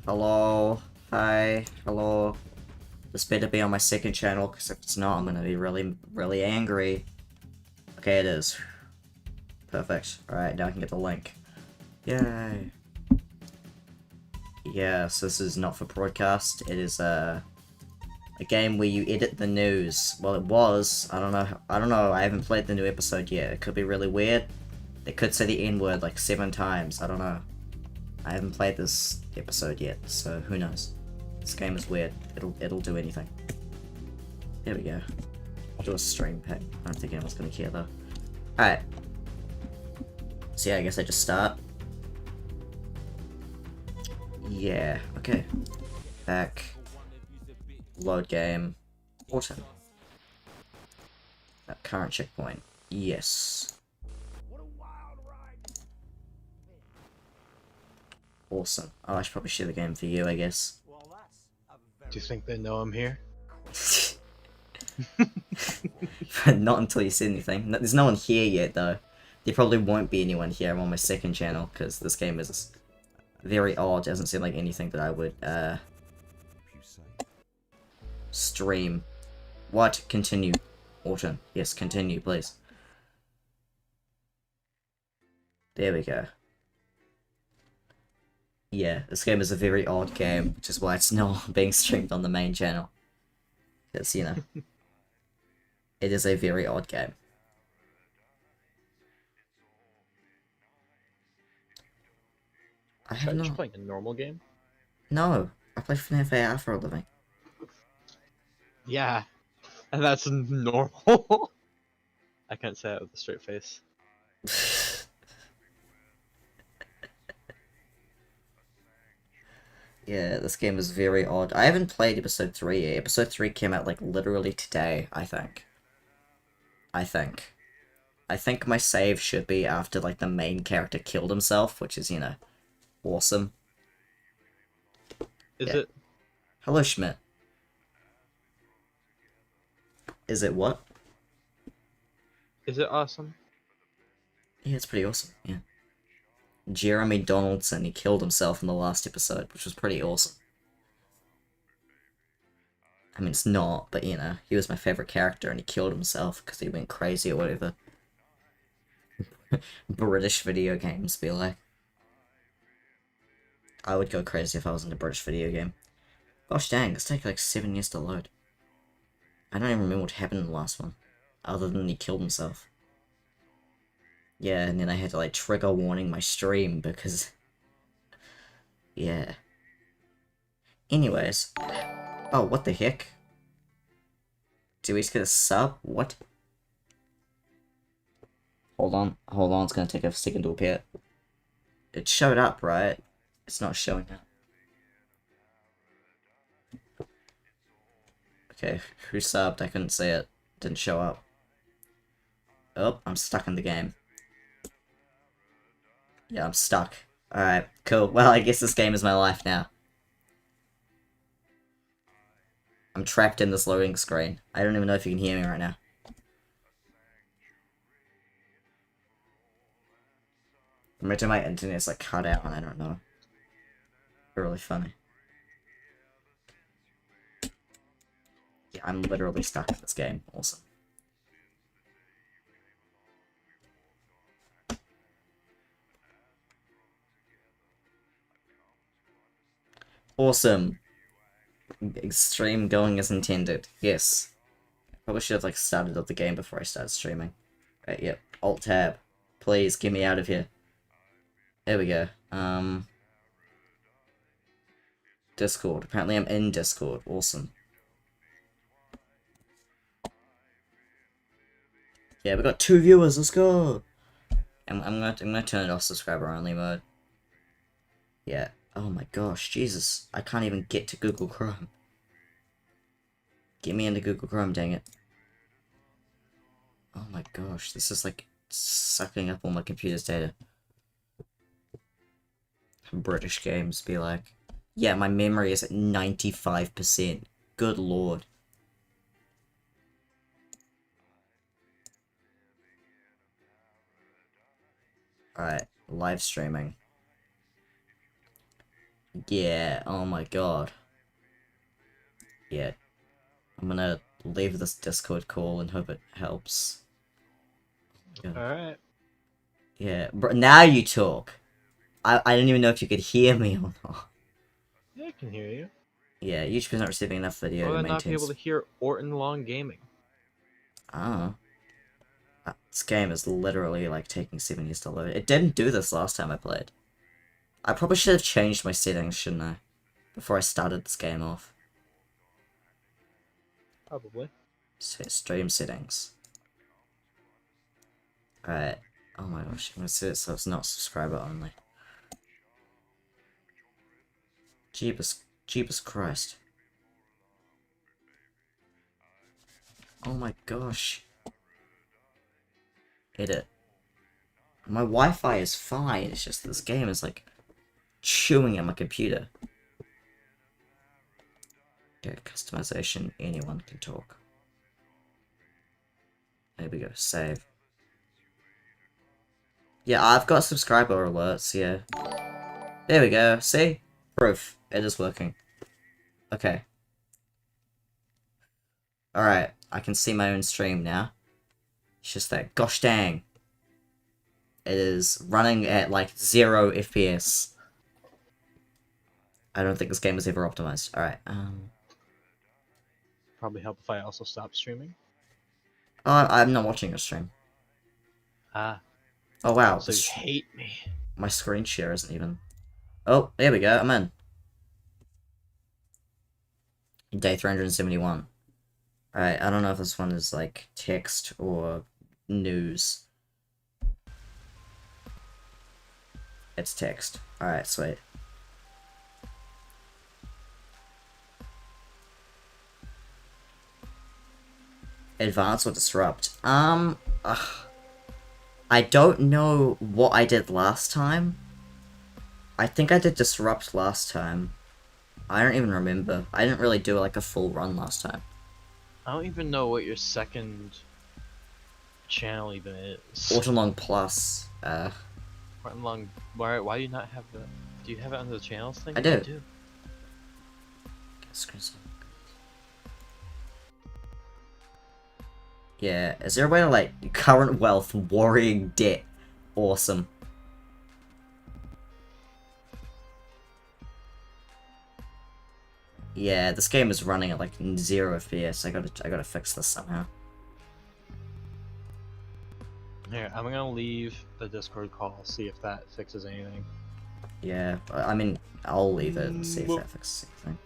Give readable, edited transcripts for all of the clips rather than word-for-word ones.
Hello. Hi. Hello. This better be on my second channel, because if it's not, I'm gonna be really angry. Okay, it is. Perfect. Alright, now I can get the link. Yay. Yes, this is not for broadcast. It is a game where you edit the news. Well, it was. I don't know. I haven't played the new episode yet. It could be really weird. They could say the N-word like 7 times. I don't know. I haven't played this episode yet, so who knows. This game is weird. It'll do anything. There we go. I'll do a stream pack. I don't think anyone's gonna care though. Alright. So yeah, I guess I just start. Yeah, okay. Back. Load game. Orton. Current checkpoint. Yes. Awesome. Oh, I should probably share the game for you, I guess. Do you think they know I'm here? Not until you see anything. There's no one here yet, though. There probably won't be anyone here. I'm on my second channel, because this game is very odd. It doesn't seem like anything that I would, stream. What? Continue. Orton. Yes, continue, please. There we go. Yeah, this game is a very odd game, which is why it's not being streamed on the main channel. Because, you know, it is a very odd game. I have You're not. playing a normal game? No, I play FNAF AR for a living. Yeah, and that's normal. I can't say that with a straight face. Yeah, this game is very odd. I haven't played episode 3 yet. Episode 3 came out like literally today, I think. I think my save should be after like the main character killed himself, which is, you know, awesome. Is Yeah. it? Hello, Schmidt. Is it what? Is it awesome? Yeah, it's pretty awesome, yeah. Jeremy Donaldson, he killed himself in the last episode, which was pretty awesome. I mean, it's not, but you know, he was my favorite character and he killed himself because he went crazy or whatever. British video games be like. I would go crazy if I was in a British video game. Gosh dang, this takes like 7 years to load. I don't even remember what happened in the last one, other than he killed himself. Yeah, and then I had to like trigger warning my stream because... yeah. Anyways. Oh, what the heck? Did we just get a sub? What? Hold on, it's gonna take a second to appear. It showed up, right? It's not showing up. Okay, who subbed? I couldn't see it. Didn't show up. Oh, I'm stuck in the game. Yeah, I'm stuck. Alright, cool. Well, I guess this game is my life now. I'm trapped in this loading screen. I don't even know if you can hear me right now. Maybe my internet's like cut out and I don't know. Really funny. Yeah, I'm literally stuck in this game. Awesome. Awesome. Stream going as intended. Yes. Probably should have like started up the game before I started streaming. Right, yep. Alt tab. Please get me out of here. There we go. Discord. Apparently I'm in Discord. Awesome. Yeah, we got 2 viewers. Let's go. I'm gonna turn it off subscriber only mode. Yeah. Oh my gosh, Jesus. I can't even get to Google Chrome. Get me into Google Chrome, dang it. Oh my gosh, this is like sucking up all my computer's data. British games be like. Yeah, my memory is at 95%. Good lord. Alright, live streaming. Yeah, oh my god. Yeah, I'm gonna leave this Discord call and hope it helps. Yeah, Alright. yeah. Now you talk. I didn't even know if you could hear me or not. Yeah, I can hear you. Yeah, YouTube's not receiving enough video Why to would I not be maintain. able to hear Orton Long Gaming? Ah, this game is literally like taking 7 years to load. It didn't do this last time I played. I probably should have changed my settings, shouldn't I? Before I started this game off. Probably. Stream settings. Alright. Oh my gosh, I'm gonna set it so it's not subscriber only. Jeepers Christ. Oh my gosh. Edit. My Wi-Fi is fine, it's just this game is like chewing at my computer. Okay, customization, anyone can talk. There we go, save. Yeah, I've got subscriber alerts, yeah. There we go, see? Proof. It is working. Okay. Alright, I can see my own stream now. It's just that, gosh dang. It is running at like 0 FPS. I don't think this game is ever optimized. Alright, Probably help if I also stop streaming. Oh, I'm not watching your stream. Ah, Oh wow, so you hate me. my screen share isn't even... Oh, there we go, I'm in. Day 371. Alright, I don't know if this one is like text or news. It's text. Alright, sweet. Advance or disrupt? I don't know what I did last time. I think I did disrupt last time. I don't even remember. I didn't really do like a full run last time. I don't even know what your second channel even is. Orton Plus. Orton Long. Why do you not have the? Do you have it under the channels thing? I do. You do. Yeah, is there a way to like current wealth, worrying debt? Awesome. Yeah, this game is running at like 0 FPS. I gotta fix this somehow. Here, I'm gonna leave the Discord call, see if that fixes anything. Yeah, I mean, I'll leave it and see if that fixes anything.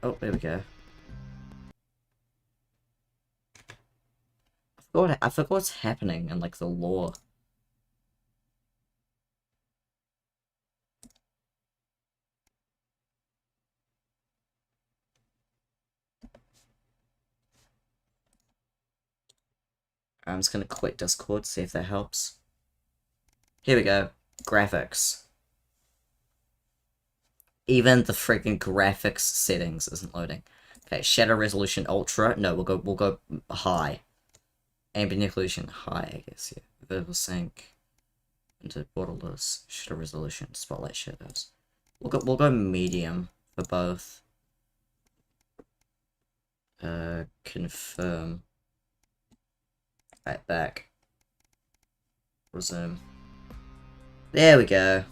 Oh, there we go. I forgot what's happening in like the lore. I'm just gonna quit Discord, see if that helps. Here we go. Graphics. Even the freaking graphics settings isn't loading. Okay, shadow resolution ultra. No, we'll go high. Ambient occlusion high, I guess. Yeah. Verbal sync into borderless shadow resolution spotlight shadows. We'll go medium for both. Confirm. Right back. Resume. There we go.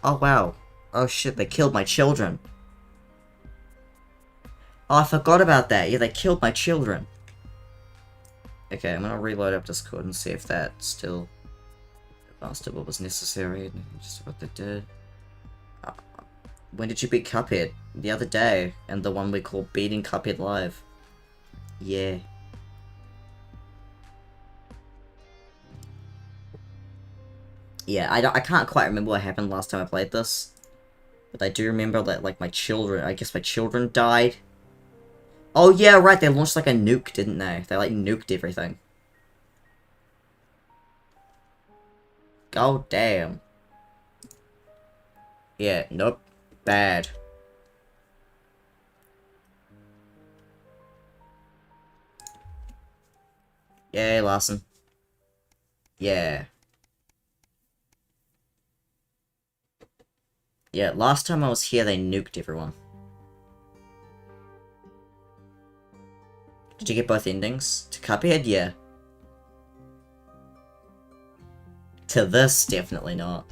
Oh wow. Oh shit, they killed my children. Oh, I forgot about that. Yeah, they killed my children. Okay, I'm gonna reload up Discord and see if that still advanced what was necessary. Just what they did. When did you beat Cuphead? The other day, and the one we call Beating Cuphead Live. Yeah. Yeah, I can't quite remember what happened last time I played this. But I do remember that, like, I guess my children died. Oh yeah, right, they launched like a nuke, didn't they? They like nuked everything. God damn. Yeah, nope. Bad. Yay, Larson. Yeah. Yeah, last time I was here, they nuked everyone. Did you get both endings? To Cuphead? Yeah. To this, definitely not.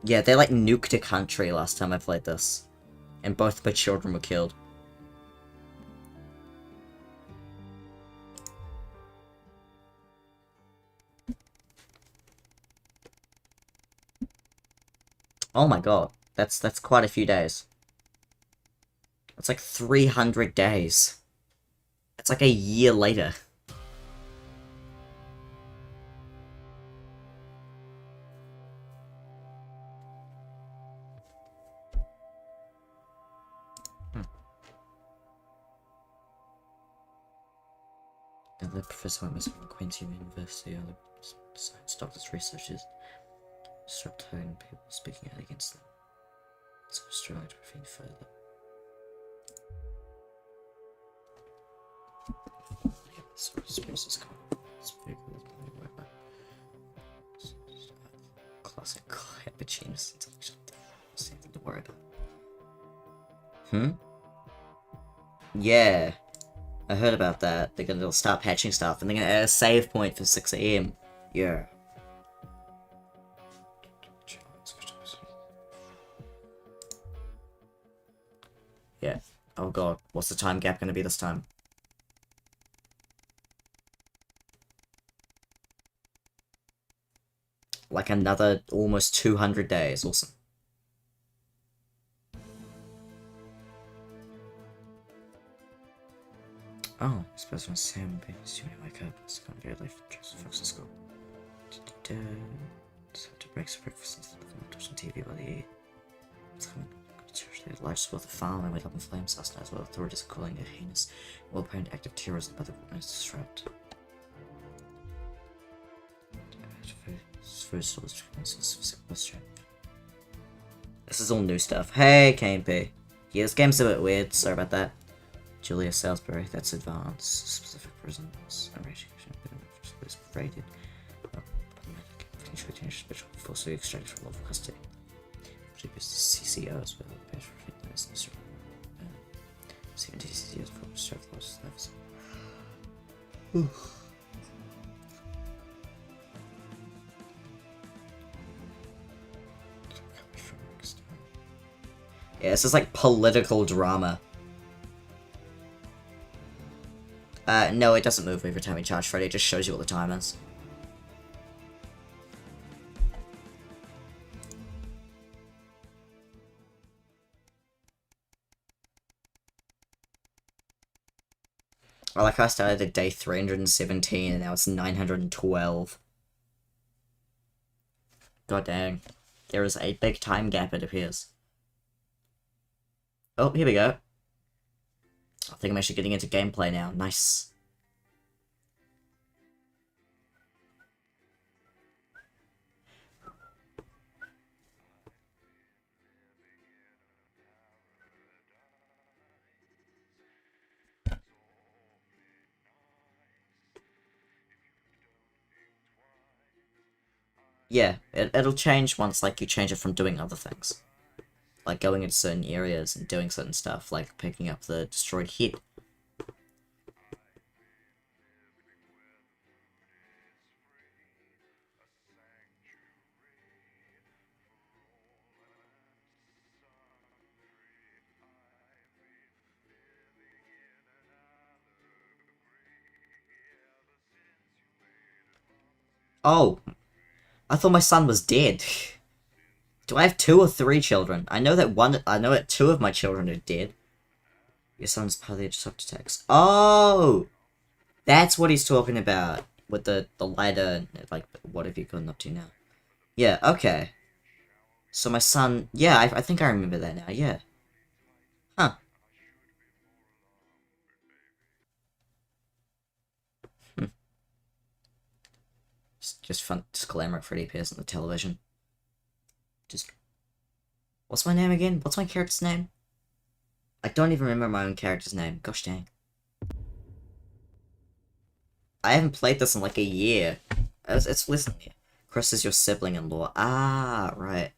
Yeah, they like nuked a country last time I played this. And both my children were killed. Oh my god. That's quite a few days. It's like 300 days. It's like a year later. The professor was from Queen's University, other science doctors, researchers, stopped hearing people speaking out against them. So struggling to prevent further. Yeah, sort of space is coming. It's very good. Classic cappuccinos. Something to worry about. Yeah. I heard about that. They're gonna start patching stuff, and they're gonna add a save point for 6 AM. Yeah. Yeah. Oh god, what's the time gap gonna be this time? Like another almost 200 days. Awesome. Oh, I suppose when Sam babies you wake up, it's gonna go late for folks to school. It's time to break some breakfast and watching TV while they eat. It's coming. Their lives worth a farm and wake up in flames last night as well. Authorities are calling it heinous, well-planned act of terrorism by the witness disrupt. This is all new stuff. Hey, KMP. Yeah, this game's a bit weird. Sorry about that. Julia Salisbury, that's advanced. Specific prisons. Rated. Special forcibly extracted from lawful custody. CCO as well. CCOs for strength loss levels. Yeah, this is like political drama. No, it doesn't move every time you charge Freddy, it just shows you what the time is. I like how I started at day 317 and now it's 912. God dang. There is a big time gap, it appears. Oh, here we go. I think I'm actually getting into gameplay now. Nice. Yeah, it'll change once, like, you change it from doing other things. Like, going into certain areas and doing certain stuff, like picking up the destroyed head. Oh, I thought my son was dead. Do I have 2 or 3 children? I know that 2 of my children are dead. Your son's part of the disruptor text. Oh! That's what he's talking about. With the lighter, like, what have you gotten up to now? Yeah, okay. So my son, yeah, I think I remember that now, yeah. Huh. Just fun disclaimer at Freddy appears on the television. Just, what's my name again? What's my character's name? I don't even remember my own character's name. Gosh dang. I haven't played this in like a year. Listen here. Chris is your sibling-in-law. Ah, right.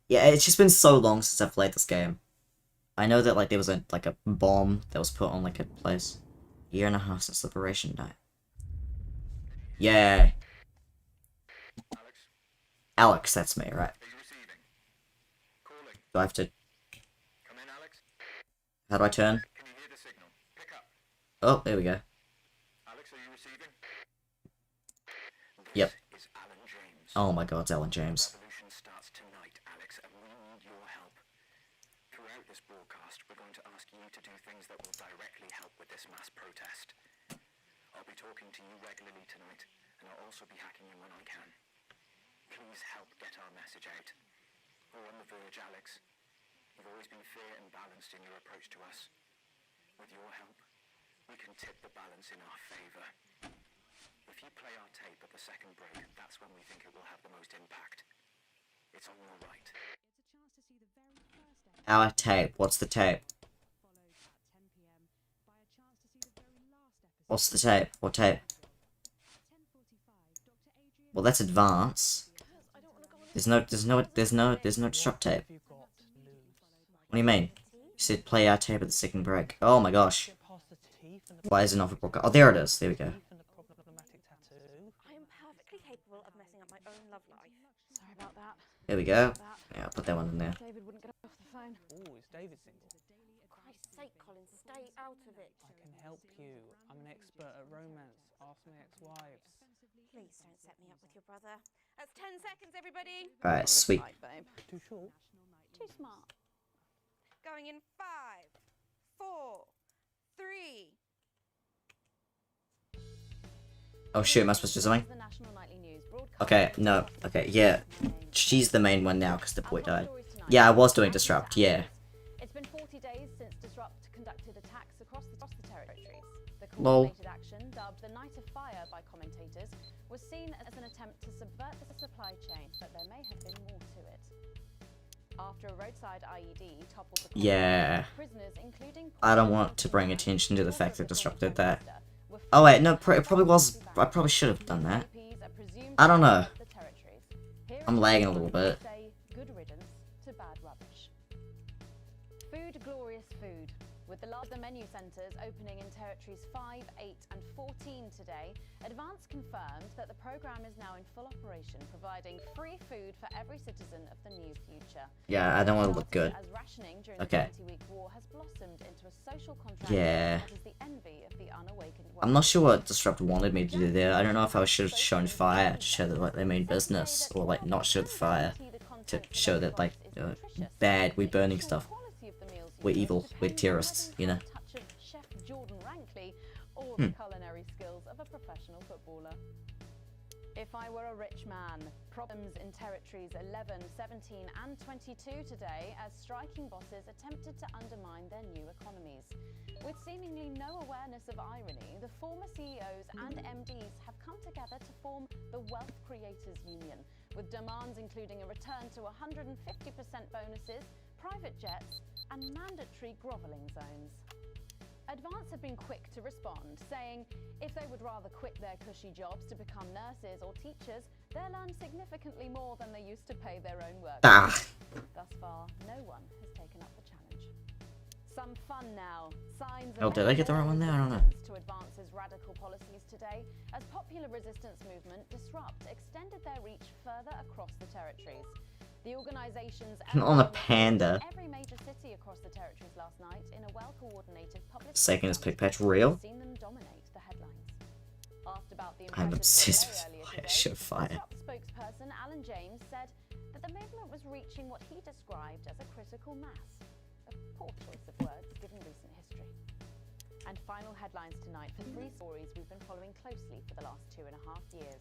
Yeah, it's just been so long since I've played this game. I know that like there was a bomb that was put on like a place. Year and a half since Liberation Day. Yeah. Alex, that's me, right? Do I have to... How do I turn? Oh, there we go. Yep. Oh my god, it's Alan James. Throughout this broadcast, we're going to ask you to do things that will directly help with this mass protest. I'll be talking to you regularly tonight, and I'll also be hacking in when I can. Please help get our message out. We're on the verge, Alex. You've always been fair and balanced in your approach to us. With your help, we can tip the balance in our favor. If you play our tape at the second break, that's when we think it will have the most impact. It's on your right. Our tape. What's the tape? What's the tape? What tape? Well, that's advance. There's no disrupt tape. What do you mean? You said play our tape at the second break. Oh my gosh. Why is it not for broadcast? Oh, there it is. There we go. I am perfectly capable of messing up my own love life. Sorry about that. There we go. Yeah, I'll put that one in there. David wouldn't get off the phone. Oh, is David single? For Christ's sake, Colin, stay out of it. I can help you. I'm an expert at romance. Ask my ex-wives. Please don't set me up with your brother. That's 10 seconds, everybody. Alright, sweet. Right, babe. Too short? Too smart. Going in 5, 4, 3. Oh shoot, am I supposed to do something? The National Nightly News broadcast. Okay, no. Okay, yeah. She's the main one now because the boy died. Yeah, I was doing Disrupt, yeah. It's been 40 days since Disrupt conducted attacks across the territories. The Lol. coordinated action, dubbed the Night of Fire by commentators, was seen as an attempt to subvert the supply chain, but there may have been more to it. After a roadside IED toppled the Yeah. prisoners, including I don't want to bring attention to the fact that Disrupt did that. Oh wait, no, it probably was... I probably should have done that. I don't know. I'm lagging a little bit. Good riddance to bad rubbish. Food, glorious food. With the larger menu centres opening in territories 5, 8 and 14 today, Advance confirmed that the programme is now in full operation, providing free food for every citizen of the new future. Yeah, I don't want to look good. As rationing during Okay. the 20-week war has blossomed into a social contract Yeah. that is the envy of the unawakened world. I'm not sure what Disrupt wanted me to do there. I don't know if I should have shown fire to show that like they mean business, or like not show the fire to show that like bad, we're burning stuff. We're evil, we're terrorists, you know. Touch of Chef Jordan Rankley or the culinary skills of a professional footballer. If I were a rich man, problems in territories 11, 17 and 22 today as striking bosses attempted to undermine their new economies. With seemingly no awareness of irony, the former CEOs and MDs have come together to form the Wealth Creators Union, with demands including a return to 150% bonuses, private jets and mandatory grovelling zones. Advance have been quick to respond, saying if they would rather quit their cushy jobs to become nurses or teachers, they'll earn significantly more than they used to pay their own workers. Ah. Thus far, no one has taken up the challenge. Some fun now. Signs Oh, of did I get the right one there? I don't know. resistance to Advance's radical policies today, as popular resistance movement Disrupt extended their reach further across the territories. The organisations On a panda. every major city across the territories last night in a well-coordinated public. Second is Pick Patch real? Seen them dominate the headlines. Asked about the I'm impressive obsessed display with earlier fire, show fire. Disrupt spokesperson Alan James said that the movement was reaching what he described as a critical mass. A poor choice of words given recent history. And final headlines tonight for 3 stories we've been following closely for the last 2.5 years.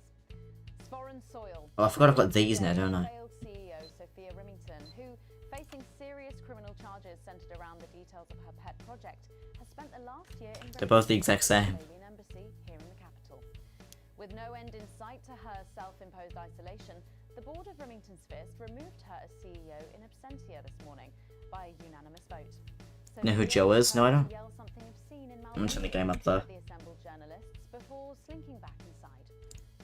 Foreign soil. Oh, I forgot I've got these now, don't I? Failed CEO Sophia Remington, who, facing serious criminal charges centered around the details of her pet project, has spent the last year in They're both the exact same. Australian embassy here in the capital. With no end in sight to her self-imposed isolation, the board of Remington's Fist removed her as CEO in absentia this morning by a unanimous vote. So Know who he Joe is? No, I don't. yelled something obscene in I'm gonna turn the Maldives game up though. at the assembled journalists before slinking back inside.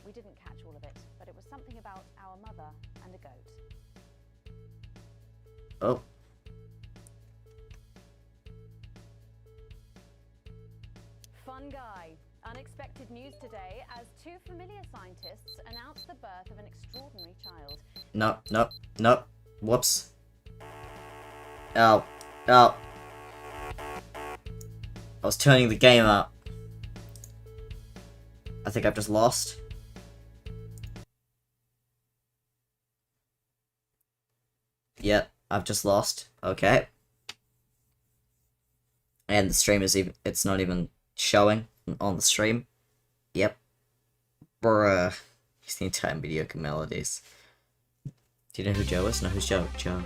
We didn't catch all of it, but it was something about our mother and a goat. Oh. Fun guy. Unexpected news today as two familiar scientists announced the birth of an extraordinary child. No, no, no. Whoops. Ow. Ow. I was turning the game up. I think I've just lost. Yep, I've just lost. Okay. And the stream is even, it's not even showing on the stream. Yep. Bruh. He's the entire mediocre melodies. Do you know who Joe is? No, who's Joe? Joe.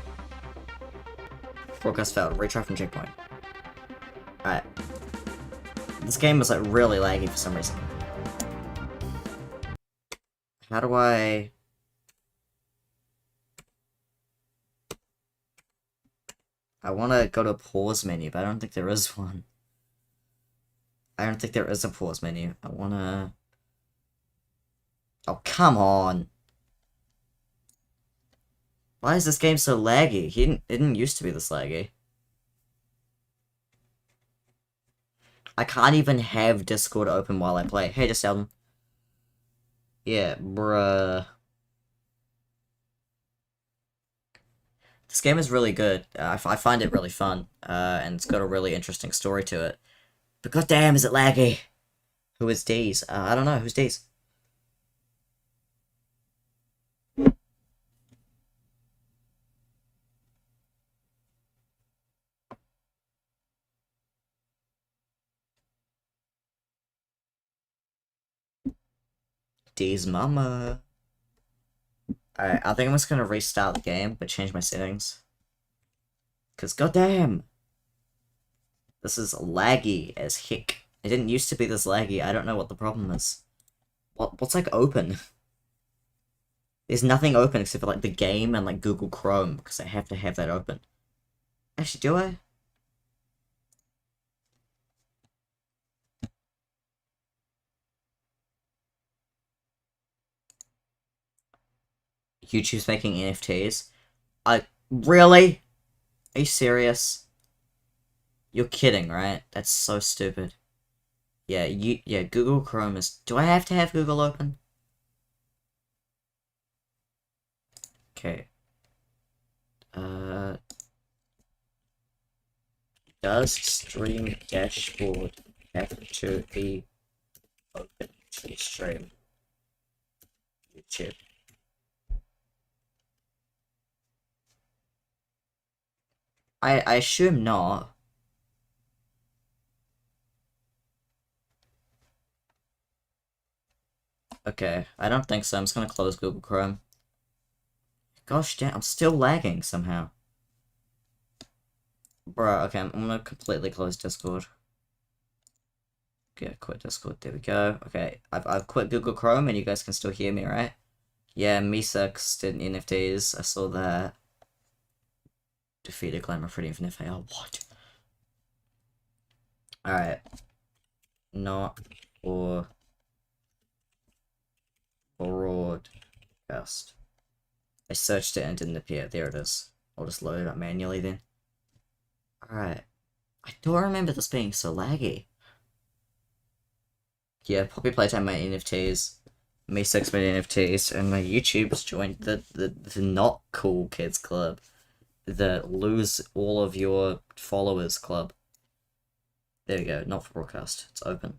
Broadcast failed. Retry from checkpoint. Alright. This game is like really laggy for some reason. How do I... I want to go to a pause menu, but I don't think there is one. I don't think there is a pause menu. I want to... Oh, come on! Why is this game so laggy? It didn't used to be this laggy. I can't even have Discord open while I play. Hey, just Sheldon. Yeah, bruh. This game is really good. I find it really fun. And it's got a really interesting story to it. But goddamn, is it laggy? Who is Deez? I don't know. Who's Deez? Deez mama. Alright, I think I'm just gonna restart the game, but change my settings. Cause goddamn! This is laggy as heck. It didn't used to be this laggy. I don't know what the problem is. What's like open? There's nothing open except for like the game and like Google Chrome, because I have to have that open. Actually, do I? YouTube's making NFTs. Really? Are you serious? You're kidding, right? That's so stupid. Yeah, Google Chrome is... Do I have to have Google open? Okay. Does stream dashboard have to be open to stream? YouTube. I assume not. Okay, I don't think so. I'm just gonna close Google Chrome. Gosh damn, I'm still lagging somehow. Bruh, okay, I'm gonna completely close Discord. Okay, quit Discord, there we go. Okay, I've quit Google Chrome and you guys can still hear me, right? Yeah, Me6 did NFTs, I saw that. Defeated Glamour Pretty Infinite Fail, what? Alright. Not for broadcast. I searched it and it didn't appear. There it is. I'll just load it up manually then. Alright. I don't remember this being so laggy. Yeah, Poppy Playtime made NFTs. Me6 made NFTs. And my YouTube's joined the not cool kids club. The lose all of your followers club. There we go. Not for broadcast. It's open.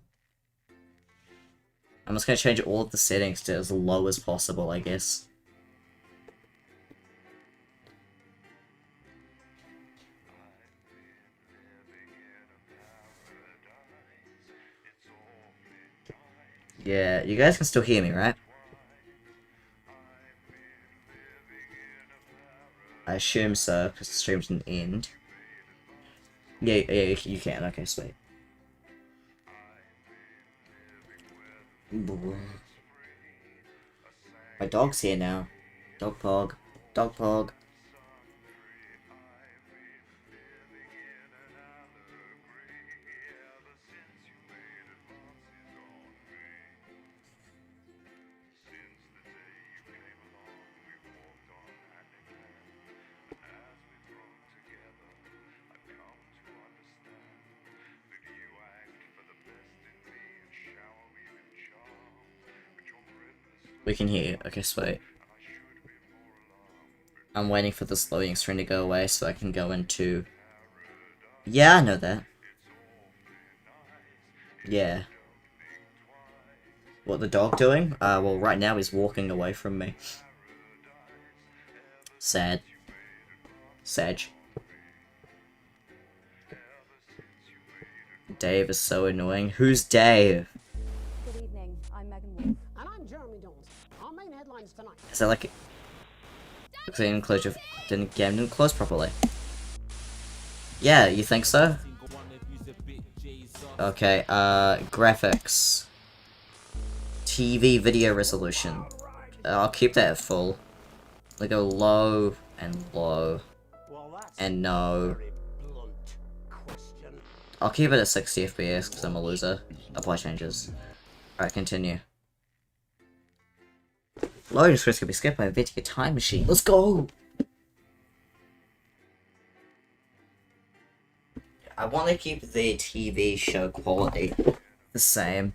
I'm just going to change all of the settings to as low as possible, I guess. Yeah, you guys can still hear me, right? I assume so, because the stream didn't end. Yeah, you can. Okay, sweet. My dog's here now. Dog pog. Dog pog. We can hear you. Okay, sweet. I'm waiting for this loading screen to go away so I can go into... Yeah, I know that. Yeah. What the dog doing? Well, right now he's walking away from me. Sad. Sag. Dave is so annoying. Who's Dave? Good evening, I'm Megan Wolf. And I'm Jeremy Dawes. Our main headlines tonight. Is that like... Looks like didn't close properly. Yeah, you think so? Okay, graphics. TV video resolution. I'll keep that at full. They go low and low. And no. I'll keep it at 60 FPS because I'm a loser. Apply changes. Alright, continue. Loading screens can be skipped by a video time machine. Let's go! I want to keep the TV show quality the same.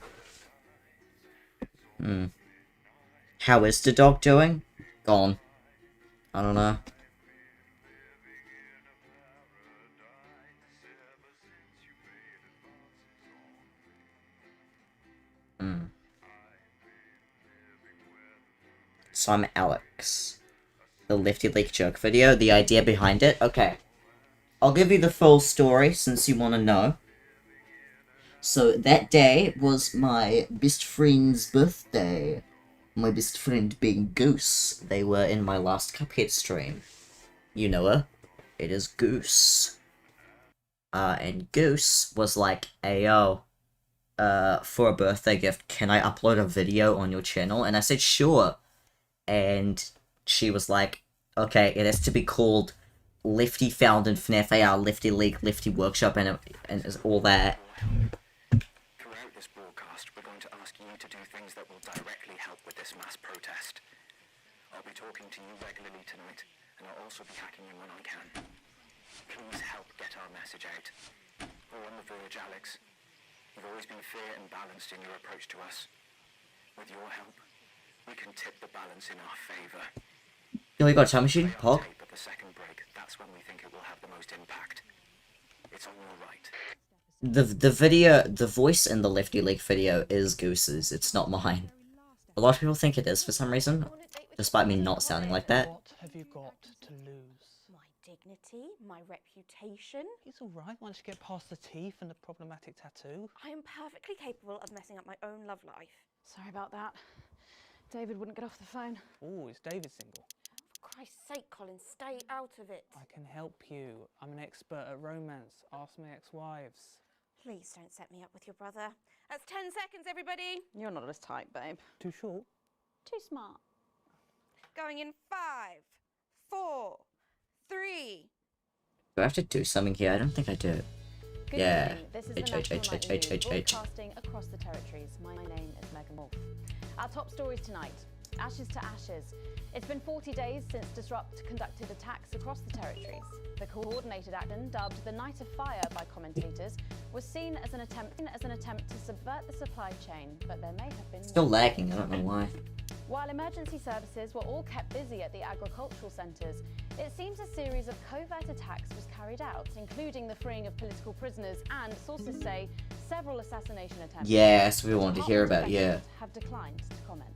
How is the dog doing? Gone. I don't know. So I'm Alex. The Lifty Leak joke video, the idea behind it. Okay. I'll give you the full story since you want to know. So that day was my best friend's birthday. My best friend being Goose. They were in my last Cuphead stream. You know her. It is Goose. And Goose was like, "Ayo, for a birthday gift, can I upload a video on your channel?" And I said, "Sure." And she was like, "Okay, it has to be called Lifty Found in FNAF AR, Lifty League, Lifty Workshop, and all that." Throughout this broadcast, we're going to ask you to do things that will directly help with this mass protest. I'll be talking to you regularly tonight, and I'll also be hacking you when I can. Please help get our message out. We're on the verge, Alex. You've always been fair and balanced in your approach to us. With your help, we can tip the balance in our favor. Yo, you got a time machine? Pog? At the second break, that's when we think it will have the most impact. It's on your right. The voice in the Lifty League video is Goose's, it's not mine. A lot of people think it is for some reason, despite me not sounding like that. What have you got to lose? My dignity, my reputation. It's alright once you get past the teeth and the problematic tattoo. I am perfectly capable of messing up my own love life. Sorry about that. David wouldn't get off the phone. Oh, is David single? For Christ's sake, Colin, stay out of it. I can help you. I'm an expert at romance. Ask my ex-wives. Please don't set me up with your brother. That's 10 seconds, everybody. You're not as tight, babe. Too short? Too smart. Going in 5, 4, 3. Do I have to do something here? I don't think I do. Good Yeah. evening. This is H, the H, National H, Nightly H, News, H, H. broadcasting across the territories. My name is Megan Wolf. Our top stories tonight. Ashes to ashes. It's been 40 days since Disrupt conducted attacks across the territories. The coordinated action, dubbed the Night of Fire by commentators, was seen as an attempt to subvert the supply chain, but there may have been Still lagging, I don't know why. While emergency services were all kept busy at the agricultural centres, it seems a series of covert attacks was carried out, including the freeing of political prisoners and, sources say, several assassination attempts. Yes, we wanted to hear about, Department yeah. officials have declined to comment.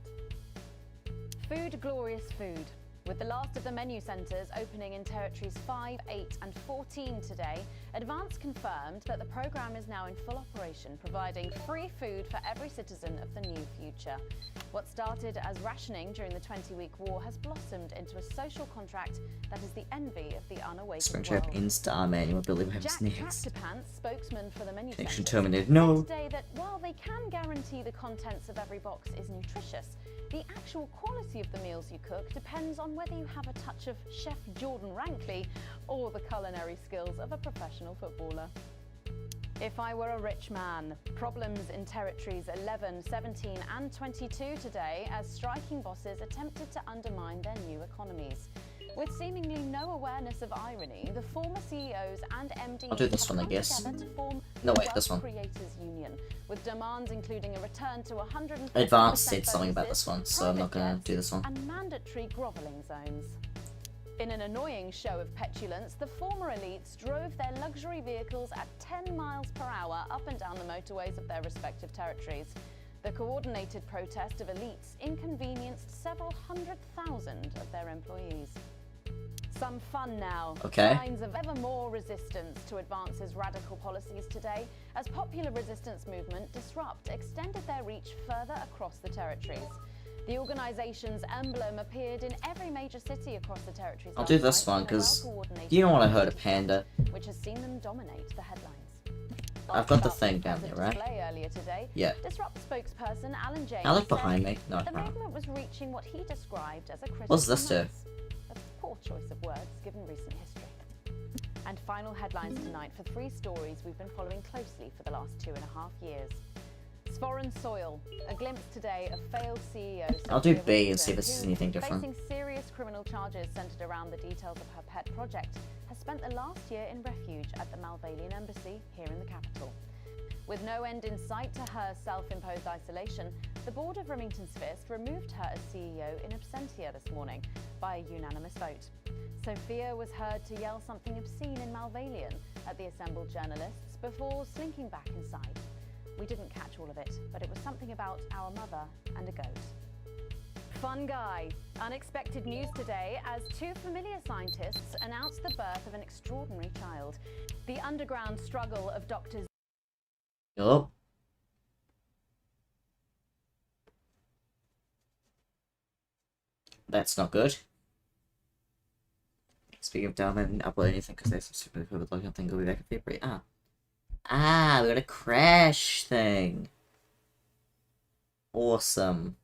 Food, glorious food. With the last of the menu centres opening in territories 5, 8 and 14 today, Advance confirmed that the programme is now in full operation, providing free food for every citizen of the new future. What started as rationing during the 20-week war has blossomed into a social contract that is the envy of the unawakened Screenshot world. Insta man, you won't believe what happens Jack next. Tractorpants, spokesman for the menu Connection centres, terminated. said No. today that while they can guarantee the contents of every box is nutritious, the actual quality of the meals you cook depends on whether you have a touch of Chef Jordan Rankley or the culinary skills of a professional footballer. If I were a rich man. Problems in territories 11, 17 and 22 today as striking bosses attempted to undermine their new economies. With seemingly no awareness of irony, the former CEOs and MDs I'll do this have one, I come guess. together to form No, the wait, this Wealth one. Creators Union, with demands including a return to 100% Advanced said something about bonuses, this one, so I'm not private gonna jets, do this one. and mandatory groveling zones. In an annoying show of petulance, the former elites drove their luxury vehicles at 10 miles per hour up and down the motorways of their respective territories. The coordinated protest of elites inconvenienced several 100,000 of their employees. Some fun now. Okay. Signs of ever more resistance to Advance's radical policies today, as popular resistance movement Disrupt extended their reach further across the territories. The organization's emblem appeared in every major city across the territories. I'll do this one, because you don't want to hurt a panda. Which has seen them dominate the headlines. I've got the thing down there, right? Earlier today, Yeah. Disrupt spokesperson Alan James I look said behind me. No, the no. movement was reaching what he described as a critical What's this do? mass. A poor choice of words given recent history. And final headlines tonight for 3 stories we've been following closely for the last 2.5 years. Foreign soil. A glimpse today of failed CEO. I'll do Sophia B and Richardson, see if this is who, anything different. Facing serious criminal charges centered around the details of her pet project, has spent the last year in refuge at the Malvalian embassy here in the capital. With no end in sight to her self-imposed isolation, the board of Remington's Fist removed her as CEO in absentia this morning by a unanimous vote. Sophia was heard to yell something obscene in Malvalian at the assembled journalists before slinking back inside. We didn't catch all of it, but it was something about our mother and a goat. Fun guy. Unexpected news today as 2 familiar scientists announced the birth of an extraordinary child. The underground struggle of doctors. Yup. That's not good. Speaking of down, I didn't upload anything because there's some super COVID looking thing. Will be back in February. We got a crash thing. Awesome.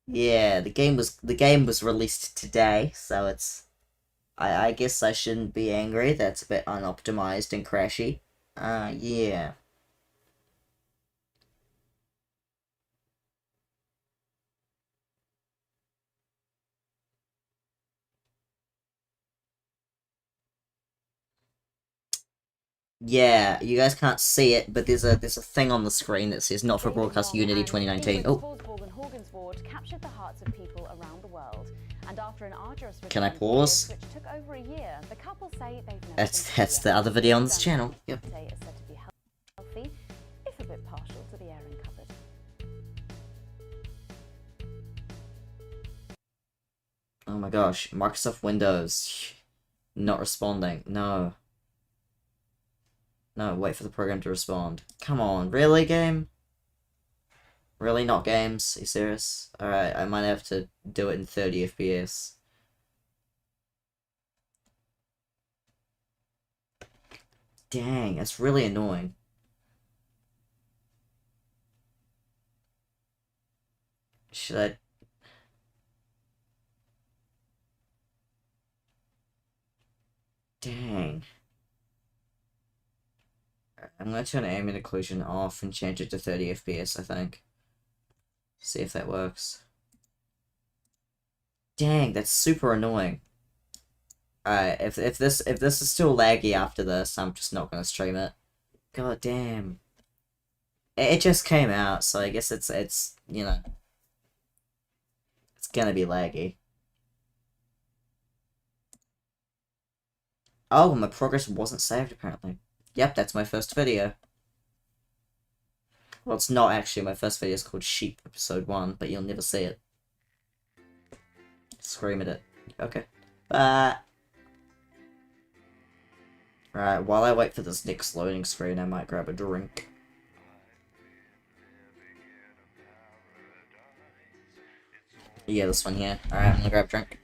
Yeah, the game was released today, so it's I guess I shouldn't be angry. That's a bit unoptimized and crashy. Yeah. Yeah, you guys can't see it, but there's a thing on the screen that says not for broadcast Unity 2019. Oh. Captured the hearts of people around the world, and after an arduous Can I return pause? period, which took over a year, the couple say they've never That's the other video on this channel. Yep. Is said to be healthy, if a bit partial to the airing cupboard. Oh my gosh, Microsoft Windows not responding. No. No, wait for the program to respond. Come on, really, game? Really, not games? Are you serious? Alright, I might have to do it in 30 FPS. Dang, that's really annoying. Should I... Dang. I'm going to turn ambient occlusion off and change it to 30 FPS, I think. See if that works. Dang, that's super annoying. Alright, if this is still laggy after this, I'm just not going to stream it. God damn. It just came out, so I guess it's you know, it's gonna be laggy. Oh, my progress wasn't saved apparently. Yep, that's my first video. Well, it's not actually my first video. It's called Sheep Episode 1, but you'll never see it. Scream at it. Okay. Alright, while I wait for this next loading screen, I might grab a drink. Yeah, this one here. Alright, I'm gonna grab a drink.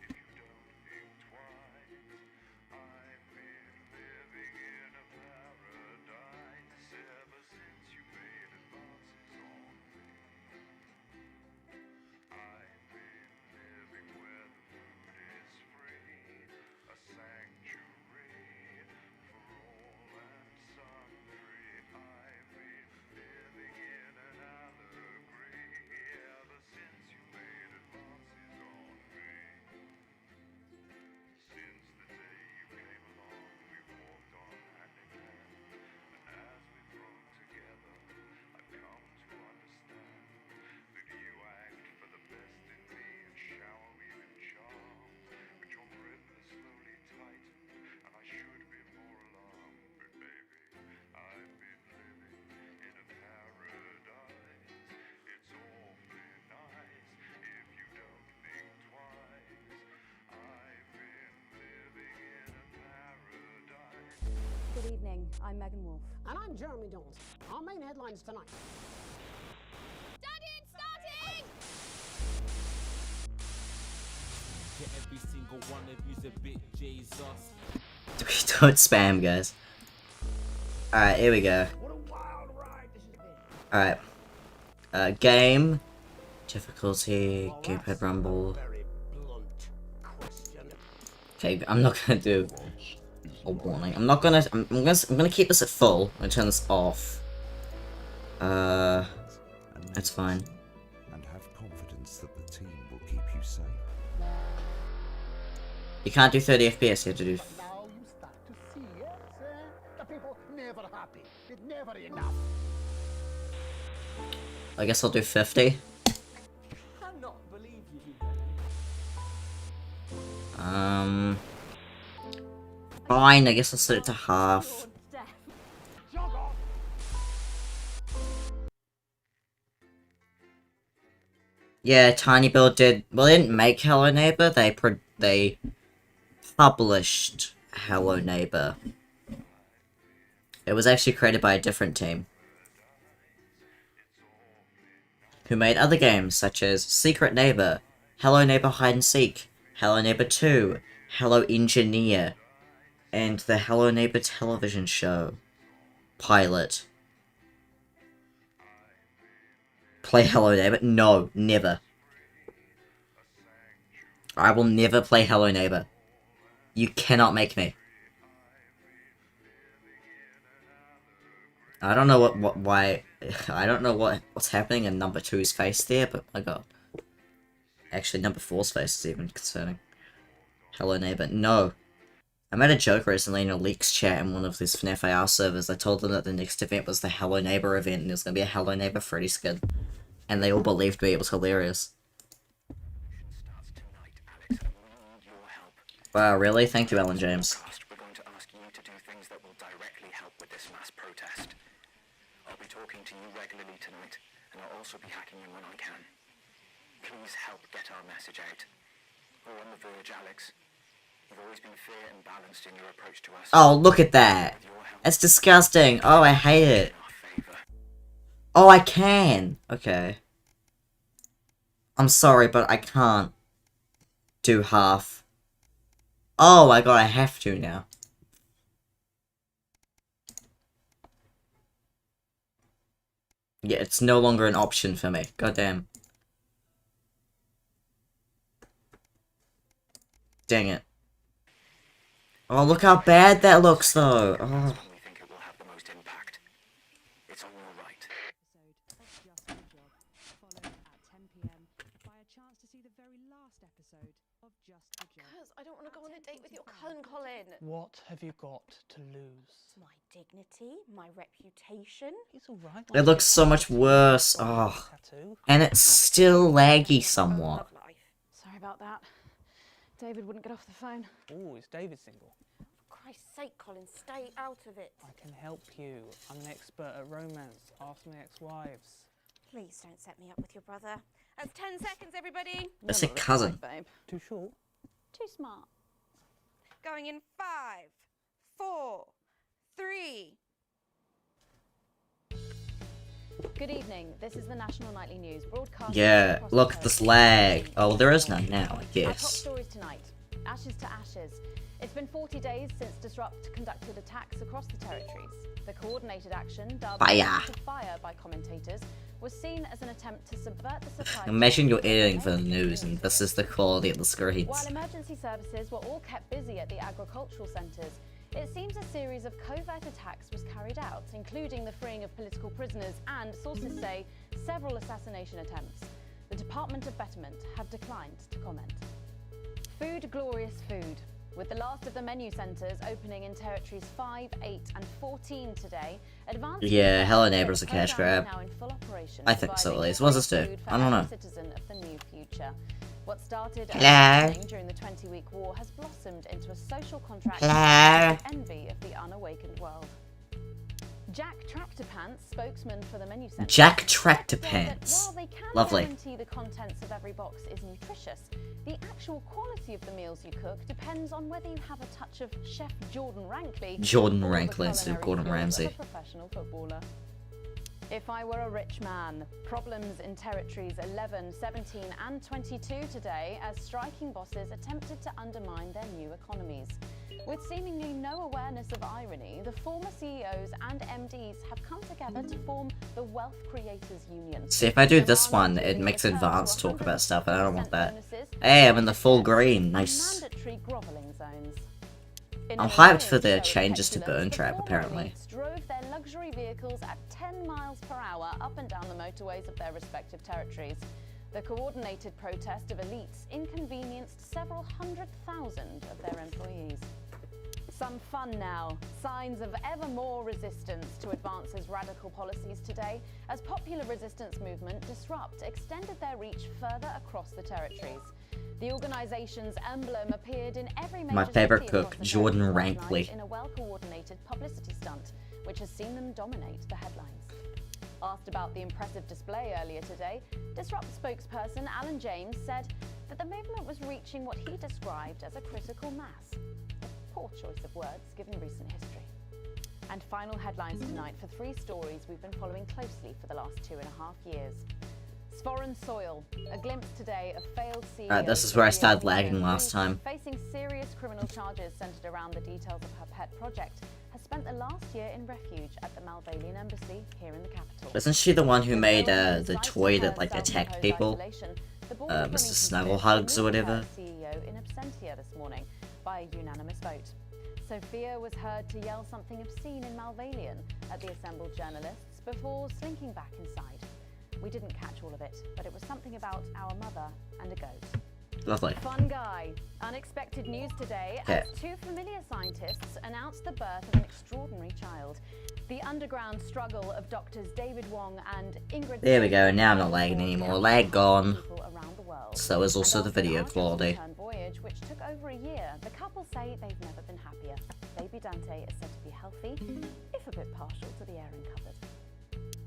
Good evening, I'm Megan Wolf. And I'm Jeremy Dawes. Our main headlines tonight. Daddy, it's starting! Every single one of you's a bit Jesus. Don't spam, guys. Alright, here we go. Alright. Game. Difficulty. Gamepad rumble. Okay, I'm not gonna do a warning. I'm gonna keep this at full. I'm gonna turn this off. That's fine. And have confidence that the team will keep you safe. You can't do 30 FPS, you have to do... Now you start to see it. The people never happy. It's never enough. I guess I'll do 50. Cannot believe you. Fine, I guess I'll set it to half. Yeah, Tiny Build did... Well, they didn't make Hello Neighbor, they published Hello Neighbor. It was actually created by a different team, who made other games such as Secret Neighbor, Hello Neighbor Hide and Seek, Hello Neighbor 2, Hello Engineer, and the Hello Neighbor television show pilot. Play Hello Neighbor? No, never. I will never play Hello Neighbor. You cannot make me. I don't know why, I don't know what's happening in number 2's face there, but my god. Actually, number 4's face is even concerning. Hello Neighbor, no. I made a joke recently in a leaks chat in one of these FNAF AR servers. I told them that the next event was the Hello Neighbor event, and it was gonna be a Hello Neighbor Freddy skin. And they all believed me, it was hilarious. Wow, really? Thank you, Alan James. We're going to ask you to do things that will directly help with this mass protest. I'll be talking to you regularly tonight, and I'll also be hacking in when I can. Please help get our message out. We're on the verge, Alex. You've always been fair and balanced in your approach to us. Oh, look at that! That's disgusting! Oh, I hate it! Oh, I can! Okay. I'm sorry, but I can't do half. Oh my god, I have to now. Yeah, it's no longer an option for me. Goddamn. Dang it. Oh, look how bad that looks, though. Oh. We think it will have the most impact. It's on your right. Because I don't want to go on a date with your cousin, Colin. What have you got to lose? My dignity, my reputation. It's alright. It looks so much worse. Oh. Tattoo. And it's still laggy somewhat. Love life. Sorry about that. David wouldn't get off the phone. Oh, is David single? For Christ's sake, Colin, stay out of it. I can help you. I'm an expert at romance. Ask my ex-wives. Please don't set me up with your brother. That's 10 seconds, everybody. I said cousin. Babe. Too short? Too smart. Going in 5, 4, 3. Good evening. This is the National Nightly News broadcast. Yeah, look at this lag. Oh, there is none now, I Our top guess. stories tonight. Ashes to ashes. It's been 40 days since Disrupt conducted attacks across the territories. The coordinated action, dubbed Fire. to fire by commentators, was seen as an attempt to subvert the supply. Imagine you're chain editing for the and news and this is the quality of the screens. While emergency services were all kept busy at the agricultural centres, it seems a series of covert attacks was carried out, including the freeing of political prisoners and, sources say, several assassination attempts. The Department of Betterment have declined to comment. Food, glorious food. With the last of the menu centres opening in territories 5, 8 and 14 today, advanced... Yeah, Hello Neighbor's a cash grab. Now in full operation, I think so, at providing least. What does this do? food for I don't every know. citizen of the new future. What started as Hello. a during the 20-week war has blossomed into a social contract Hello. to envy of the unawakened world. Jack Tractorpants, spokesman for the menu centre, Jack said Tractorpants. while they can Lovely. guarantee the contents of every box is nutritious, the actual quality of the meals you cook depends on whether you have a touch of Chef Jordan Rankley Jordan or the Rankley instead of culinary Gordon skills of Ramsay. a professional footballer. If I were a rich man, problems in territories 11, 17 and 22 today as striking bosses attempted to undermine their new economies. With seemingly no awareness of irony, the former CEOs and MDs have come together to form the Wealth Creators Union. See, if I do this one, it makes advanced talk about stuff, and I don't want that. Hey, I'm in the full green. Nice. Mandatory groveling zones. I'm hyped for their changes to Burn Trap, apparently. Drove their luxury vehicles at 10 miles per hour up and down the motorways of their respective territories. The coordinated protest of elites inconvenienced several 100,000 of their employees. Some fun now. Signs of ever more resistance to Advance's radical policies today, as popular resistance movement Disrupt extended their reach further across the territories. The organisation's emblem appeared in every major My favourite city cook, across the Jordan territory last night Rankley. in a well-coordinated publicity stunt, which has seen them dominate the headlines. Asked about the impressive display earlier today, Disrupt spokesperson Alan James said that the movement was reaching what he described as a critical mass. A poor choice of words given recent history. And final headlines tonight for three stories we've been following closely for the last 2.5 years. Foreign soil, a glimpse today of failed CEO. Alright, this is where I started lagging last time. Facing serious criminal charges centered around the details of her pet project, has spent the last year in refuge at the Malvalian embassy here in the capital. Isn't she the one who made the toy that like attacked people? Mr. Snugglehugs or whatever? CEO in absentia this morning by a unanimous vote. Sophia was heard to yell something obscene in Malvalian at the assembled journalists before slinking back inside. We didn't catch all of it, but it was something about our mother and a goat. Lovely. Fun guy. Unexpected news today Okay. as two familiar scientists announced the birth of an extraordinary child. The underground struggle of doctors David Wong and Ingrid. There we go, now I'm not lagging anymore. Lag gone. People around the world. So is also And the after video an arduous quality. return voyage, which took over a year, the couple say they've never been happier. Baby Dante is said to be healthy, if a bit partial to the airing cupboard.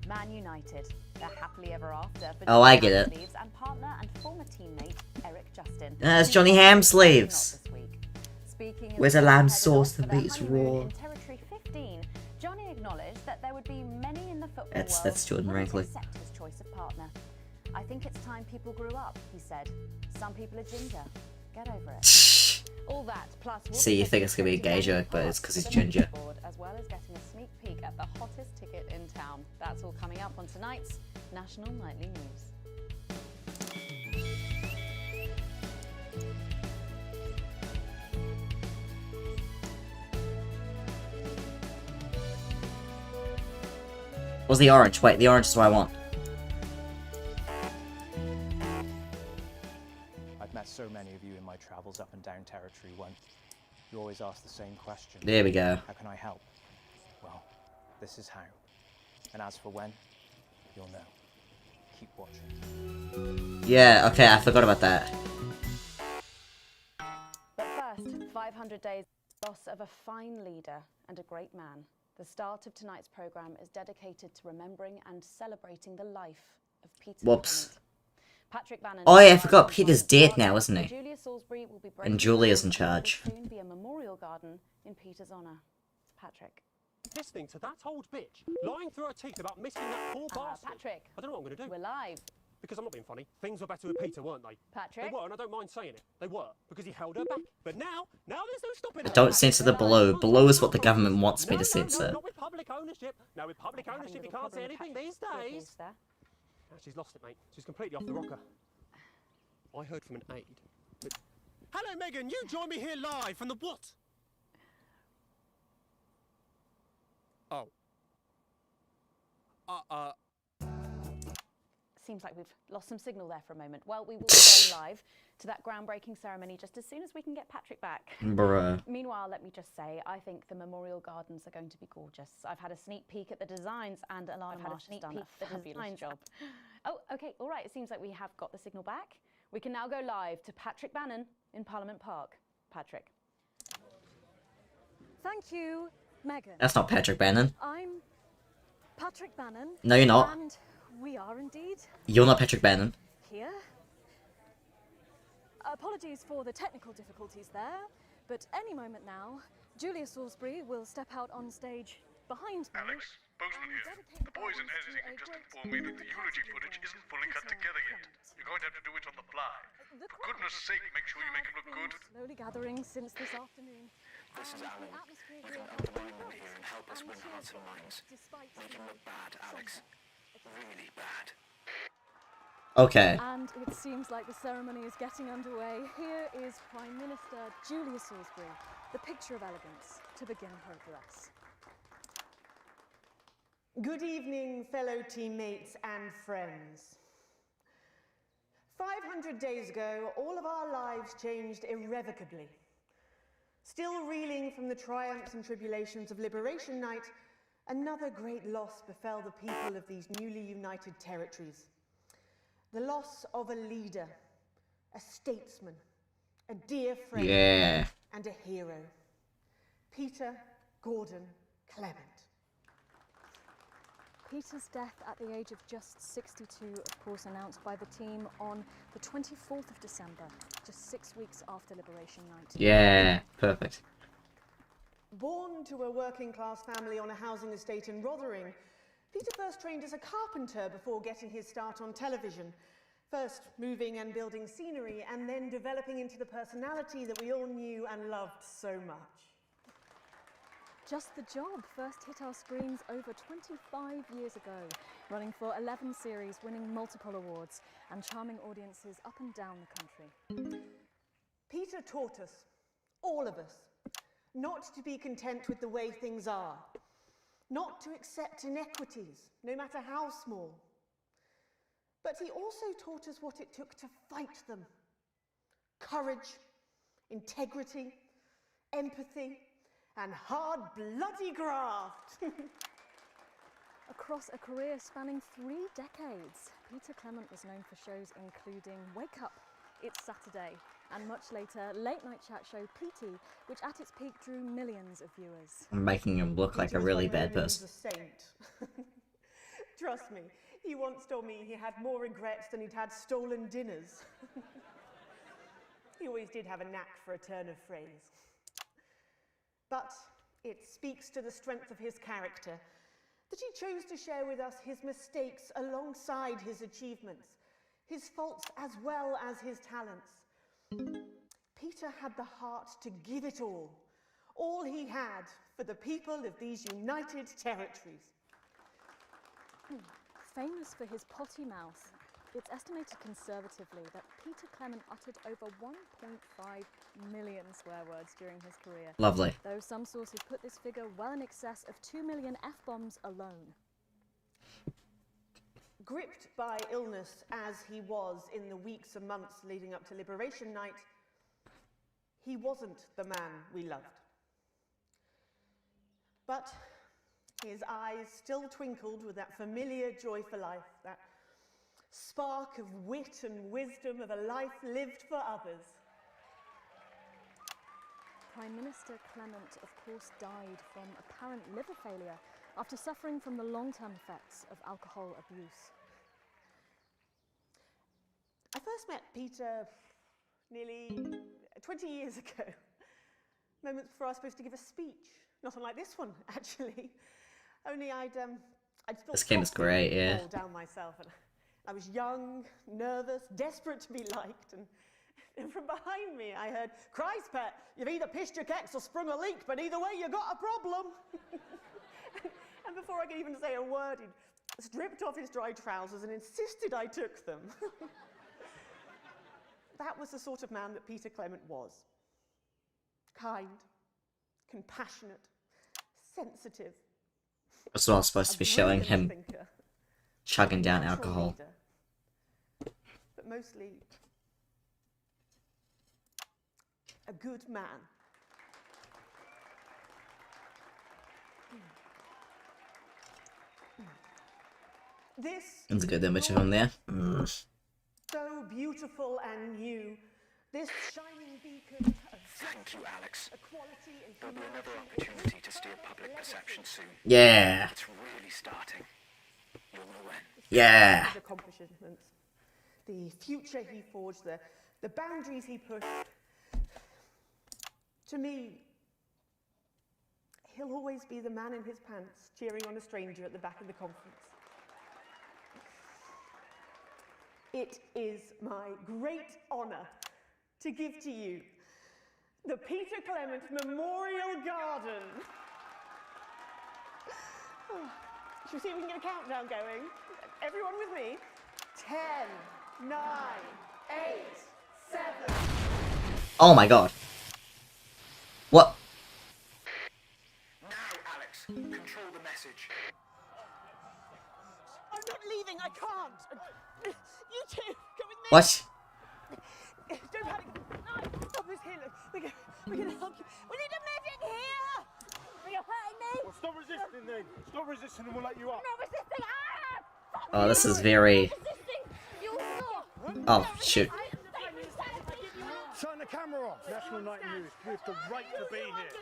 Man United, they're happily ever after. For Oh, I get it. Sleeves and partner and former teammate Eric Justin. It's Johnny Ham sleeves. Not this week. Speaking in Where's the a lamb headed sauce off that for their beats honeymoon raw? In Territory 15, Johnny acknowledged that there would be many in the football That's world Jordan who wouldn't Rankley. accept his choice of partner. I think it's time people grew up, he said. Some people are ginger. Get over it. All that plus we'll See, be you think it's gonna be a gay taking joke, but it's part 'cause he's with the ginger. board, as well as getting a sneak peek at the hottest ticket in town. That's all coming up on tonight's National Nightly News. What's the orange? Wait, the orange is what I want. I've met so many of you in my travels up and down territory when you always ask the same question. There we go. How can I help? Well, this is how. And as for when, you'll know. Keep watching. Yeah, okay, I forgot about that. But first, 500 days loss of a fine leader and a great man. The start of tonight's programme is dedicated to remembering and celebrating the life of Peter. Whoops. Clement. Patrick Bannon. Oh yeah, I forgot Peter's dead now, isn't he? Julia Salisbury will be And Julia's in charge. There will soon be a memorial garden in Peter's honour. Patrick. Listening to that old bitch lying through her teeth about missing that poor bastard. Patrick. I don't know what I'm going to do. We're live. Because I'm not being funny. Things were better with Peter, weren't they? Patrick. They were, and I don't mind saying it. They were, because he held her back. But now there's no stopping I her. don't censor the below. Below is what the government wants me to censor. Not with public ownership. Now with public ownership, you can't say anything these days. Now she's lost it, mate. She's completely off the rocker. I heard from an aide. But... Hello, Megan. You join me here live from the what? Oh. Seems like we've lost some signal there for a moment. Well, we will be going live to that groundbreaking ceremony just as soon as we can get Patrick back. Bruh. Meanwhile, let me just say, I think the memorial gardens are going to be gorgeous. I've had a sneak peek at the designs and Alana Marsh has done a fabulous job. Oh, okay, all right. It seems like we have got the signal back. We can now go live to Patrick Bannon in Parliament Park. Patrick. Thank you, Megan. That's not Patrick Bannon. I'm Patrick Bannon. No, you're not. And we are indeed You're not Patrick Bannon. here. Apologies for the technical difficulties there, but any moment now, Julia Salisbury will step out on stage behind me. Alex, Bozeman here. The boys in editing have just informed me that the eulogy footage isn't fully cut together yet. You're going to have to do it on the fly. For goodness sake, make sure you make it look good. Slowly gathering since this afternoon. This is Alan. You can undermine them here and help us win hearts and minds. Make him look bad, Alex. Really bad. Okay. And it seems like the ceremony is getting underway. Here is Prime Minister Julia Salisbury, the picture of elegance, to begin her address. Good evening, fellow teammates and friends. 500 days ago, all of our lives changed irrevocably. Still reeling from the triumphs and tribulations of Liberation Night, another great loss befell the people of these newly united territories. The loss of a leader, a statesman, a dear friend, and a hero. Peter Gordon Clement. Peter's death at the age of just 62, of course, announced by the team on the 24th of December, just 6 weeks after Liberation Night. Yeah, perfect. Born to a working-class family on a housing estate in Rotherham, Peter first trained as a carpenter before getting his start on television. First moving and building scenery, and then developing into the personality that we all knew and loved so much. Just the Job first hit our screens over 25 years ago, running for 11 series, winning multiple awards, and charming audiences up and down the country. Peter taught us, all of us, not to be content with the way things are, not to accept inequities, no matter how small. But he also taught us what it took to fight them. Courage, integrity, empathy, and hard, bloody graft. Across a career spanning 3 decades, Peter Clement was known for shows including Wake Up, It's Saturday, and much later, late-night chat show Petey, which at its peak drew millions of viewers. I'm making him look like a really bad person. A saint. Trust me, he once told me he had more regrets than he'd had stolen dinners. He always did have a knack for a turn of phrase. But it speaks to the strength of his character that he chose to share with us his mistakes alongside his achievements, his faults as well as his talents. Peter had the heart to give it all he had for the people of these united territories. Famous for his potty mouth, it's estimated conservatively that Peter Clement uttered over 1.5 million swear words during his career. Lovely. Though some sources put this figure well in excess of 2 million F-bombs alone. Gripped by illness as he was in the weeks and months leading up to Liberation Night, he wasn't the man we loved. But his eyes still twinkled with that familiar joy for life, that spark of wit and wisdom of a life lived for others. Prime Minister Clement, of course, died from apparent liver failure after suffering from the long-term effects of alcohol abuse. I first met Peter nearly 20 years ago, moments before I was supposed to give a speech. Not unlike this one, actually. Only I'd This game is great, yeah. Fall down myself, and I was young, nervous, desperate to be liked, and from behind me I heard, "Christ, pet, you've either pissed your kecks or sprung a leak, but either way you got a problem." And before I could even say a word, he stripped off his dry trousers and insisted I took them. That was the sort of man that Peter Clement was. Kind, compassionate, sensitive. That's what I was supposed to be showing him chugging down alcohol. Leader, but mostly a good man. This That's a good image of him there. so beautiful and new. This shining beacon of Thank you, Alex. equality and There'll be another opportunity to steer public perception soon. Yeah. It's really starting. You'll know when. Yeah. His accomplishments, the future he forged, the boundaries he pushed. To me, he'll always be the man in his pants cheering on a stranger at the back of the conference. It is my great honour to give to you the Peter Clement Memorial Garden. Should we see if we can get a countdown going? Everyone with me? 10, 9, 8, 7. Oh my god. What? Now, Alex, control the message. I'm not leaving, I can't. You two, come with me. What? Don't panic. No, stop us here. Look, we're gonna help you. We need a medic here. You're hurting me. Well, stop resisting then. Stop resisting and we'll let you up. I'm not resisting. Oh, this is very... Oh, shoot. Turn the camera off. National Night News. We have the right to be here.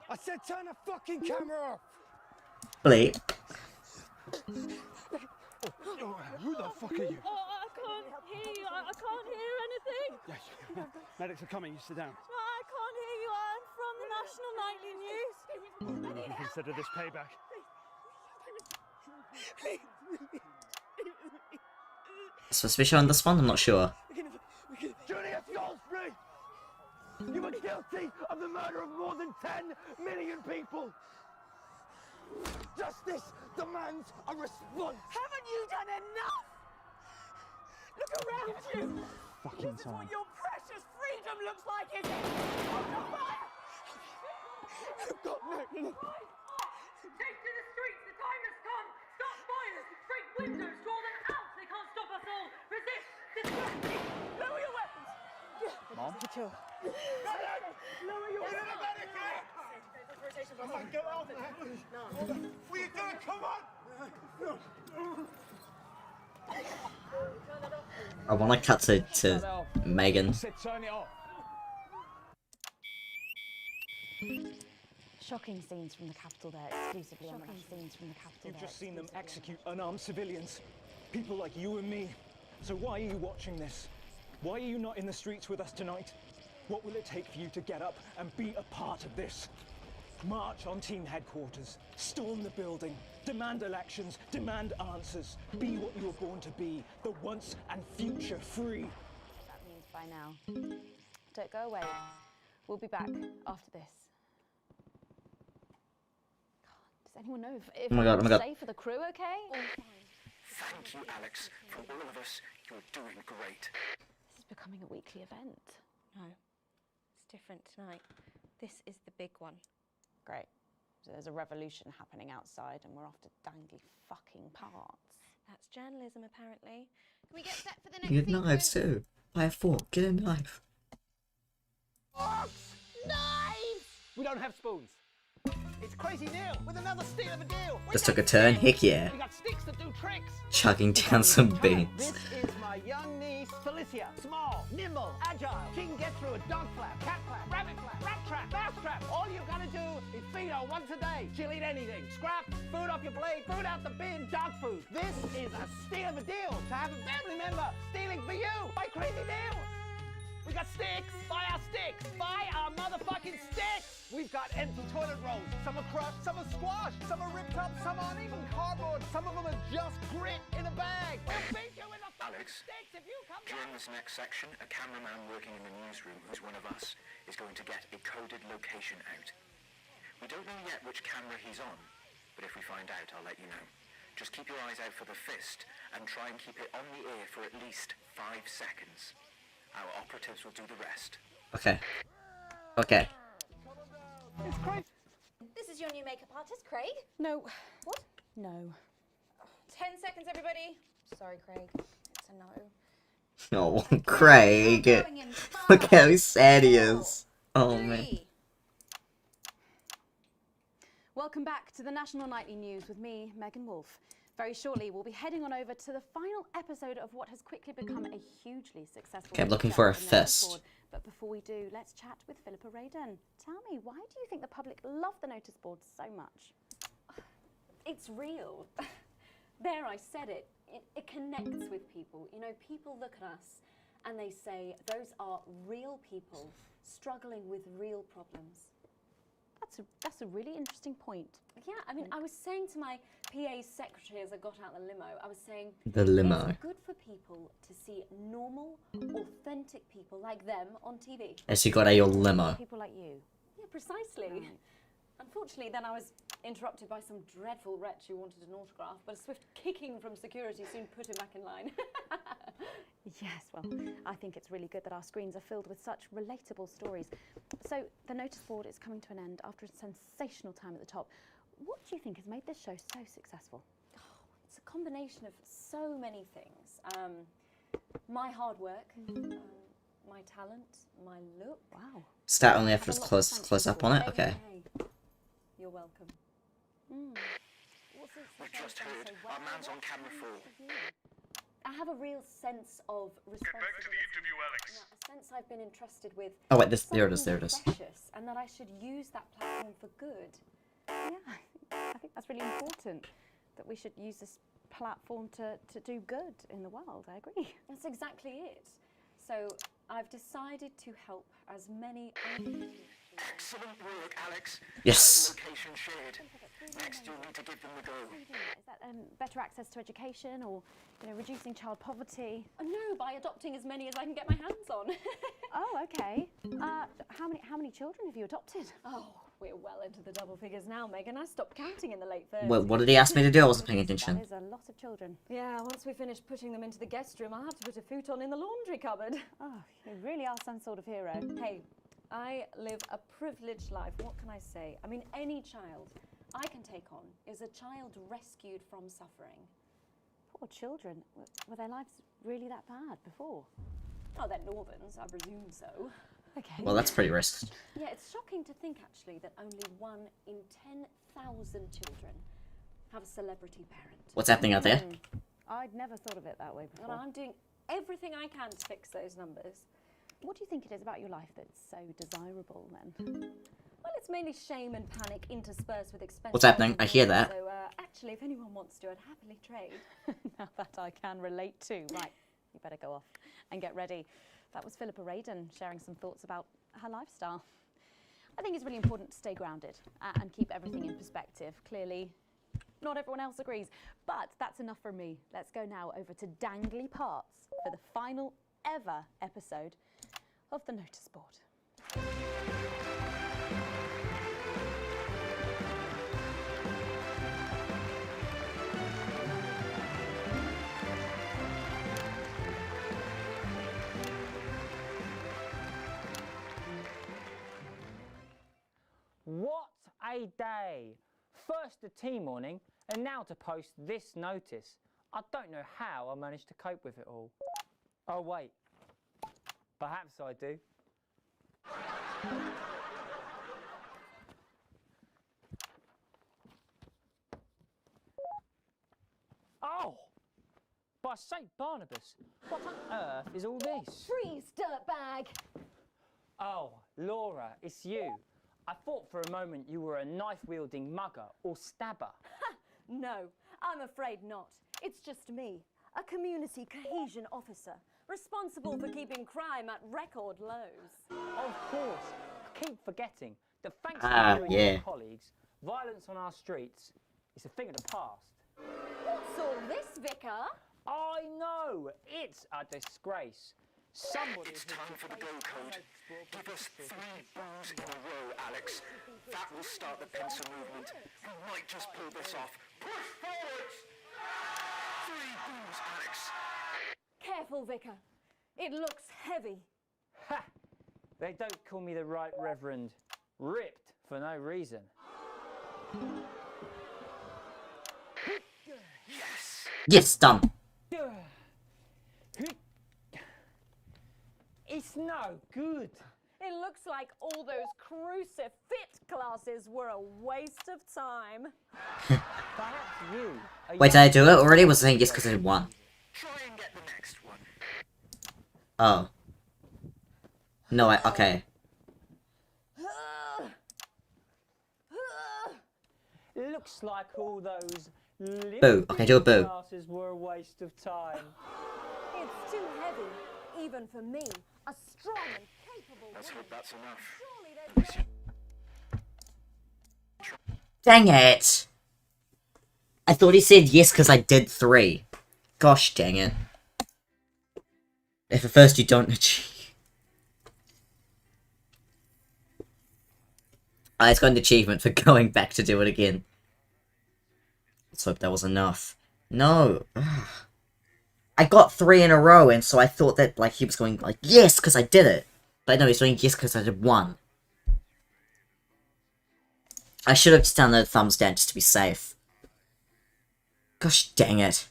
I said turn the fucking camera off. Bleep. Oh, who the fuck are you? Oh, I can't hear you. I can't hear anything. Yes, medics are coming. You sit down. I can't hear you. I'm from the National Nightly News. You can consider this payback. Suspicion on this one? I'm not sure. Julius Goldsbury! You were guilty of the murder of more than 10 million people! Justice demands a response! Haven't you done enough? Look around you. Fucking This is time. what your precious freedom looks like, is it? Open fire! You've got no... Take to the streets, the time has come. Stop fires, break windows, draw them out. They can't stop us all. Resist, distract. Lower your weapons. Mom? Lower your weapons. Come on, get off now! What are you doing? Come on! I want to cut to Megan. Turn it off. Shocking scenes from the capital there, exclusively on the scenes from the capital You've just seen them execute unarmed civilians. People like you and me. So why are you watching this? Why are you not in the streets with us tonight? What will it take for you to get up and be a part of this? March on team headquarters, storm the building, demand elections, demand answers. Be what you were born to be, the once and future free. That means by now. Don't go away. We'll be back after this. God, does anyone know if Oh my God, oh my God. safe for the crew, okay? Thank you, Alex. For all of us, you're doing great. This is becoming a weekly event. No, it's different tonight. This is the big one. Great. So there's a revolution happening outside and we're off to dangly fucking parts. That's journalism, apparently. Can we get set for the next You get sequence? knives too. Buy a fork, get a knife. Knives! We don't have spoons. It's Crazy Neil with another steal of a deal. Just took a turn, heck yeah. We got sticks that do tricks. Chugging down some beans. This is my young niece, Felicia. Small, nimble, agile. She can get through a dog flap, cat flap, rabbit flap, rat trap, mouse trap. All you gotta do is feed her once a day. She'll eat anything. Scrap, food off your plate, food out the bin, dog food. This is a steal of a deal to have a family member stealing for you by Crazy Neil. We got sticks. Buy our sticks. Buy our motherfucking sticks. We've got empty toilet rolls. Some are crushed, some are squashed, some are ripped up, some aren't even cardboard. Some of them are just grit in a bag. We'll beat you with a fucking Alex, sticks if you come during this next section, a cameraman working in the newsroom who's one of us is going to get a coded location out. We don't know yet which camera he's on, but if we find out, I'll let you know. Just keep your eyes out for the fist and try and keep it on the air for at least 5 seconds. Our operatives will do the rest. Okay. Okay. It's Craig. This is your new makeup artist, Craig. No. What? No. 10 seconds, everybody. Sorry, Craig. It's a no. Oh, Craig. Look how sad he is. Oh, man. Welcome back to the National Nightly News with me, Megan Wolfe. Very shortly, we'll be heading on over to the final episode of what has quickly become a hugely successful... Okay, I'm looking show for a on the fist. notice board. But before we do, let's chat with Philippa Radon. Tell me, why do you think the public love the notice board so much? it's real. There, I said it. It connects with people. You know, people look at us and they say, those are real people struggling with real problems. That's a really interesting point. Yeah, I mean, I was saying to my PA secretary as I got out the limo, I was saying, The limo. it's good for people to see normal, authentic people like them on TV. As you got a limo. People like you. Yeah, precisely. Right. Unfortunately, then I was interrupted by some dreadful wretch who wanted an autograph, but a swift kicking from security soon put him back in line. Yes, well, I think it's really good that our screens are filled with such relatable stories. So, the notice board is coming to an end after a sensational time at the top. What do you think has made this show so successful? Oh, it's a combination of so many things. My hard work, my talent, my look. Wow. Start only after it's close up on it? Okay. You're welcome. We've just heard our man's on camera for. I have a real sense of responsibility. Get back to the interview, Alex. You know, a sense I've been entrusted with. Oh wait, there it is. Precious, and that I should use that platform for good. Yeah, I think that's really important, that we should use this platform to do good in the world. I agree. That's exactly it. So I've decided to help as many. Excellent work, Alex. Yes. Location shared. Next, you'll need to give them the go. Is that better access to education, or reducing child poverty? No, by adopting as many as I can get my hands on. Oh, okay. How many children have you adopted? Oh, we're well into the double figures now, Megan. I stopped counting in the late 30s. What did he ask me to do? I wasn't paying attention. That is a lot of children. Yeah, once we finish putting them into the guest room, I'll have to put a futon in the laundry cupboard. Oh, you really are some sort of hero. Hey, I live a privileged life. What can I say? I mean, any child I can take on is a child rescued from suffering. Poor children. Were their lives really that bad before? Oh, they're Northerns, I presume so. Okay. Well, that's pretty risky. Yeah, it's shocking to think, actually, that only 1 in 10,000 children have a celebrity parent. What's happening out there? I'd never thought of it that way before. And I'm doing everything I can to fix those numbers. What do you think it is about your life that's so desirable, then? Well, it's mainly shame and panic interspersed with expense. What's happening? I hear that. So, actually, if anyone wants to, I'd happily trade. Now that I can relate to. Right, you better go off and get ready. That was Philippa Radin sharing some thoughts about her lifestyle. I think it's really important to stay grounded and keep everything in perspective. Clearly, not everyone else agrees, but that's enough for me. Let's go now over to Dangly Parts for the final ever episode of the notice board. What a day! First the tea morning, and now to post this notice. I don't know how I managed to cope with it all. Oh wait, perhaps I do. Oh! By St. Barnabas, what on earth is all this? Freeze, dirtbag! Oh, Laura, it's you. I thought for a moment you were a knife-wielding mugger or stabber. Ha! No, I'm afraid not. It's just me, a community cohesion officer, responsible for keeping crime at record lows. Of course. I keep forgetting that thanks to you and your colleagues, violence on our streets is a thing of the past. What's all this, Vicar? I know! It's a disgrace. Somebody It's time for the go code. Give us 3 boos in a row, Alex. That will start the pincer movement. We might just pull this off. Push forwards! 3 boos, Alex. Careful, Vicar. It looks heavy. Ha! They don't call me the Right Reverend. Ripped for no reason. Yes! Yes, done. It's no good. It looks like all those crucifit classes were a waste of time. Perhaps you. Wait, did I do it already? Was I saying yes because I did one? Try and get the next one. Oh. No, okay. It looks like all those Boo. Okay, do a boo. classes were a waste of time. It's too heavy, even for me, a strong and capable Let's hope that's enough. Surely there's Dang it! I thought he said yes because I did 3. Gosh dang it. If at first you don't achieve... It's got an achievement for going back to do it again. Let's hope that was enough. No! Ugh. I got 3 in a row, and so I thought that, like, he was going, like, yes, because I did it. But no, he's doing yes because I did 1. I should have just done the thumbs down just to be safe. Gosh dang it.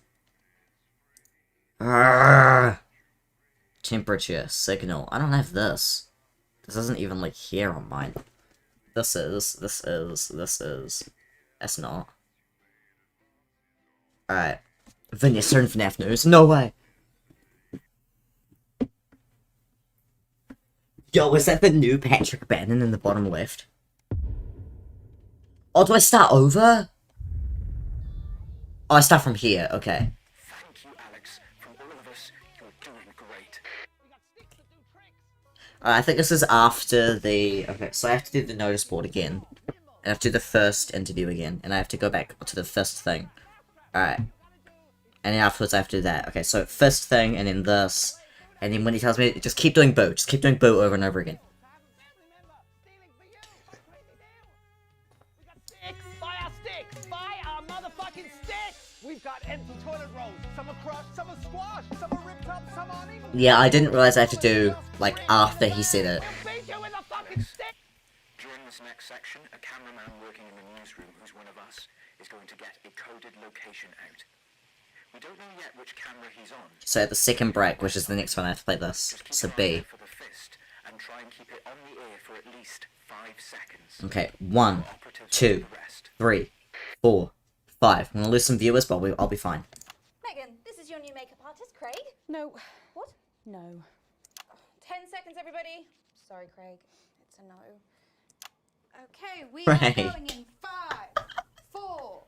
Arrgh. Temperature, signal. I don't have this. This isn't even, like, here on mine. This is. That's not. Alright. Vanessa and FNAF news. No way! Yo, is that the new Patrick Bannon in the bottom left? Oh, do I start over? Oh, I start from here. Okay. Thank you, Alex. From all of us, you're doing great. I think this is after the... Okay, so I have to do the notice board again. And I have to do the first interview again. And I have to go back to the first thing. Alright. And then afterwards I have to do that. Okay, so first thing, and then this. And then when he tells me, just keep doing boo. Just keep doing boo over and over again. Buy our sticks! Buy our motherfucking sticks! We've got empty toilet rolls. Some are crushed, some are squashed, some are ripped up, some aren't even... Yeah, I didn't realize I had to do, like, after he said it. During this next section, a cameraman working in the newsroom who's one of us is going to get a coded location out. We don't know yet which camera he's on. So the second break, which is the next one, I have to play this. So B. For the fist and try and keep it on the air for at least 5 seconds. Okay, 1, 2, 3, 4, 5. I'm gonna lose some viewers, but I'll be fine. Megan, this is your new makeup artist, Craig. No. What? No. 10 seconds, everybody. Sorry, Craig. It's a no. Okay, we Right. are going in 5, 4,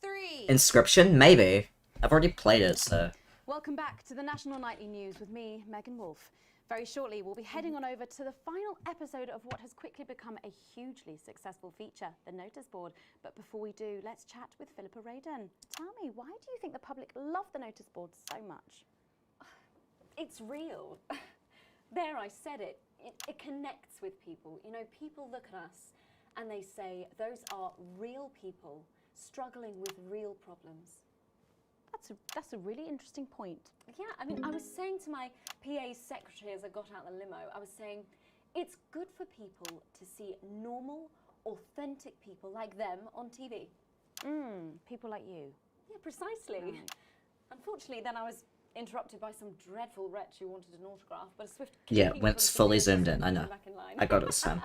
3. Inscription? Maybe. I've already played it, so... Welcome back to the National Nightly News with me, Megan Wolfe. Very shortly, we'll be heading on over to the final episode of what has quickly become a hugely successful feature, the notice board. But before we do, let's chat with Philippa Radon. Tell me, why do you think the public love the notice board so much? It's real. There, I said it. It connects with people. You know, people look at us and they say, those are real people struggling with real problems. That's a really interesting point. Yeah, I mean, I was saying to my PA secretary as I got out the limo, I was saying, it's good for people to see normal, authentic people like them on TV. People like you. Yeah, precisely. Right. Unfortunately, then I was interrupted by some dreadful wretch who wanted an autograph, but a swift... Yeah, when it's fully zoomed in, I know. I got it this time.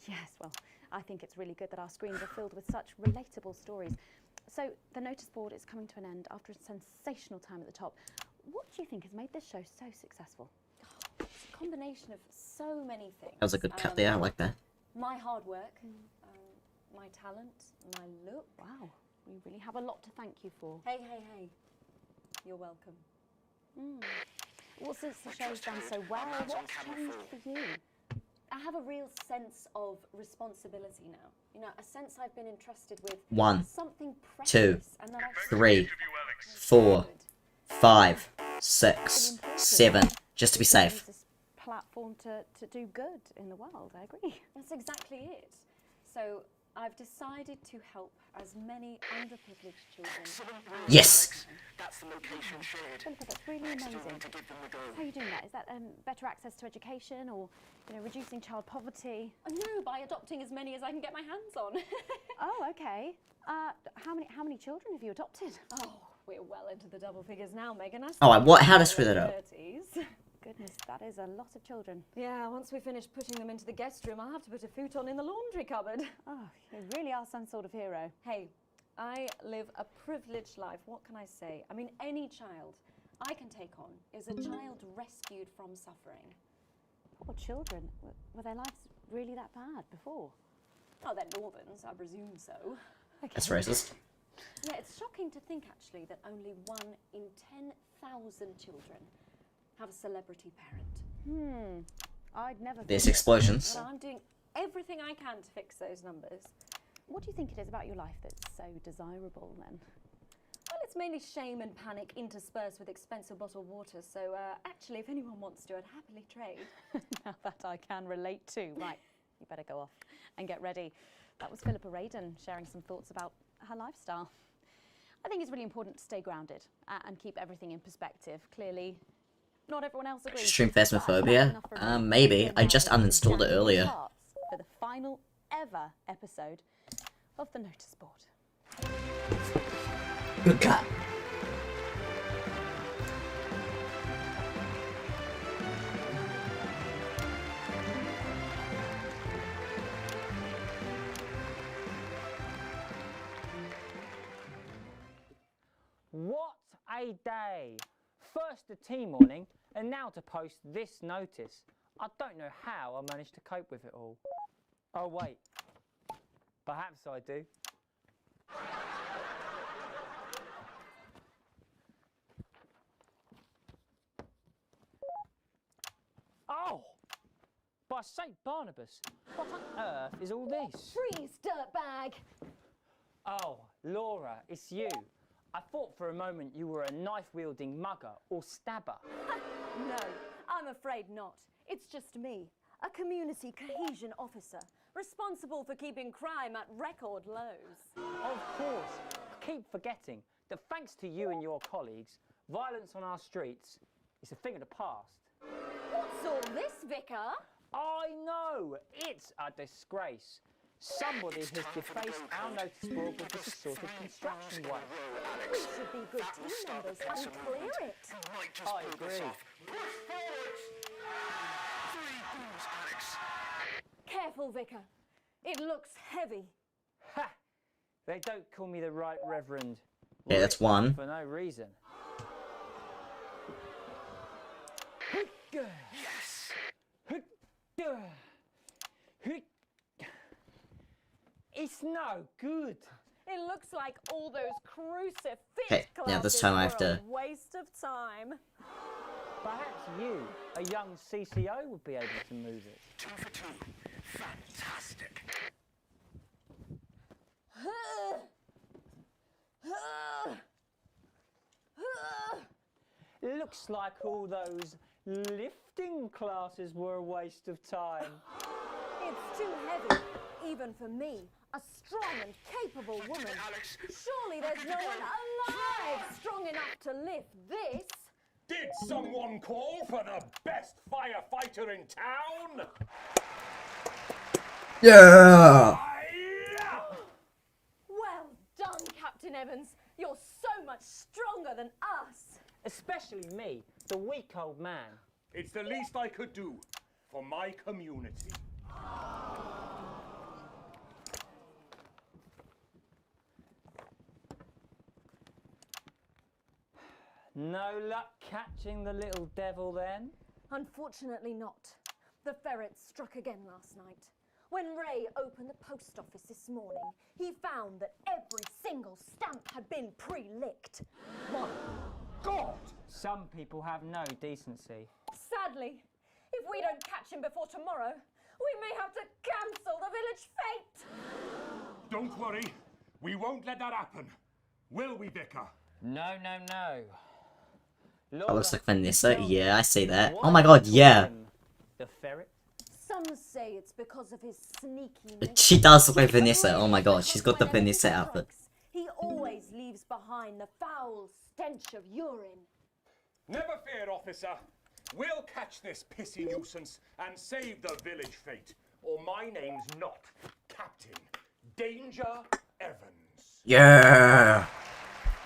Yes, well, I think it's really good that our screens are filled with such relatable stories. So, the notice board is coming to an end after a sensational time at the top. What do you think has made this show so successful? It's a combination of so many things. That was a good cut there, I like that. My hard work, my talent, my look. Wow, we really have a lot to thank you for. Hey, hey, hey. You're welcome. Well, since the show's done so well, what's changed for you? I have a real sense of responsibility now. You know, a sense I've been entrusted with 1, something 2, precious, and that I 3, 4, 5, 6, 7, just to be safe. Use this platform to do good in the world, I agree. That's exactly it. So I've decided to help as many underprivileged children. Yes! That's the location shared. Philippa, that's really amazing. How are you doing that? Is that better access to education, or reducing child poverty? No, by adopting as many as I can get my hands on. Oh, okay. How many children have you adopted? Oh, we're well into the double figures now, Megan. How to screw that up? Goodness, that is a lot of children. Yeah, once we finish putting them into the guest room, I'll have to put a futon in the laundry cupboard. Oh, you really are some sort of hero. Hey, I live a privileged life. What can I say? I mean, any child I can take on is a child rescued from suffering. Poor children. Were their lives really that bad before? Oh, they're Northerns, I presume so. That's racist. Yeah, it's shocking to think actually that only 1 in 10,000 children have a celebrity parent. I'd never. There's explosions. Well, I'm doing everything I can to fix those numbers. What do you think it is about your life that's so desirable then? Well, it's mainly shame and panic interspersed with expensive bottled water. So actually, if anyone wants to, I'd happily trade. Now that I can relate to. Right, you better go off and get ready. That was Philippa Radin sharing some thoughts about her lifestyle. I think it's really important to stay grounded and keep everything in perspective. Clearly, not everyone else agrees. Extreme Phasmophobia? Maybe. I just uninstalled it earlier. For the final ever episode of the notice board. Good cut. What a day! First the tea morning, and now to post this notice. I don't know how I managed to cope with it all. Oh wait, perhaps I do. Oh! By St. Barnabas, what on earth is all this? Freeze, dirtbag! Oh, Laura, it's you. I thought for a moment you were a knife-wielding mugger or stabber. No, I'm afraid not. It's just me, a community cohesion officer, responsible for keeping crime at record lows. Of course. I keep forgetting that thanks to you and your colleagues, violence on our streets is a thing of the past. What's all this, Vicar? I know! It's a disgrace. Somebody has defaced our notice board with this sort of construction waste. We should be good team members and clear it. I agree. Careful, Vicar. It looks heavy. Ha! They don't call me the Right Reverend. Yeah, that's one. For no reason. Yes! It's no good. It looks like all those crucifix Okay, now this time I have to... a waste of time. Perhaps you, a young CCO, would be able to move it. 2 for 2. Fantastic. Looks like all those lifting classes were a waste of time. It's too heavy, even for me, a strong and capable woman. Surely there's no one alive strong enough to lift this. Did someone call for the best firefighter in town? Yeah! Well done, Captain Evans. You're so much stronger than us. Especially me, the weak old man. It's the least I could do for my community. No luck catching the little devil then? Unfortunately not. The ferrets struck again last night. When Ray opened the post office this morning, he found that every single stamp had been pre-licked. My God! Some people have no decency. Sadly, if we don't catch him before tomorrow, we may have to cancel the village fete. Don't worry, we won't let that happen. Will we, Vicar? No, no, no. That looks like Vanessa. Yeah, I see that. Oh my god, yeah. The ferret? Some say it's because of his sneaky... She does look like Vanessa. Oh my god, she's got the Vanessa outfit. He always leaves behind the foul stench of urine. Never fear, officer. We'll catch this pissy nuisance and save the village fate. Or my name's not Captain Danger Evans. Yeah!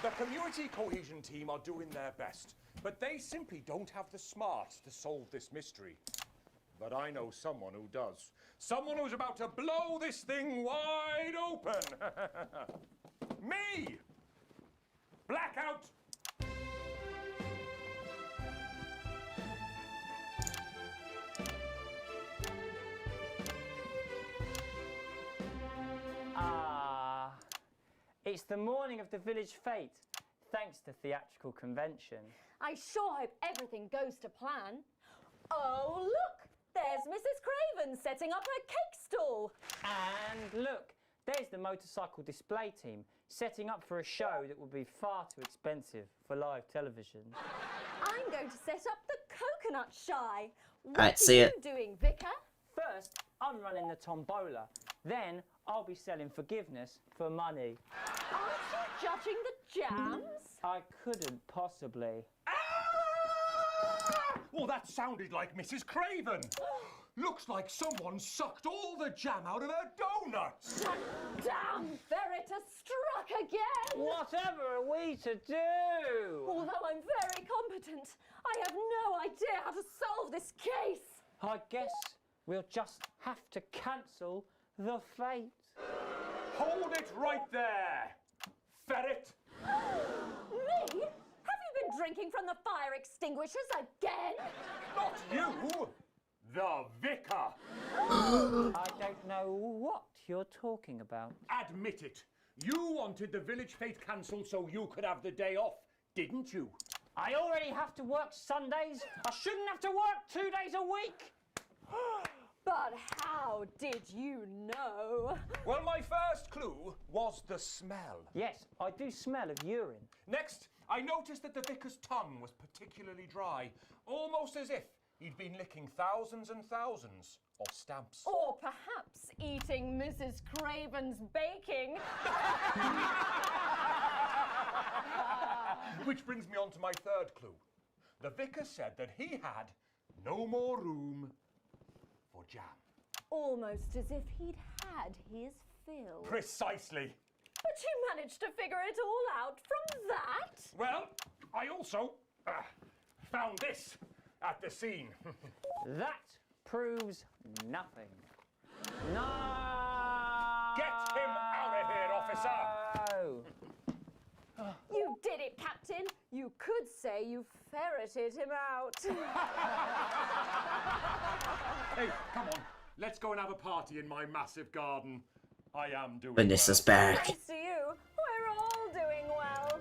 The community cohesion team are doing their best, but they simply don't have the smarts to solve this mystery. But I know someone who does. Someone who's about to blow this thing wide open. Me! Blackout! It's the morning of the village fete, thanks to theatrical convention. I sure hope everything goes to plan. Oh, look! There's Mrs. Craven setting up her cake stall. And look, there's the motorcycle display team setting up for a show that would be far too expensive for live television. I'm going to set up the coconut shy. What Right, are see you it. doing, Vicar? First, I'm running the tombola. Then, I'll be selling forgiveness for money. Aren't you judging the jams? I couldn't possibly. Well, that sounded like Mrs. Craven. Looks like someone sucked all the jam out of her donuts. Damn ferret has struck again! Whatever are we to do? Although I'm very competent, I have no idea how to solve this case. I guess we'll just have to cancel the fate. Hold it right there, ferret. Me? Have you been drinking from the fire extinguishers again? Not you, the vicar. I don't know what you're talking about. Admit it. You wanted the village fete cancelled so you could have the day off, didn't you? I already have to work Sundays. I shouldn't have to work 2 days a week. But how did you know? Well, my first clue was the smell. Yes, I do smell of urine. Next, I noticed that the vicar's tongue was particularly dry, almost as if he'd been licking thousands and thousands of stamps. Or perhaps eating Mrs. Craven's baking. Which brings me on to my third clue. The vicar said that he had no more room for jam. Almost as if he'd had his fill. Precisely. But you managed to figure it all out from that? Well, I also found this at the scene. That proves nothing. No! Get him out of here, officer! You did it, Captain. You could say you ferreted him out. Hey, come on. Let's go and have a party in my massive garden. I am doing Vanessa's well. back. Thanks to you, we're all doing well.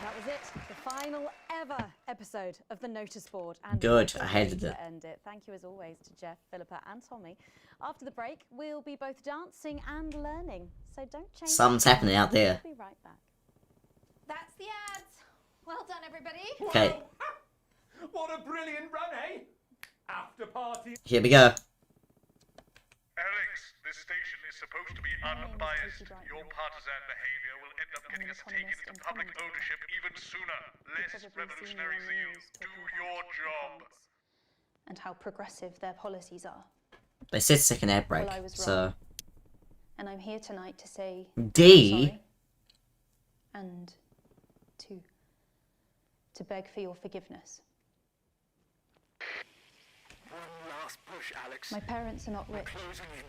That was it. The final ever episode of the notice board. And Good, what a I hated way it. to end it. Thank you as always to Jeff, Philippa and Tommy. After the break, we'll be both dancing and learning. So don't change. Something's happening out there. We'll be right back. That's the ads. Well done, everybody. Okay, What a brilliant run, eh? After party. here we go. Alex, this station is supposed to be unbiased. Your partisan behavior will end up getting us taken into public ownership even sooner. Less revolutionary zeal. Do your job. And how progressive their policies are. They said second air break, Well, I was so wrong. And I'm here tonight to say D. sorry and to beg for your forgiveness. One last push, Alex. My parents are not rich. Closing in.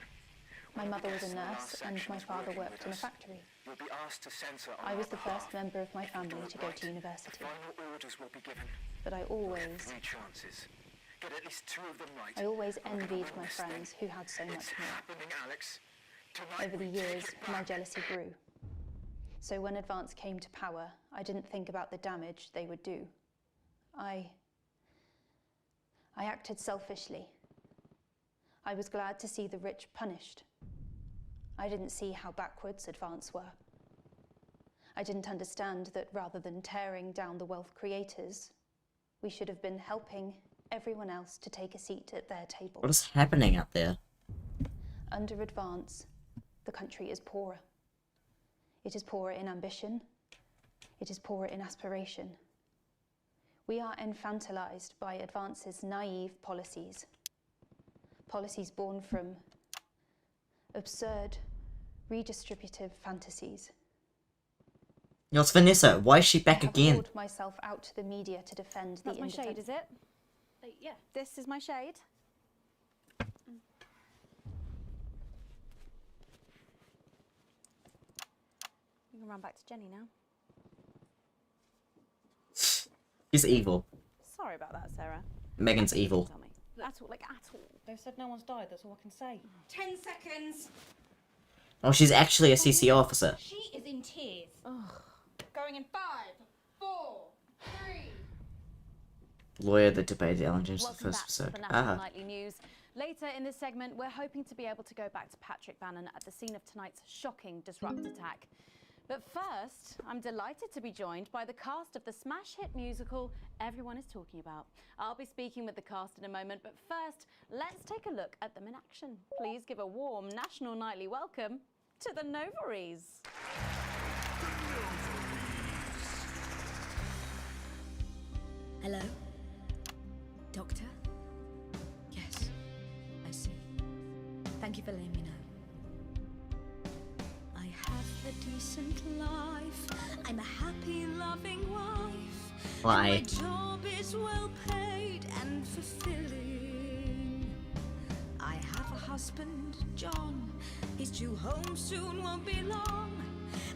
My mother was a Guess the last nurse and my section's father working worked with in a us. factory. You'll be asked to censor on I was our the behalf. first member of my family Do it to go right. to university. Final orders will be given. But I We'll always have 3 chances. Get at least 2 of them right. I always and we're gonna envied win my this friends thing. who had so much It's more. happening, Alex. Tonight Over the we take years, it my back. jealousy grew. So when Advance came to power, I didn't think about the damage they would do. I acted selfishly. I was glad to see the rich punished. I didn't see how backwards Advance were. I didn't understand that rather than tearing down the wealth creators, we should have been helping everyone else to take a seat at their table. What is happening out there? Under Advance, the country is poorer. It is poorer in ambition. It is poorer in aspiration. We are infantilized by Advance's naive policies. Policies born from absurd, redistributive fantasies. Yo, it's Vanessa. Why is she back I have again? poured myself out to the media to defend That's the my shade, is it? Yeah. This is my shade. You can run back to Jenny now. She's evil. Sorry about that, Sarah. Megan's evil. Tell me. At all, like at all. They said no one's died, that's all I can say. 10 seconds. Oh, she's actually a CC officer. She is in tears. Going in 5, 4, 3. Lawyer that debated Ellen James in the Welcome first back to episode. the National Nightly News. Later in this segment, we're hoping to be able to go back to Patrick Bannon at the scene of tonight's shocking Disrupt attack. But first, I'm delighted to be joined by the cast of the smash hit musical everyone is talking about. I'll be speaking with the cast in a moment, but first, let's take a look at them in action. Please give a warm National Nightly welcome to the Novaries. Hello? Doctor? Yes, I see. Thank you for letting me know. I have a decent life. I'm a happy, loving wife. Why? My job is well paid and fulfilling. I have a husband, John. He's due home soon, won't be long.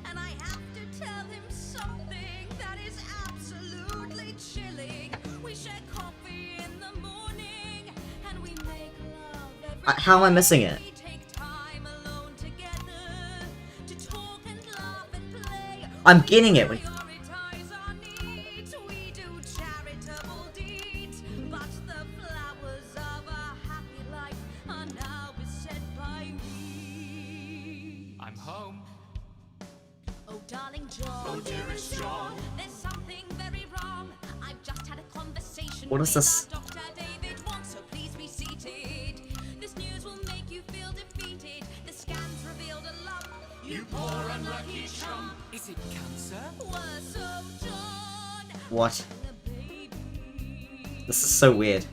And I have to tell him something that is absolutely chilling. We share coffee in the morning and we make love every How am I missing it? We take time alone together to talk and laugh and play. I'm getting it. Wait. Prioritize our needs. We do charitable deeds, but the flowers of a happy life are now beset by weeds. I'm home. Oh, darling John. Oh, dearest John. There's something very wrong. I've just had a conversation What is with this? our Dr. David Watts, so please be seated. This news will make you feel defeated. The scans revealed a lump. You poor unlucky chump. Is it cancer? Worse, oh, John. What? This is so weird.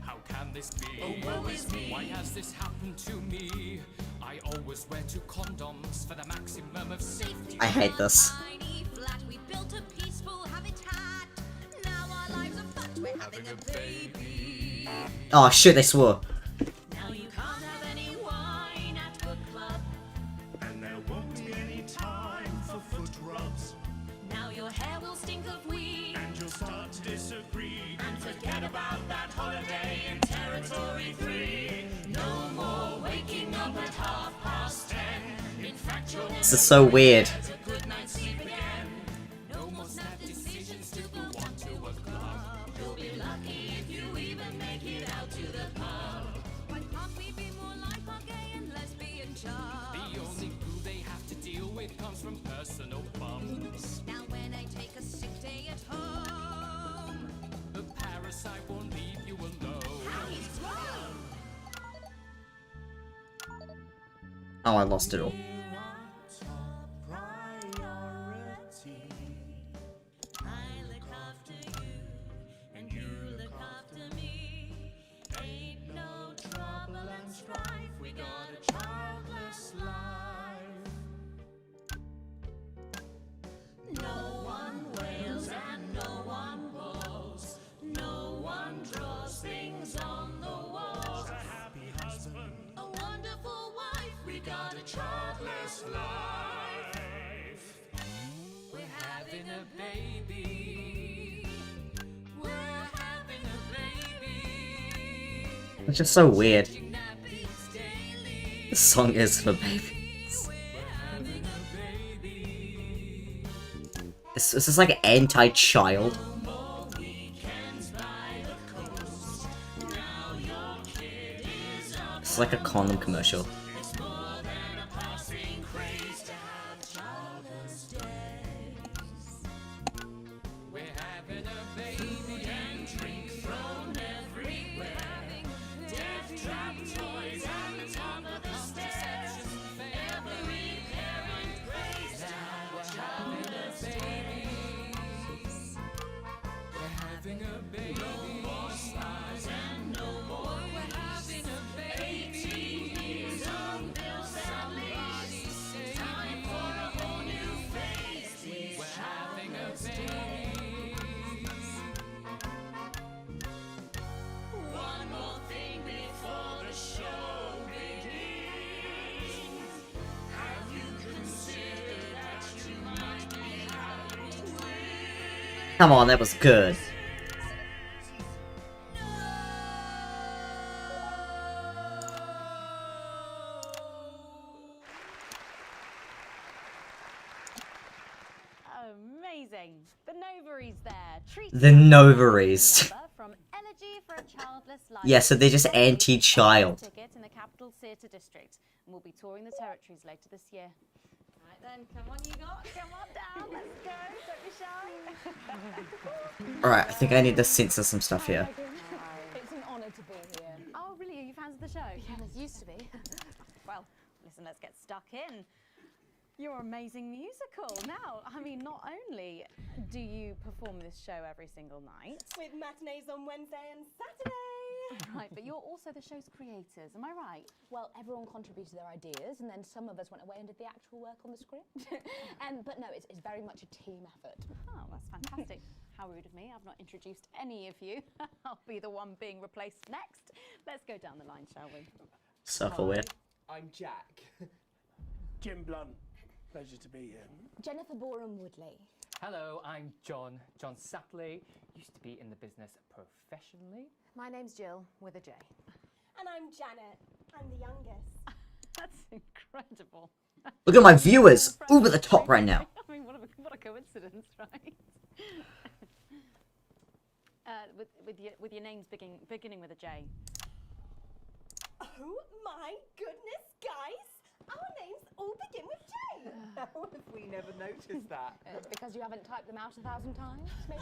How can this be? Oh, woe is me. Why has this happened to me? I always wear 2 condoms for the maximum of safety. I hate this. Tiny flat, we built a peaceful habitat. Now our lives are fucked, we're having a baby. Oh shit, they swore. Now you can't have any wine at book club. And there won't be any time for foot rubs. Now your hair will stink of weed. And you'll start to disagree. And forget about that holiday in territory 3. No more waking up at 10:30. In fact, your This is so weird. has a good night's sleep again. No more snap decisions to go on to a club. You'll be lucky if you even make it out to the pub. Why can't we be more like our gay and lesbian chums? The only boo they have to deal with comes from personal bums. Now when I take a sick day at home, The parasite won't leave you alone. Harry's grown. Oh, I lost it all. I look after you, and you look after me. Ain't no trouble and strife, we got a childless life. No one wails and no one woes. No one draws things on the walls. A happy husband. A wonderful wife, we got a childless life. We're having a baby. We're having a baby. It's just so weird. This song is for babies. This is like an anti-child. It's like a condom commercial. We're having a baby and drink thrown everywhere. Death trap toys at the top of the stairs. Every parent prays down. We're having a baby. We're having a baby. No more stars and no more. We're having a baby. 18 years old, bills and leaves. Time for a whole new phase. We're having a baby. One more thing before the show begins. Have you considered that you might be having twins? Come on, that was good. amazing. The Novaries there. Treat The Novaries. from Energy for a Childless Life. Yeah, so they're just anti-child. Ticket in the capital theatre district, and we'll be touring the territories later this year. Right then, come on, you got, come on down. Let's go. Don't be shy. Alright, I think I need to censor some stuff here. It's an honour to be here. Oh, really? Are you fans of the show? Yeah, used to be. Well, listen, let's get stuck in. Your amazing musical. Now, I mean, not only do you perform this show every single night, with matinees on Wednesday and Saturday. right, but you're also the show's creators, am I right? Well, everyone contributed their ideas, and then some of us went away and did the actual work on the script. But no, it's very much a team effort. Oh, that's fantastic. How rude of me. I've not introduced any of you. I'll be the one being replaced next. Let's go down the line, shall we? Self-aware. I'm Jack. Jim Blunt. Pleasure to be here. Jennifer Boren-Woodley. Hello, I'm John Satley. Used to be in the business professionally. My name's Jill, with a J. And I'm Janet. I'm the youngest. That's incredible. Look at my viewers! Over the top right now. I mean, what a coincidence, right? with your names beginning with a J. Oh my goodness, guys! Our names all begin with J. How have we never noticed that? Because you haven't typed them out 1,000 times, maybe?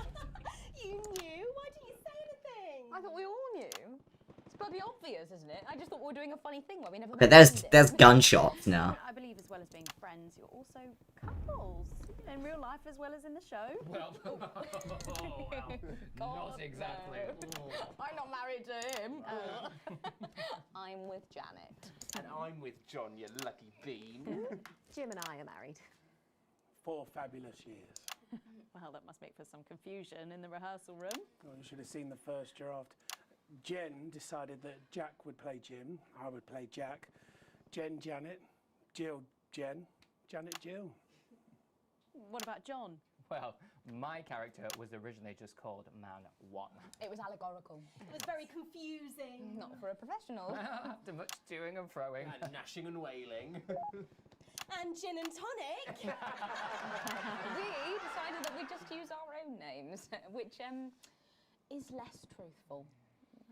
You knew? Why didn't you say anything? I thought we all knew. It's bloody obvious, isn't it? I just thought we were doing a funny thing where we never. Okay, there's gunshots now. I believe as well as being friends, you're also couples. In real life as well as in the show. Well, not exactly. I'm not married to him. I'm with Janet. And I'm with John, you lucky bean. Jim and I are married. 4 fabulous years. Well, that must make for some confusion in the rehearsal room. Well, you should have seen the first draft. Jen decided that Jack would play Jim, I would play Jack, Jen Janet, Jill Jen, Janet Jill. What about John? Well, my character was originally just called Man 1. It was allegorical. It was very confusing. Not for a professional. After much toing and froing. And gnashing and wailing. And gin and tonic. We decided that we'd just use our own names, which is less truthful.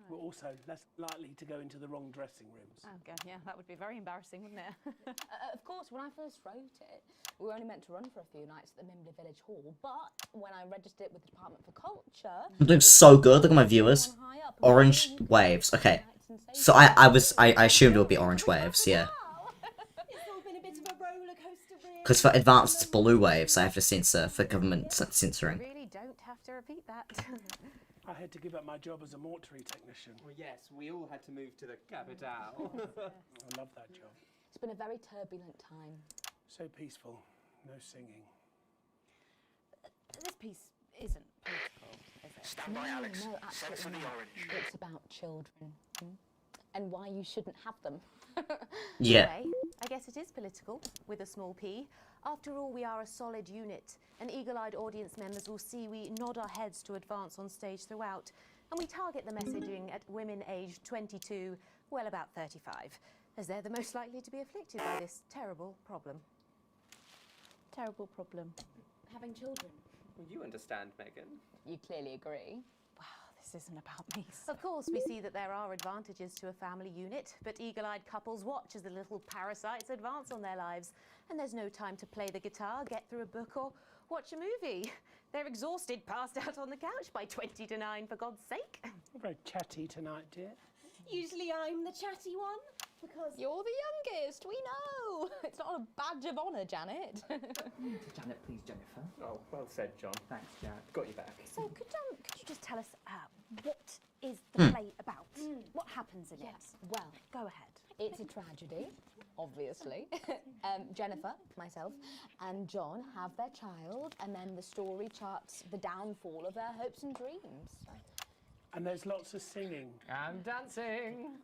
We're also less likely to go into the wrong dressing rooms. Oh, God, yeah, that would be very embarrassing, wouldn't it? Of course, when I first wrote it, we were only meant to run for a few nights at the Mimbley Village Hall, but when I registered it with the Department for Culture... I'm doing so good, look at my viewers. Orange waves, okay. So I assumed it would be orange waves, yeah. It's all been a bit of a roller coaster, really. Because for advanced it's blue waves, I have to censor for government censoring. You really don't have to repeat that. I had to give up my job as a mortuary technician. Well, yes, we all had to move to the capital. I love that job. It's been a very turbulent time. So peaceful, no singing. This piece isn't political, is it? Stand by, Alex. No, Censor absolutely the not. orange. It's about children. And why you shouldn't have them. Yeah. Anyway, I guess it is political, with a small p. After all, we are a solid unit, and eagle-eyed audience members will see we nod our heads to advance on stage throughout, and we target the messaging at women aged 22, well, about 35, as they're the most likely to be afflicted by this terrible problem. Terrible problem. Having children. Well, you understand, Megan. You clearly agree. This isn't about me. Of course, we see that there are advantages to a family unit, but eagle-eyed couples watch as the little parasites advance on their lives, and there's no time to play the guitar, get through a book, or watch a movie. They're exhausted, passed out on the couch by 20 to 9, for God's sake. You're very chatty tonight, dear. Usually I'm the chatty one, because... You're the youngest, we know. It's not a badge of honour, Janet. Janet, please, Jennifer. Oh, well said, John. Thanks, Jack. Got you back. So, could you just tell us what is the play about? What happens in it? Well, go ahead. It's a tragedy, obviously. Jennifer, myself, and John have their child, and then the story charts the downfall of their hopes and dreams. And there's lots of singing. And dancing.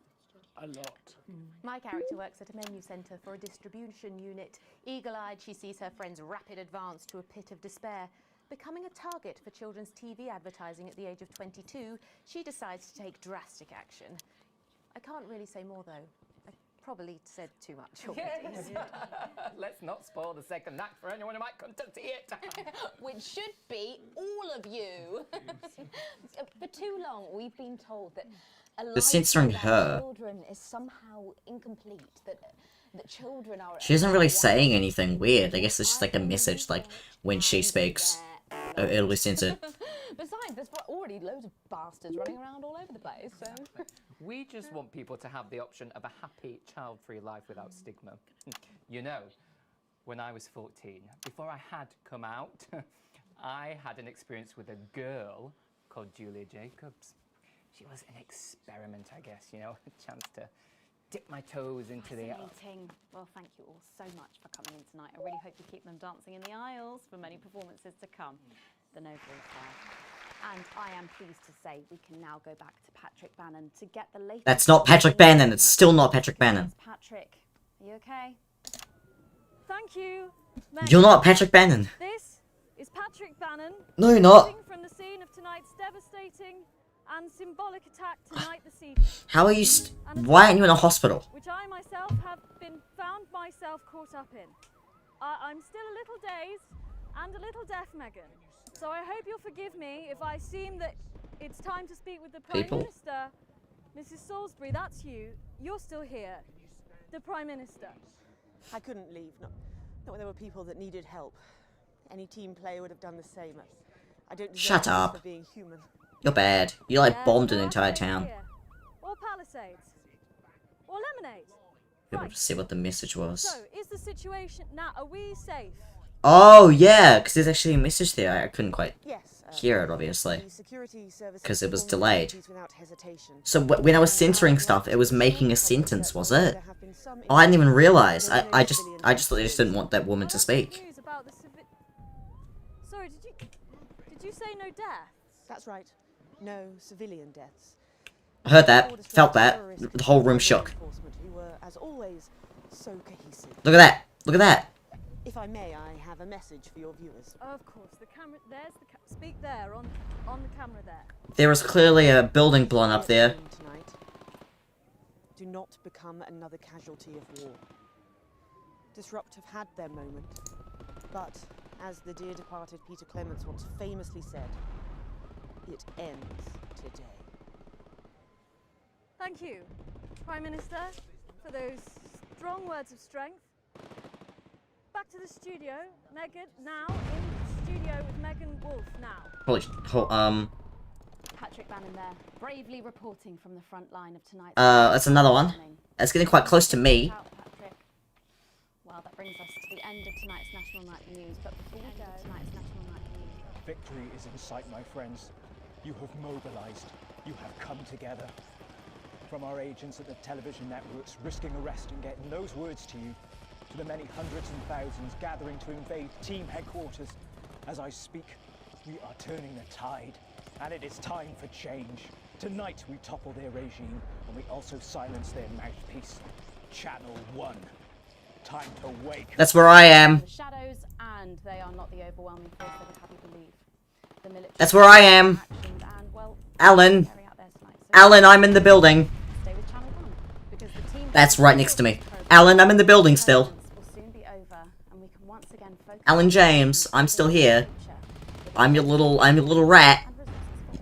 A lot. My character works at a menu centre for a distribution unit. Eagle-eyed, she sees her friend's rapid advance to a pit of despair. Becoming a target for children's TV advertising at the age of 22, she decides to take drastic action. I can't really say more, though. probably said too much already. Let's not spoil the second act for anyone who might come to see it. Which should be all of you. For too long, we've been told that a life censoring without her. children is somehow incomplete. That children are. She isn't really saying anything weird. I guess it's just like a message, like when she speaks, it'll be censored. Besides, there's already loads of bastards running around all over the place. So. We just want people to have the option of a happy, child-free life without stigma. You know, when I was 14, before I had come out, I had an experience with a girl called Julia Jacobs. She was an experiment, I guess, you know, a chance to dip my toes into the... Fascinating. Well, thank you all so much for coming in tonight. I really hope you keep them dancing in the aisles for many performances to come. The Noble Fair. And I am pleased to say we can now go back to Patrick Bannon to get the latest... That's not Patrick Bannon. It's still not Patrick Bannon. Patrick, are you okay? Thank you. You're not Patrick Bannon. This is Patrick Bannon. No, you're not. From the scene of tonight's devastating and symbolic attack tonight this evening. How are you... Why aren't you in a hospital? Which I myself have found myself caught up in. I'm still a little dazed and a little deaf, Megan. So I hope you'll forgive me if I seem that it's time to speak with the Prime Minister. Mrs. Salisbury, that's you. You're still here. The Prime Minister. I couldn't leave, not when there were people that needed help. Any team player would have done the same. I don't deserve Shut this up. for being human. You're bad. You like bombed an entire town. Or Palisades. Or Lemonade. Able to see what the message was. So, is the situation... Now, are we safe? Oh, yeah, because there's actually a message there. I couldn't quite hear it, obviously. Because it was delayed. So when I was censoring stuff, it was making a sentence, was it? Oh, I didn't even realise. I just thought they just didn't want that woman to speak. Sorry, did you say no deaths? That's right. No civilian deaths. I heard that, felt that. The whole room shook. Who were, as always, so cohesive. Look at that. Look at that. If I may, I have a message for your viewers. Of course, the camera. There's the speak there on the camera there. There is clearly a building blown up there. Tonight, do not become another casualty of war. Disrupt have had their moment, but as the dear departed Peter Clements once famously said, it ends today. Thank you, Prime Minister, for those strong words of strength. Back to the studio, Megan. Now in the studio with Megan Wolf. Now. Patrick Bannon there, bravely reporting from the front line of tonight's... That's another one. It's getting quite close to me. Well, that brings us to the end of tonight's National Night News, but before we go, tonight's National Night News... Victory is in sight, my friends. You have mobilized. You have come together. From our agents at the television networks risking arrest and getting those words to you, to the many hundreds and thousands gathering to invade team headquarters. As I speak, we are turning the tide, and it is time for change. Tonight we topple their regime, and we also silence their mouthpiece. Channel 1. Time to wake. That's where I am. The shadows, and they are not the overwhelming force that would have you believe. The military... That's where I am. And, well, Alan. Alan, I'm in the building. Stay with Channel 1, because the team... That's right next to me. Alan, I'm in the building still. Alan James, I'm still here. I'm your little rat.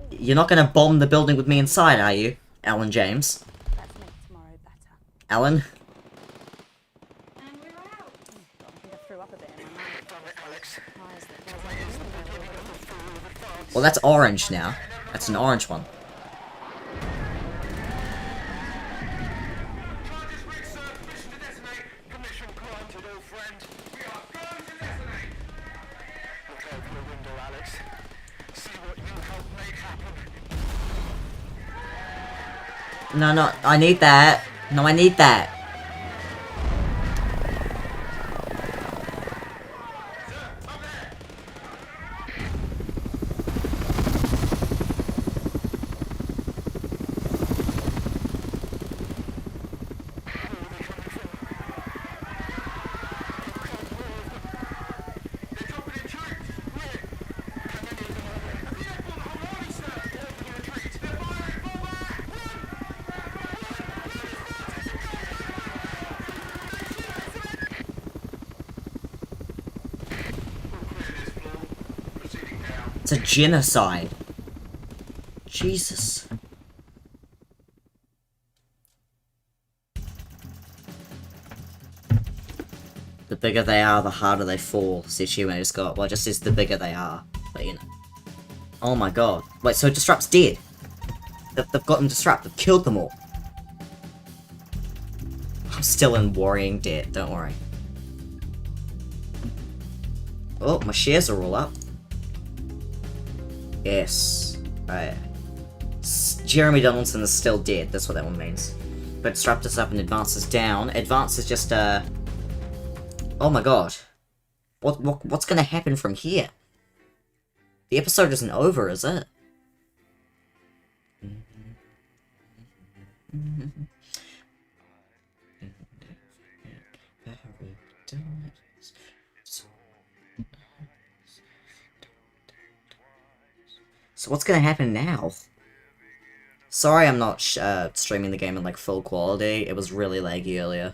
You're not gonna bomb the building with me inside, are you, Alan James? Alan? Well, that's orange now. That's an orange one. No, I need that. No, I need that. It's a genocide. Jesus. The bigger they are, the harder they fall, says Humo's got. Well, it just says the bigger they are, but you know. Oh my god. Wait, so Disrupt's dead? They've gotten Disrupt, they've killed them all. I'm still in worrying debt, don't worry. Oh, my shares are all up. Yes. Right. Jeremy Donaldson is still dead, that's what that one means. But Disrupt is up and Advance is down. Advance is just, oh my god. What's gonna happen from here? The episode isn't over, is it? So what's gonna happen now? Sorry I'm not streaming the game in like full quality. It was really laggy earlier.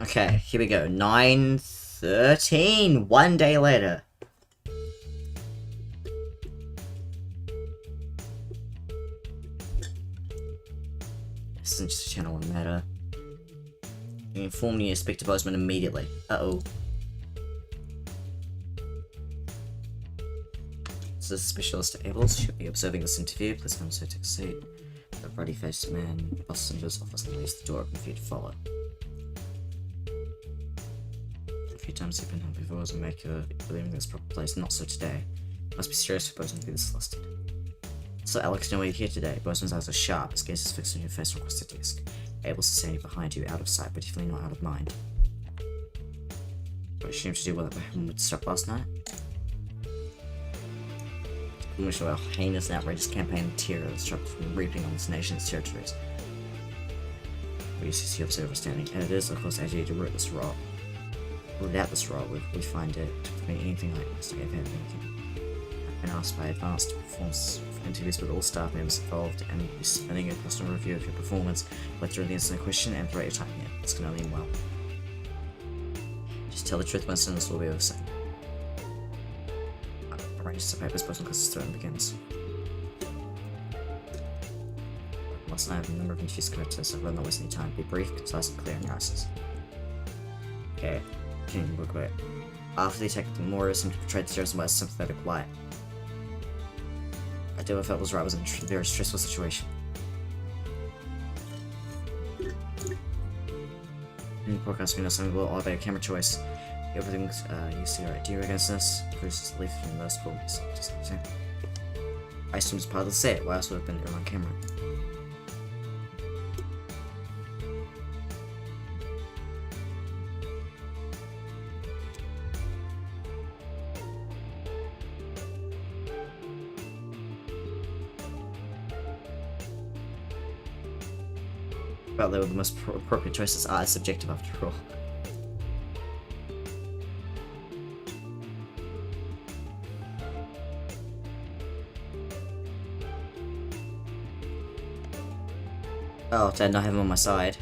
Okay, here we go. 9:13. 1 day later. This isn't just a channel on matter. You inform me you speak to Bozeman immediately. Uh-oh. So Specialist Ables should be observing this interview. Please come so take a seat. The ruddy-faced man busts into his office and leaves the door open for you to follow. A few times you've been helped before as a maker, believing in this proper place, not so today. Must be serious for Bozeman to be this flustered. So Alex, know why you're here today. Bozeman's eyes are sharp, his gaze is fixed on your face across the desk. Abel's standing behind you, out of sight, but definitely not out of mind. What ashamed to do what happened with Disrupt last night? I'm sure how heinous and outrageous campaign of terror that Disrupt from reaping on this nation's territories. We used to see observer standing, and it is, of course, as you to root this rot. Root out this rot, we find it to prevent anything like this to ever happen again. I've been asked by Advance to perform interviews with all staff members involved and be submitting a personal review of your performance, both through the incident question and throughout your time here. This can only end well. Just tell the truth, most incidents will be over soon. Arranges the papers, personal classes through and begins. Last night I have a number of interviews conducted, so rather not waste any time. Be brief, concise, and clear in your answers. Okay, continuing real quick. After the attack, the Moira seemed to portray the terrorism by a sympathetic light. I do what I felt was right, was in a very stressful situation. In the podcast, we know something will about your camera choice. Everything's you see right. Do you recognize this? Bruce's leaf from the school. I assume it's part of the set. Why else would have been there on camera? Well, they were the most appropriate choices are subjective after all. Oh, did I not have him on my side?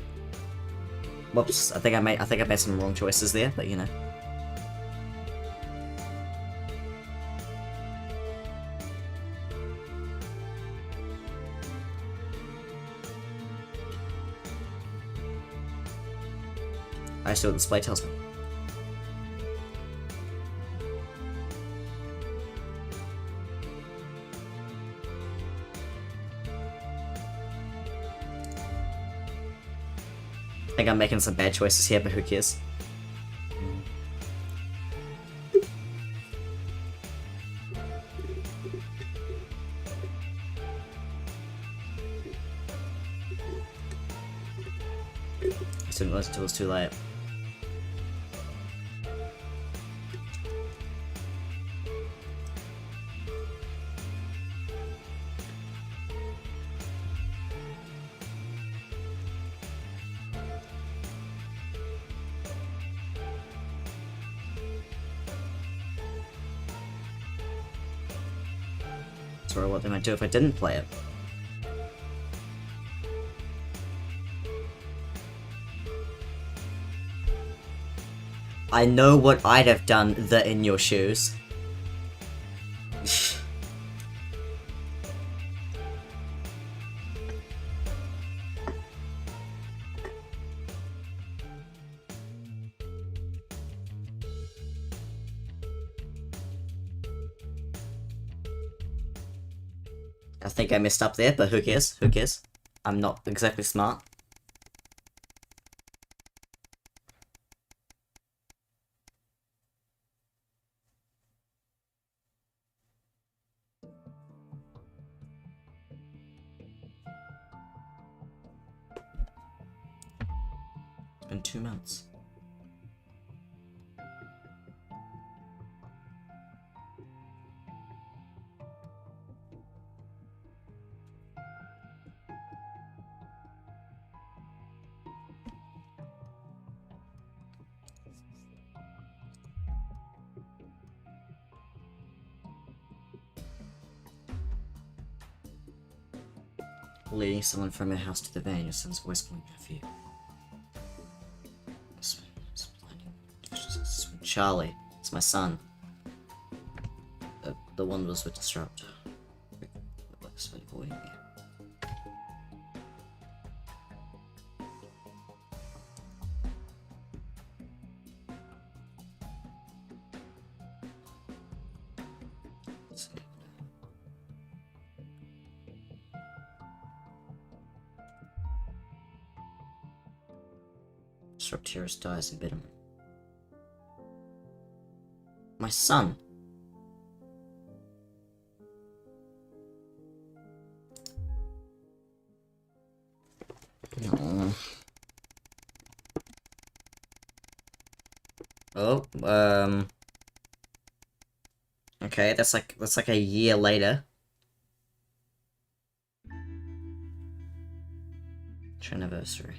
Whoops, I think I made some wrong choices there, but you know. I see what the display tells me. I think I'm making some bad choices here, but who cares? I didn't realize until it was too late. Sorry, what they might do if I didn't play it. I know what I'd have done in your shoes. I think I messed up there, but who cares? Who cares? I'm not exactly smart. It's been 2 months. Leading someone from your house to the van, your son's voice calling out for you. Charlie, it's my son. The one was with Disrupt. Disruptorus dies in Bitterman. My son. No. Oh, okay, that's like a year later. Anniversary.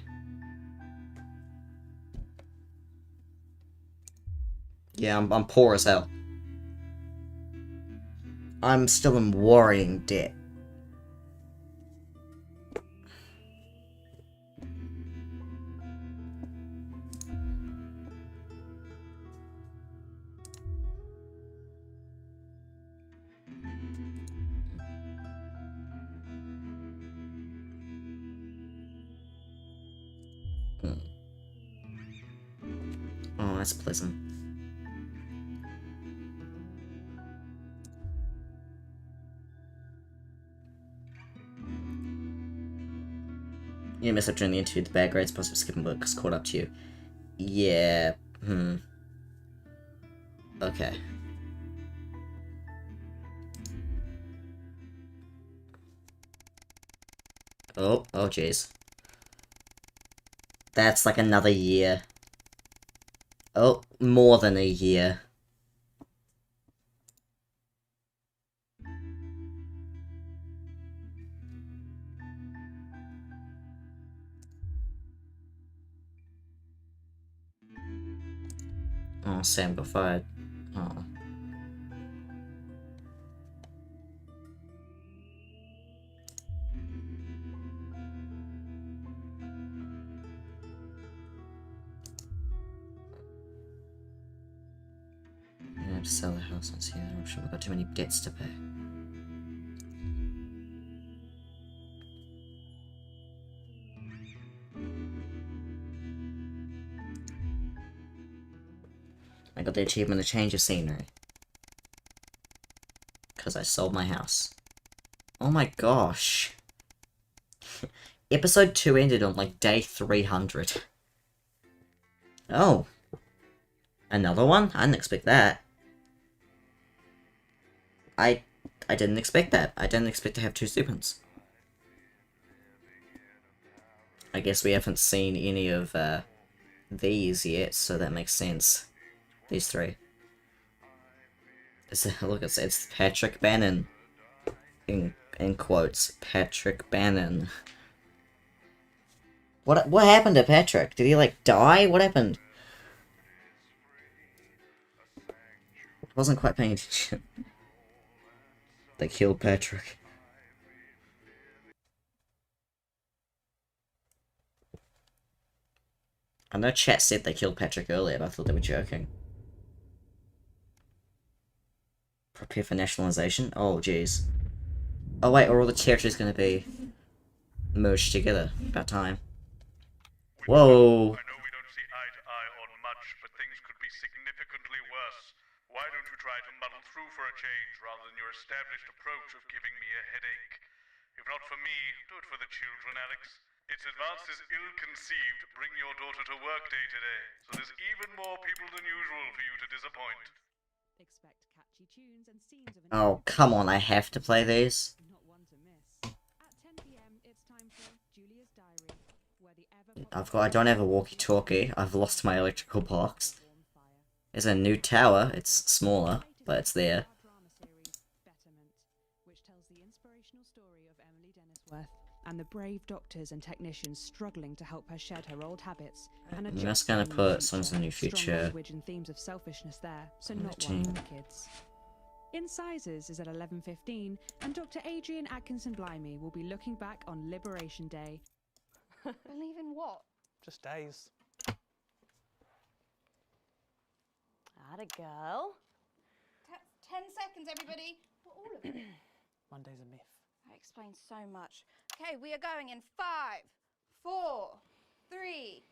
Yeah, I'm poor as hell. I'm still in worrying debt. Oh, that's pleasant. You messed up during the interview. The bad grades, positive skipping books caught up to you. Yeah. Okay. Oh jeez. That's like another year. Oh, more than a year. Oh, Sam got fired. Oh. I had to sell the house and see the option. We've got too many debts to pay. I got the achievement of change of scenery. Because I sold my house. Oh my gosh. Episode 2 ended on like day 300. Oh. Another one? I didn't expect that. I didn't expect that. I didn't expect to have 2 students. I guess we haven't seen any of these yet, so that makes sense. These 3. Look, it's Patrick Bannon. In quotes, Patrick Bannon. What happened to Patrick? Did he like die? What happened? I wasn't quite paying attention. They killed Patrick. I know chat said they killed Patrick earlier, but I thought they were joking. Prepare for nationalization? Oh, jeez. Oh wait, are all the territories gonna be merged together? About time. Whoa! I know we don't see eye to eye on much, but things could be significantly worse. Why don't you try to muddle through for a change rather than your established approach of giving me a headache? If not for me, do it for the children, Alex. It's advanced as ill-conceived bring your daughter to work day today, so there's even more people than usual for you to disappoint. Expect catchy tunes and scenes of Oh, come on, I have to play these? not one to miss. At 10 p.m. it's time for Julia's Diary, where the ever I don't have a walkie-talkie. I've lost my electrical box. There's a new tower. It's smaller, but it's there. which tells the inspirational story of Emily Dennisworth and the brave doctors and technicians struggling to help her shed her old habits and I'm just gonna put songs in the new Strong future. language and themes of selfishness there, so not one for the kids. Incisors is at 11:15, and Dr. Adrian Atkinson Blimey will be looking back on Liberation Day. Believe in what? Just days. Atta girl. 10 seconds, everybody. What, all of it? Monday's a myth. That explains so much. Okay, we are going in 5, 4, 3.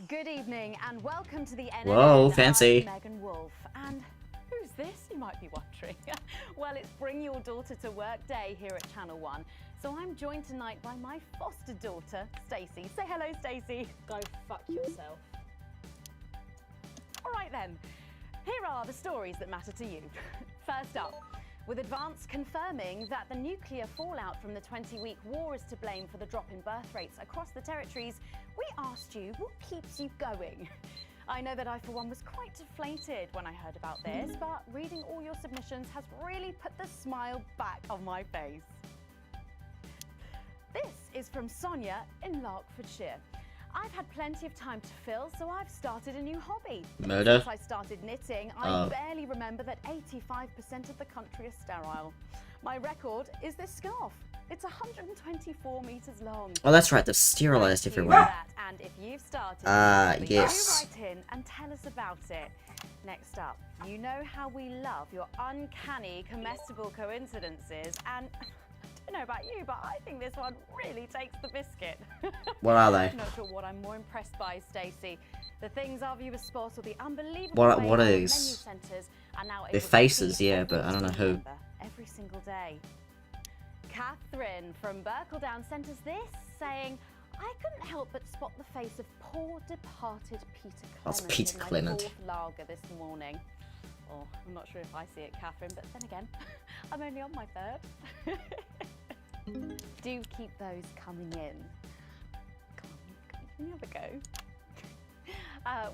Good evening and welcome to the NNN. Whoa, fancy. I'm Megan Wolf. And who's this, you might be wondering? Well, it's Bring Your Daughter to Work Day here at Channel 1. So I'm joined tonight by my foster daughter, Stacey. Say hello, Stacey. Go fuck yourself. All right then, here are the stories that matter to you. First up, with Advance confirming that the nuclear fallout from the 20-week war is to blame for the drop in birth rates across the territories, we asked you what keeps you going. I know that I, for one, was quite deflated when I heard about this, but reading all your submissions has really put the smile back on my face. This is from Sonia in Larkfordshire. I've had plenty of time to fill, so I've started a new hobby. Murder? Since I started knitting, I barely remember that 85% of the country is sterile. My record is this scarf. It's 124 meters long. Oh, that's right, they've sterilized Thank you for everywhere. that, and if you've started, please yes. do write in and tell us about it. Next up, you know how we love your uncanny, comestible coincidences, and I don't know about you, but I think this one really takes the biscuit. What are they? I'm not sure what I'm more impressed by, Stacey. The things our viewers spot or the unbelievable What way are our these? menu centres are now Their able to faces, feed yeah, every but I don't know team who. member every single day. Catherine from Berkeldown sent us this, saying, I couldn't help but spot the face of poor departed Peter Clement That's Peter in my Clement. fourth lager this morning. Oh, I'm not sure if I see it, Catherine, but then again, I'm only on my third. Do keep those coming in. Come on, can you have a go?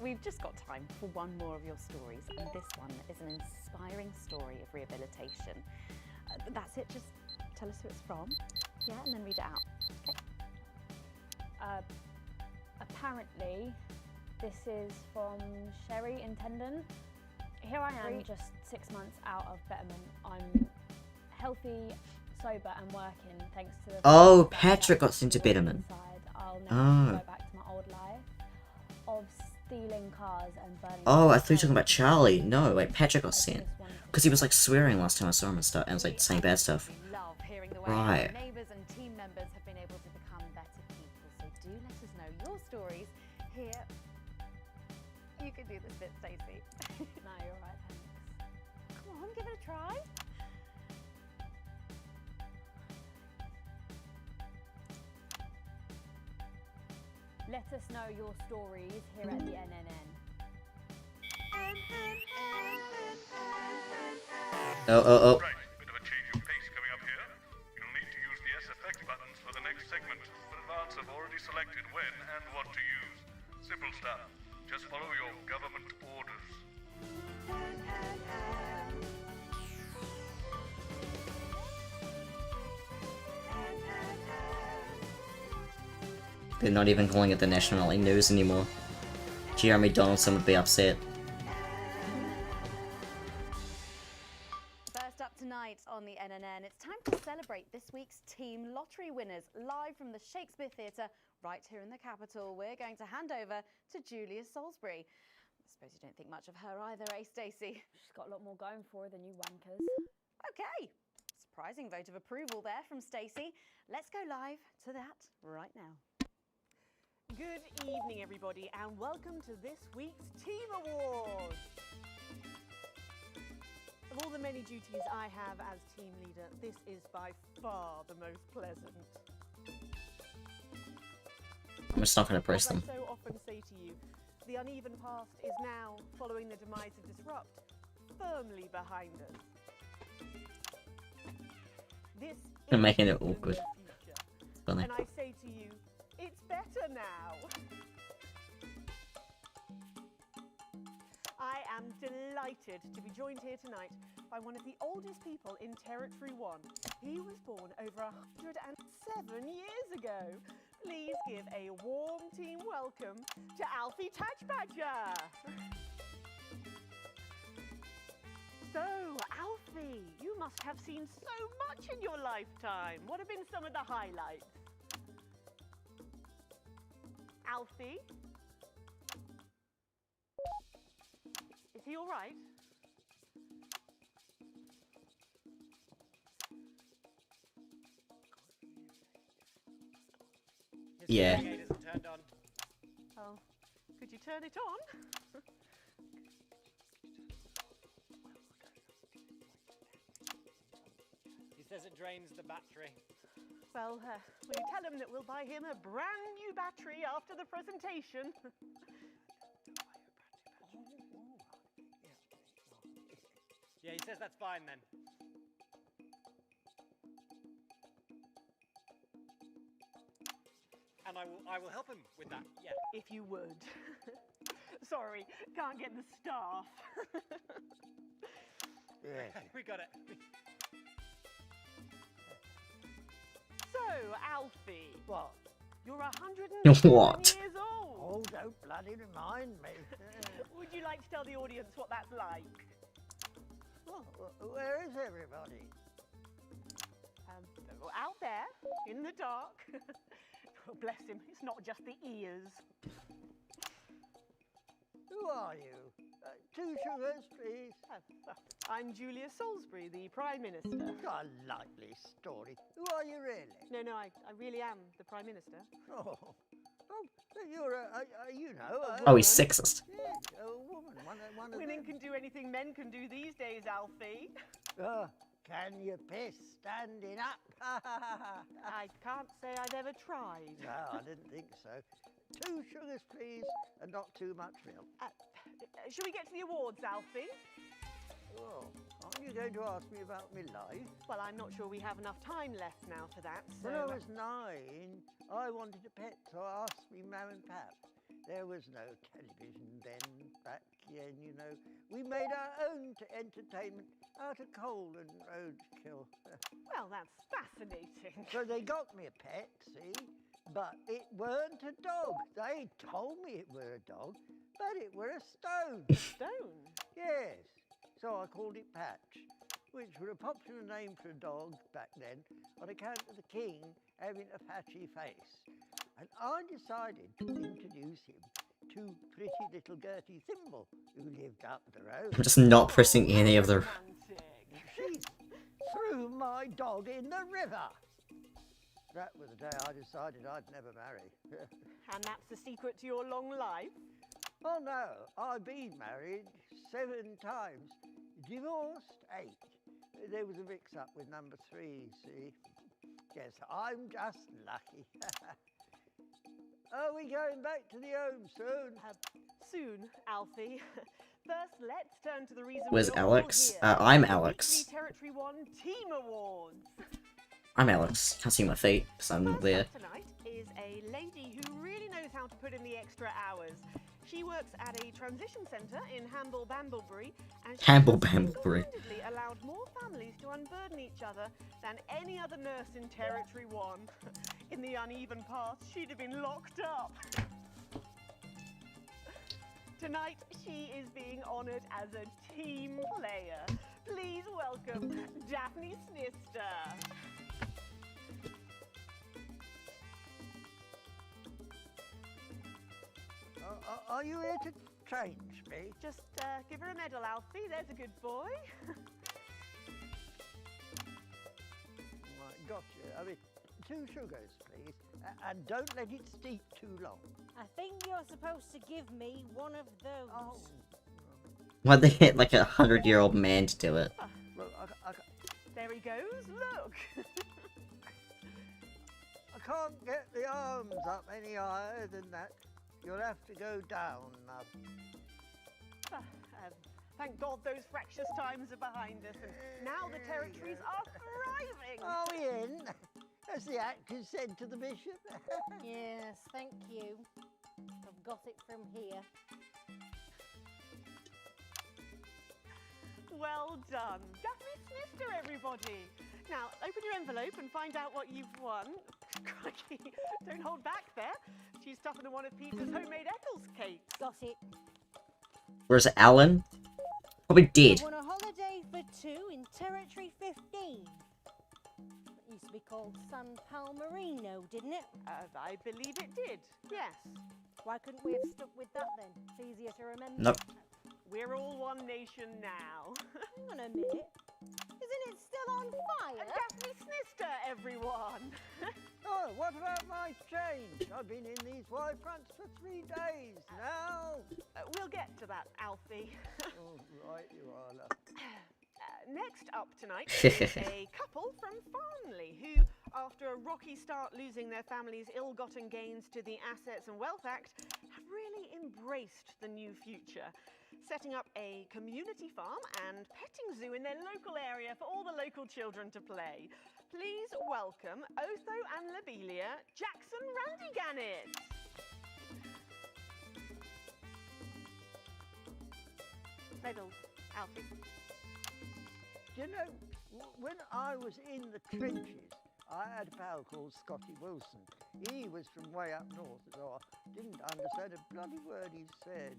We've just got time for one more of your stories, and this one is an inspiring story of rehabilitation. That's it, just tell us who it's from, yeah, and then read it out. Okay. Apparently, this is from Sherry Intendant. Here I am, just 6 months out of betterment. I'm healthy, sober and working thanks to the... Oh, Patrick got into betterment. I'll never Oh. go back to my old life of stealing cars and burning... Oh, I thought you were talking about Charlie. No, wait, Patrick got sent. Because he was like swearing last time I saw him and stuff, and was like saying bad stuff. Love hearing the way Right. our neighbours and team members have been able to become better people. So do let us know your stories here. You can do this bit, Stacey. No, you're right, thanks. Come on, give it a try. Let us know your stories here at the NNN. Oh. Right, bit of a change of pace coming up here. You'll need to use the SFX buttons for the next segment, but Advance have already selected when and what to use. Simple stuff. Just follow your government orders. They're not even calling it the national news anymore. Jeremy Donaldson would be upset. three winners live from the Shakespeare Theatre right here in the capital. We're going to hand over to Julia Salisbury. I suppose you don't think much of her either, eh, Stacey? She's got a lot more going for her than you wankers. Okay. Surprising vote of approval there from Stacey. Let's go live to that right now. Good evening, everybody, and welcome to this week's Team Awards. Of all the many duties I have as team leader, this is by far the most pleasant. I'm just not going to press them. As I so often say to you, the uneven past is now, following the demise of Disrupt, firmly behind us. This I'm is making it the awkward. future. Funny. And I say to you, it's better now. I am delighted to be joined here tonight by one of the oldest people in Territory 1. He was born over 107 years ago. Please give a warm team welcome to Alfie Touchbadger. So, Alfie, you must have seen so much in your lifetime. What have been some of the highlights? Alfie? Is he all right? Yeah. Isn't turned on. Oh, could you turn it on? He says it drains the battery. Well, will you tell him that we'll buy him a brand new battery after the presentation? Yeah, he says that's fine then. And I will help him with that, yeah. If you would. Sorry, can't get the staff. We got it. So, Alfie. What? You're 107 What? years old. Oh, don't bloody remind me. Would you like to tell the audience what that's like? Well, where is everybody? Out there, in the dark. Oh, bless him, it's not just the ears. Who are you? 2 sugars, please. I'm Julia Salisbury, the Prime Minister. A likely story. Who are you really? No, I really am the Prime Minister. Oh, you're you know. Oh, he's sexist. Yes, a woman. One of Women them. can do anything men can do these days, Alfie. Can you piss standing up? I can't say I've ever tried. No, I didn't think so. 2 sugars, please, and not too much milk. Shall we get to the awards, Alfie? Oh, aren't you going to ask me about my life? Well, I'm not sure we have enough time left now for that, so... When I was 9, I wanted a pet, so I asked me mum and pap. There was no television then, back then, you know. We made our own entertainment out of coal and roadkill. Well, that's fascinating. So they got me a pet, see? But it weren't a dog. They told me it were a dog, but it were a stone. A stone? Yes. So I called it Patch, which were a popular name for a dog back then on account of the king having a patchy face. And I decided to introduce him to pretty little Gertie Thimble, who lived up the road. I'm just not pressing any of the... She threw my dog in the river. That was the day I decided I'd never marry. And that's the secret to your long life? Oh no, I've been married 7 times. Divorced 8. There was a mix-up with number 3, see? Yes, I'm just lucky. Are we going back to the home soon? Soon, Alfie. First, let's turn to the reason Where's we're all Alex? here. I'm The Alex. weekly Territory 1 Team Awards. I'm Alex. Can't see my feet because I'm not there. Tonight is a lady who really knows how to put in the extra hours. She works at a transition centre in Hamble-Bamblebury, and she Hamble-Bamblebury. single-handedly allowed more families to unburden each other than any other nurse in Territory 1. In the uneven past, she'd have been locked up. Tonight, she is being honoured as a team player. Please welcome Daphne Snister. Are you here to change me? Just give her a medal, Alfie. There's a good boy. Right, got you. I mean, 2 sugars, please. And don't let it steep too long. I think you're supposed to give me one of those. Oh. Why'd they get like 100-year-old man to do it? Well, There he goes. Look. I can't get the arms up any higher than that. You'll have to go down, love. Thank God those fractious times are behind us, and now the territories are thriving. Are we in? As the actors said to the bishop. Yes, thank you. I've got it from here. Well done. Daphne Snister, everybody. Now, open your envelope and find out what you've won. Crikey, don't hold back there. She's tougher than one of Peter's homemade Eccles cakes. Got it. Where's Alan? Probably dead. I won a holiday for 2 in Territory 15. It used to be called San Palmerino, didn't it? I believe it did, yes. Why couldn't we have stuck with that then? It's easier to remember. Nope. We're all one nation now. Hang on a minute. Isn't it still on fire? Daphne Snister, everyone. Oh, what about my change? I've been in these wide fronts for 3 days now. We'll get to that, Alfie. Oh, right you are, love. Next up tonight is a couple from Farnley who, after a rocky start losing their family's ill-gotten gains to the Assets and Wealth Act, have really embraced the new future, setting up a community farm and petting zoo in their local area for all the local children to play. Please welcome Otho and Lobelia Jackson Randy-Gannett. Medals, Alfie. Do you know, when I was in the trenches, I had a pal called Scotty Wilson. He was from way up north, so I didn't understand a bloody word he said.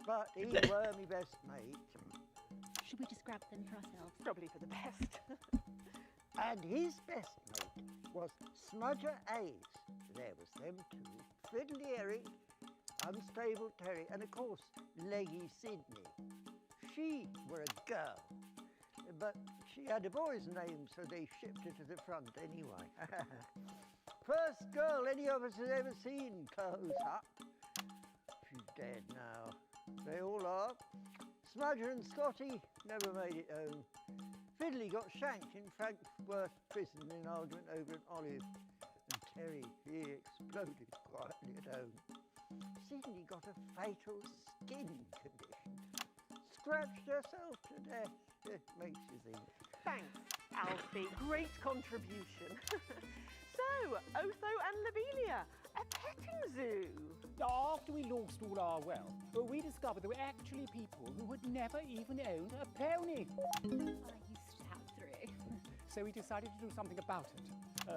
But he were my best mate. Should we just grab them for ourselves? Probably for the best. And his best mate was Smudger Ace. There was them 2. Fiddly Eric, Unstable Terry, and of course, Leggy Sydney. She were a girl. But she had a boy's name, so they shipped her to the front anyway. First girl any of us has ever seen close up. She's dead now. They all are. Smudger and Scotty never made it home. Fiddly got shanked in Frankworth prison in an argument over an olive. And Terry, he exploded quietly at home. Sydney got a fatal skin condition. Scratched herself to death. It makes you think. Thanks, Alfie. Great contribution. So, Otho and Lobelia, a petting zoo. After we lost all our wealth, we discovered there were actually people who had never even owned a pony. I used to have 3. So we decided to do something about it.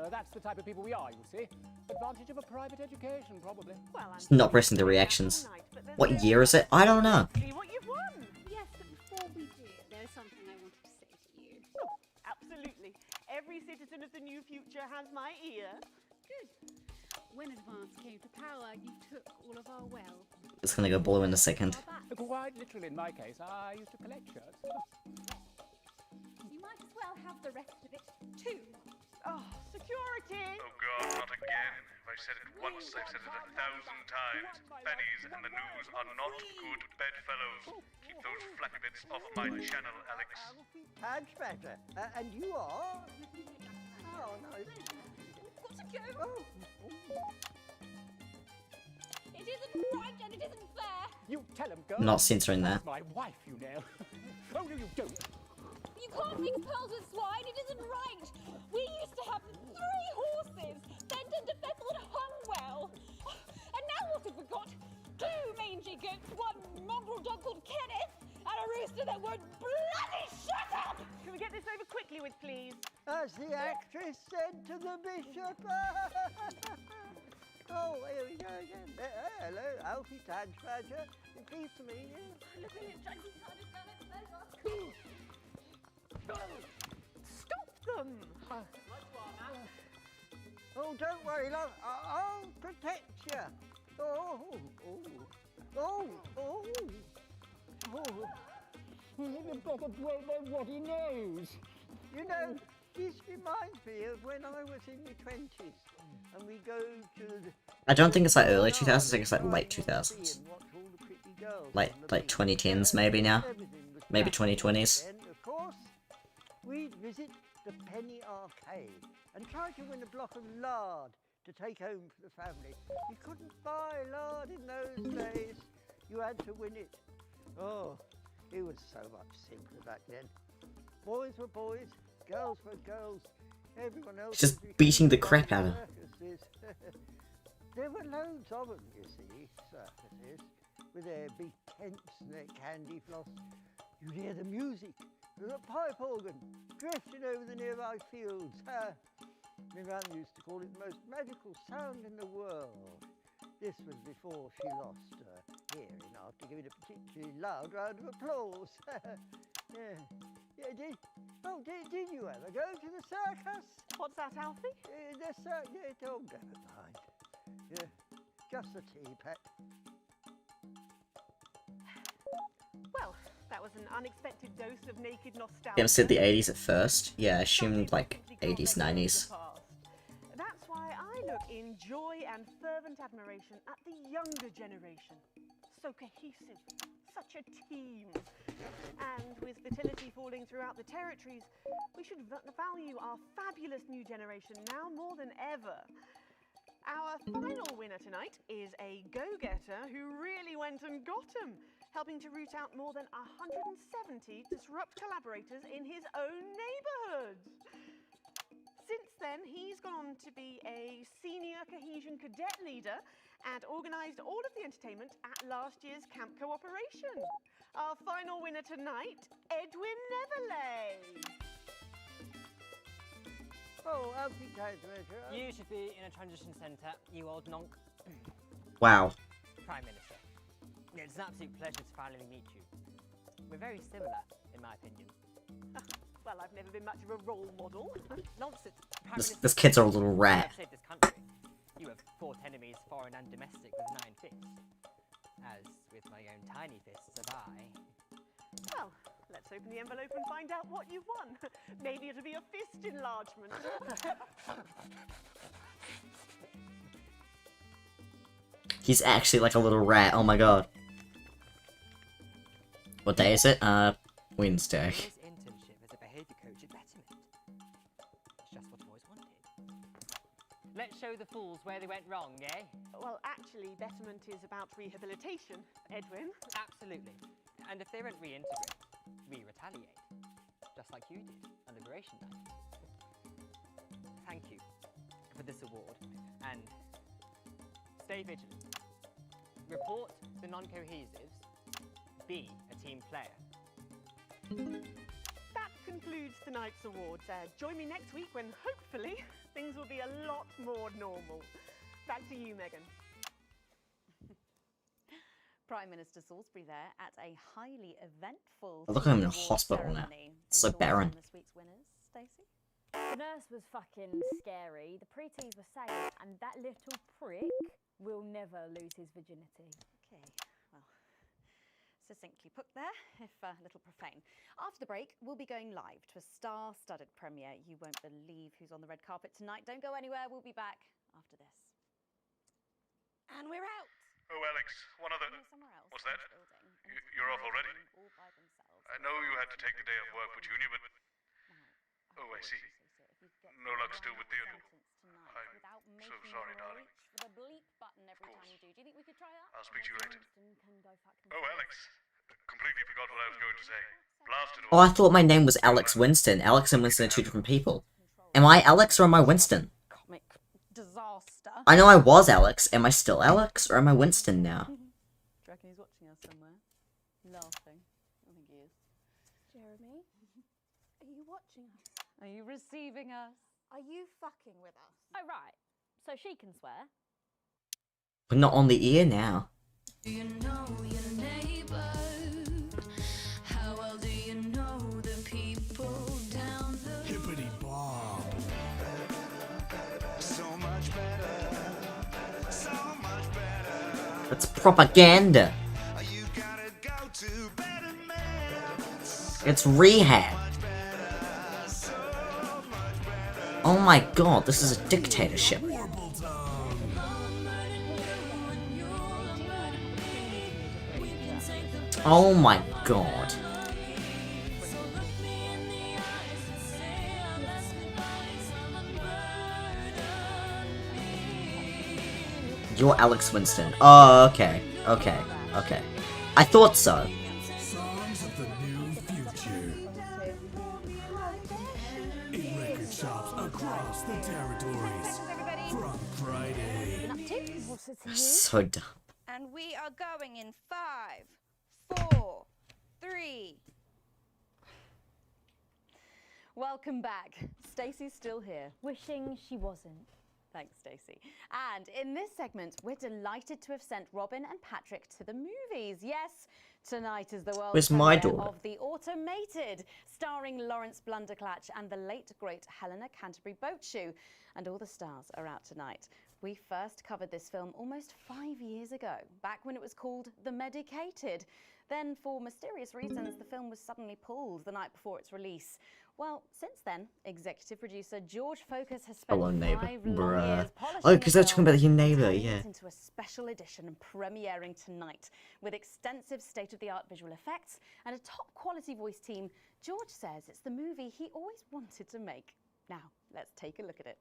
That's the type of people we are, you see. Advantage of a private education, probably. Well, It's not pressing the reactions. What year is it? I don't know. See what you've won. Yes, but before we do, there's something I wanted to say to you. Oh, absolutely. Every citizen of the new future has my ear. Good. When Advance came to power, you took all of our wealth. It's gonna go blue in a second. Quite literally, in my case, I used to collect shirts. You might as well have the rest of it, too. Oh, security! Oh God, not again. If I've said it once, I've said it 1,000 times. Bennies and the news are not good bedfellows. Keep those flappy bits off my channel, Alex. Hadge better. And you are? Oh, no. Got to go. Oh. It isn't right and it isn't fair. You tell him, girl. Not censoring that. My wife, you know. Oh, no, you don't. You can't mix pearls with swine. It isn't right. We used to have 3 horses, Bent and Bethel and Hunwell. And now what have we got? 2 mangy goats, 1 mongrel dog called Kenneth, and a rooster that won't bloody shut up! Can we get this over quickly with, please? As the actress said to the bishop. Oh, here we go again. Hello, Alfie Tadge Badger. Pleased to meet you. Stop them! Oh, don't worry, love. I'll protect you. Oh, oh, oh, oh, oh. You better break their ruddy nose. You know, this reminds me of when I was in my 20s and we go to the... I don't think it's like early 2000s, I think it's like late 2000s. Like 2010s maybe now. Maybe 2020s. Then, of course, we'd visit the penny arcade and try to win a block of lard to take home for the family. You couldn't buy lard in those days. You had to win it. Oh, it was so much simpler back then. Boys were boys, girls were girls. Everyone else Just was beating the crap out of her. circuses. There were loads of them, you see, circuses, with their big tents and their candy floss. You'd hear the music, the pipe organ, drifting over the nearby fields. My mum used to call it the most magical sound in the world. This was before she lost her hearing after giving a particularly loud round of applause. Did you ever go to the circus? What's that, Alfie? The circus, don't never mind. Yeah, just the tea, Pet. Well, that was an unexpected dose of naked nostalgia. Them said the 80s at first. Yeah, I assumed like 80s, 90s. That's why I look in joy and fervent admiration at the younger generation. So cohesive, such a team. And with fertility falling throughout the territories, we should value our fabulous new generation now more than ever. Our final winner tonight is a go-getter who really went and got 'em, helping to root out more than 170 disrupt collaborators in his own neighbourhood. Since then, he's gone on to be a senior cohesion cadet leader and organised all of the entertainment at last year's Camp Cooperation. Our final winner tonight, Edwin Neverley. Oh, Alfie Treasurer. You should be in a transition centre, you old nonk. Wow. Prime Minister. It's an absolute pleasure to finally meet you. We're very similar, in my opinion. Well, I've never been much of a role model. Nonsense. This kid's a little rat. I've saved this country. You have fought enemies, foreign and domestic, with an iron fist. As with my own tiny fists have I. Well, let's open the envelope and find out what you've won. Maybe it'll be a fist enlargement. He's actually like a little rat, oh my god. What day is it? Wednesday. This internship as a behaviour coach at Betterment. It's just what I've always wanted. Let's show the fools where they went wrong, eh? Well, actually, Betterment is about rehabilitation, Edwin. Absolutely. And if they don't reintegrate, we retaliate. Just like you did on Liberation Night. Thank you for this award, and stay vigilant. Report the non-cohesives. Be a team player. That concludes tonight's awards. Join me next week when, hopefully, things will be a lot more normal. Back to you, Megan. Prime Minister Salisbury there at a highly eventful... Look at him in a hospital now. It's so barren. This week's winners, Stacey? The nurse was fucking scary. The preteens were saying, and that little prick will never lose his virginity. Okay, well, succinctly put there, if a little profane. After the break, we'll be going live to a star-studded premiere. You won't believe who's on the red carpet tonight. Don't go anywhere. We'll be back after this. And we're out. Oh, Alex, one other... What's that? You're off already? I know you had to take the day off work for Junior, but... Oh, I see. No luck still with Theodore. I'm so sorry, darling. The bleep button every time you do. Do you think we could try that? I'll speak to you later. Oh, Alex. Completely forgot what I was going to say. Blasted Oh, I thought my name was Alex Winston. Alex and Winston are two different people. Am I Alex or am I Winston? Comic disaster. I know I was Alex. Am I still Alex or am I Winston now? Do you reckon he's watching us somewhere? Laughing. I think he is. Jeremy, are you watching us? Are you receiving us? Are you fucking with us? Oh, right. So she can swear. But not on the ear now. Do you know your neighbor? How well do you know the people down the Hippity Bob. So much better. So much better. It's propaganda. It's rehab. Oh my god, this is a dictatorship. Oh my god. You're Alex Winston. Oh, okay. Okay. Okay. I thought so. Songs of the new future. In record shops across the territories. From Friday. So dumb. And we are going in 5, 4, 3. Welcome back. Stacey's still here. Wishing she wasn't. Thanks, Stacey. And in this segment, we're delighted to have sent Robin and Patrick to the movies. Yes, tonight is the world Where's my premiere daughter? of The Automated, starring Lawrence Blunderclatch and the late, great Helena Canterbury Boatshoe. And all the stars are out tonight. We first covered this film almost 5 years ago, back when it was called The Medicated. Then, for mysterious reasons, the film was suddenly pulled the night before its release. Well, since then, executive producer George Focus has spent Hello, neighbor. 5 long Bruh. years polishing Oh, because the they're talking about film your and neighbor, turning yeah. it into a special edition and premiering tonight with extensive state-of-the-art visual effects and a top-quality voice team. George says it's the movie he always wanted to make. Now, let's take a look at it.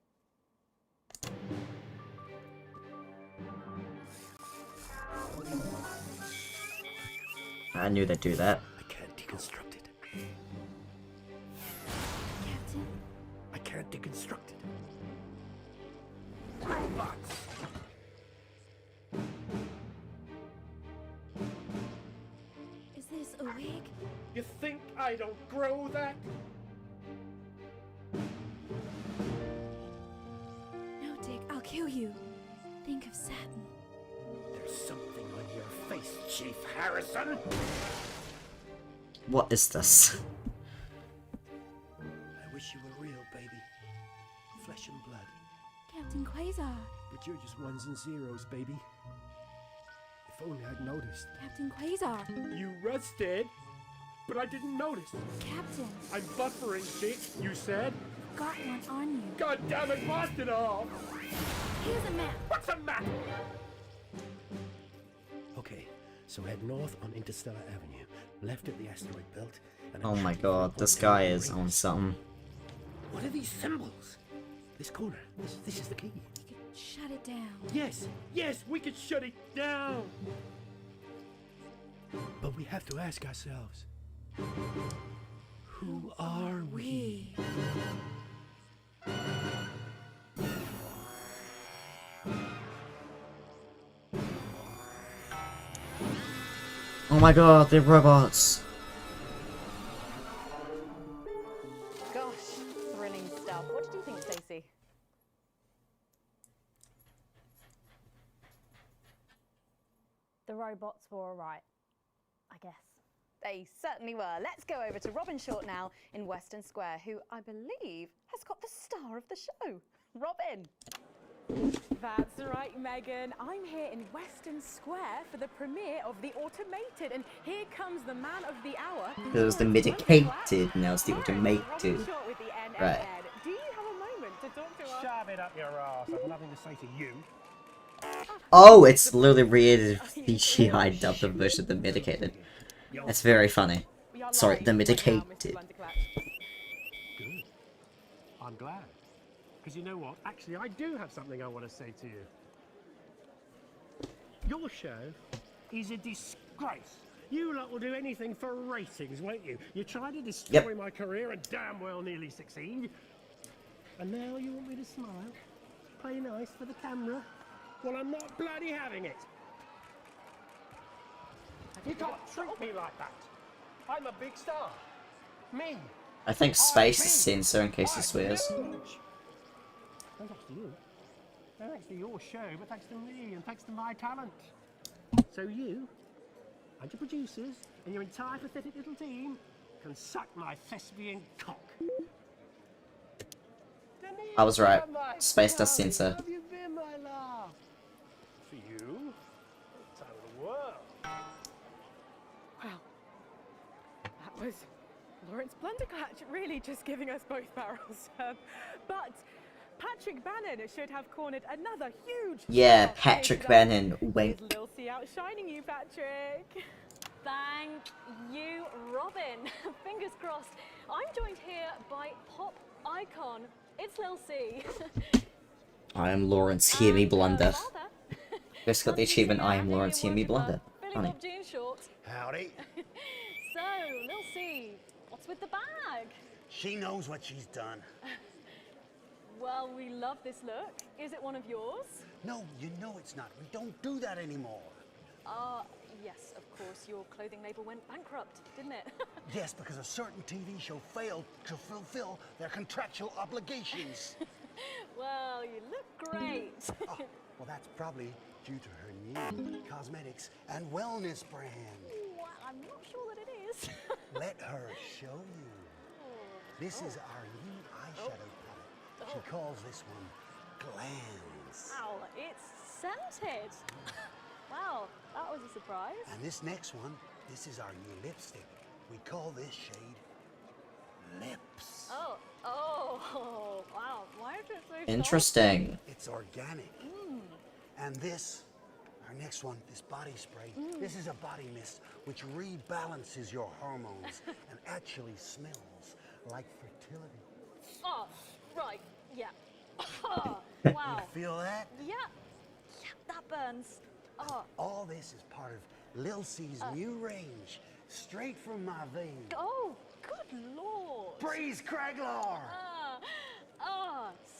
I knew they'd do that. I can't deconstruct it. I can't deconstruct it. Robots. Is this a wig? You think I don't grow that? No, Dick, I'll kill you. Think of satin. There's something on your face, Chief Harrison. What is this? I wish you were real, baby. Flesh and blood. Captain Quasar. But you're just ones and zeros, baby. If only I'd noticed. Captain Quasar. You rusted, but I didn't notice. Captain. I'm buffering, Dick, you said. Got one on you. God damn it, blast it off! Here's a map. What's a map? Okay, so head north on Interstellar Avenue, left at the asteroid belt, and Oh my god, this guy is on something. What are these symbols? This corner. This is the key. You could shut it down. Yes, we could shut it down. But we have to ask ourselves, who are we? Oh my god, they're robots. Gosh, thrilling stuff. What did you think, Stacey? The robots were alright, I guess. They certainly were. Let's go over to Robin Short now in Western Square, who I believe has got the star of the show. Robin. That's right, Megan. I'm here in Western Square for the premiere of The Automated, and here comes the man of the hour. It was the medicated, now it's the automated. Right. Do you have a moment to talk to us? Shove it up your ass. I've nothing to say to you. Oh, it's literally created CGI dubbed version of the medicated. That's very funny. Sorry, the medicated. Good. I'm glad. Because you know what? Actually, I do have something I want to say to you. Your show is a disgrace. You lot will do anything for ratings, won't you? You tried to destroy my career and damn well nearly succeed. And now you want me to smile? Play nice for the camera? Well, I'm not bloody having it. You can't treat me like that. I'm a big star. Me. I think space is censor in case he swears. Thanks to you. Thanks to your show, but thanks to me and thanks to my talent. So you and your producers and your entire pathetic little team can suck my thespian cock. I was right. Space does censor. Have you been, my love? For you, was Lawrence Blunderclatch really just giving us both barrels. But Patrick Bannon should have cornered another huge Yeah, star Patrick here Bannon. today. Wink. Is Lil C outshining you, Patrick? Thank you, Robin. Fingers crossed. I'm joined here by pop icon. It's Lil C. I am Lawrence, hear me blunder. Just got the achievement, I am Lawrence, hear me blunder. Funny. Howdy. So, Lil C, what's with the bag? She knows what she's done. Well, we love this look. Is it one of yours? No, you know it's not. We don't do that anymore. Yes, of course. Your clothing label went bankrupt, didn't it? Yes, because a certain TV show failed to fulfill their contractual obligations. Well, you look great. Oh, well, that's probably due to her new cosmetics and wellness brand. Well, I'm not sure that it is. Let her show you. This is our new eyeshadow palette. She calls this one Glands. Wow, it's scented. Wow, that was a surprise. And this next one, this is our new lipstick. We call this shade Lips. Oh, wow. Why is it so Interesting. It's organic. And this, our next one, this body spray, this is a body mist which rebalances your hormones and actually smells like fertility. Oh, right, yeah. Wow. You feel that? Yeah, that burns. Oh. All this is part of Lil C's new range, straight from my veins. Oh, good lord. Breeze Craglar!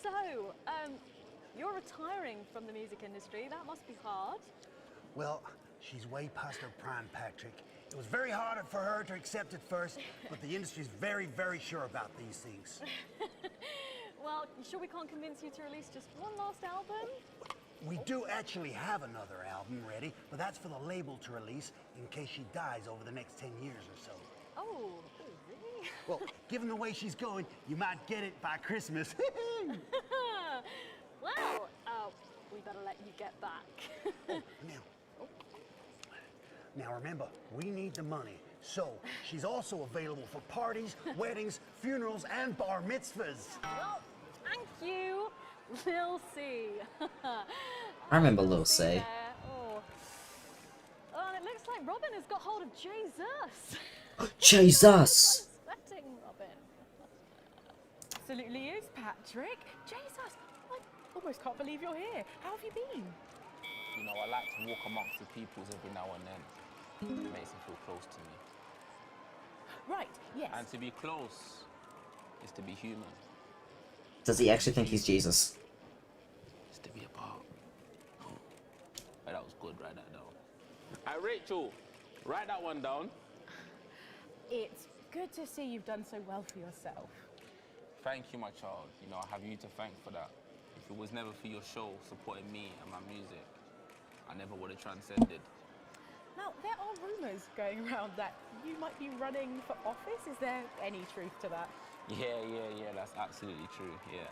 So, you're retiring from the music industry. That must be hard. Well, she's way past her prime, Patrick. It was very hard for her to accept at first, but the industry's very, very sure about these things. Well, you sure we can't convince you to release just one last album? We do actually have another album ready, but that's for the label to release in case she dies over the next 10 years or so. Oh, really? Well, given the way she's going, you might get it by Christmas. Well, we better let you get back. Now remember, we need the money. So, she's also available for parties, weddings, funerals, and bar mitzvahs. Well, thank you, Lil C. I remember Lil C. Oh, and it looks like Robin has got hold of Jesus. Jesus! Sweating, Robin. Absolutely is, Patrick. Jesus, I almost can't believe you're here. How have you been? You know, I like to walk amongst the peoples every now and then. It makes them feel close to me. Right, yes. And to be close is to be human. Does he actually think he's Jesus? Is to be apart. Oh, that was good, write that down. Hey, Rachel, write that one down. It's good to see you've done so well for yourself. Thank you, my child. You know, I have you to thank for that. If it was never for your show supporting me and my music, I never would have transcended. Now, there are rumours going around that you might be running for office. Is there any truth to that? Yeah, that's absolutely true, yeah.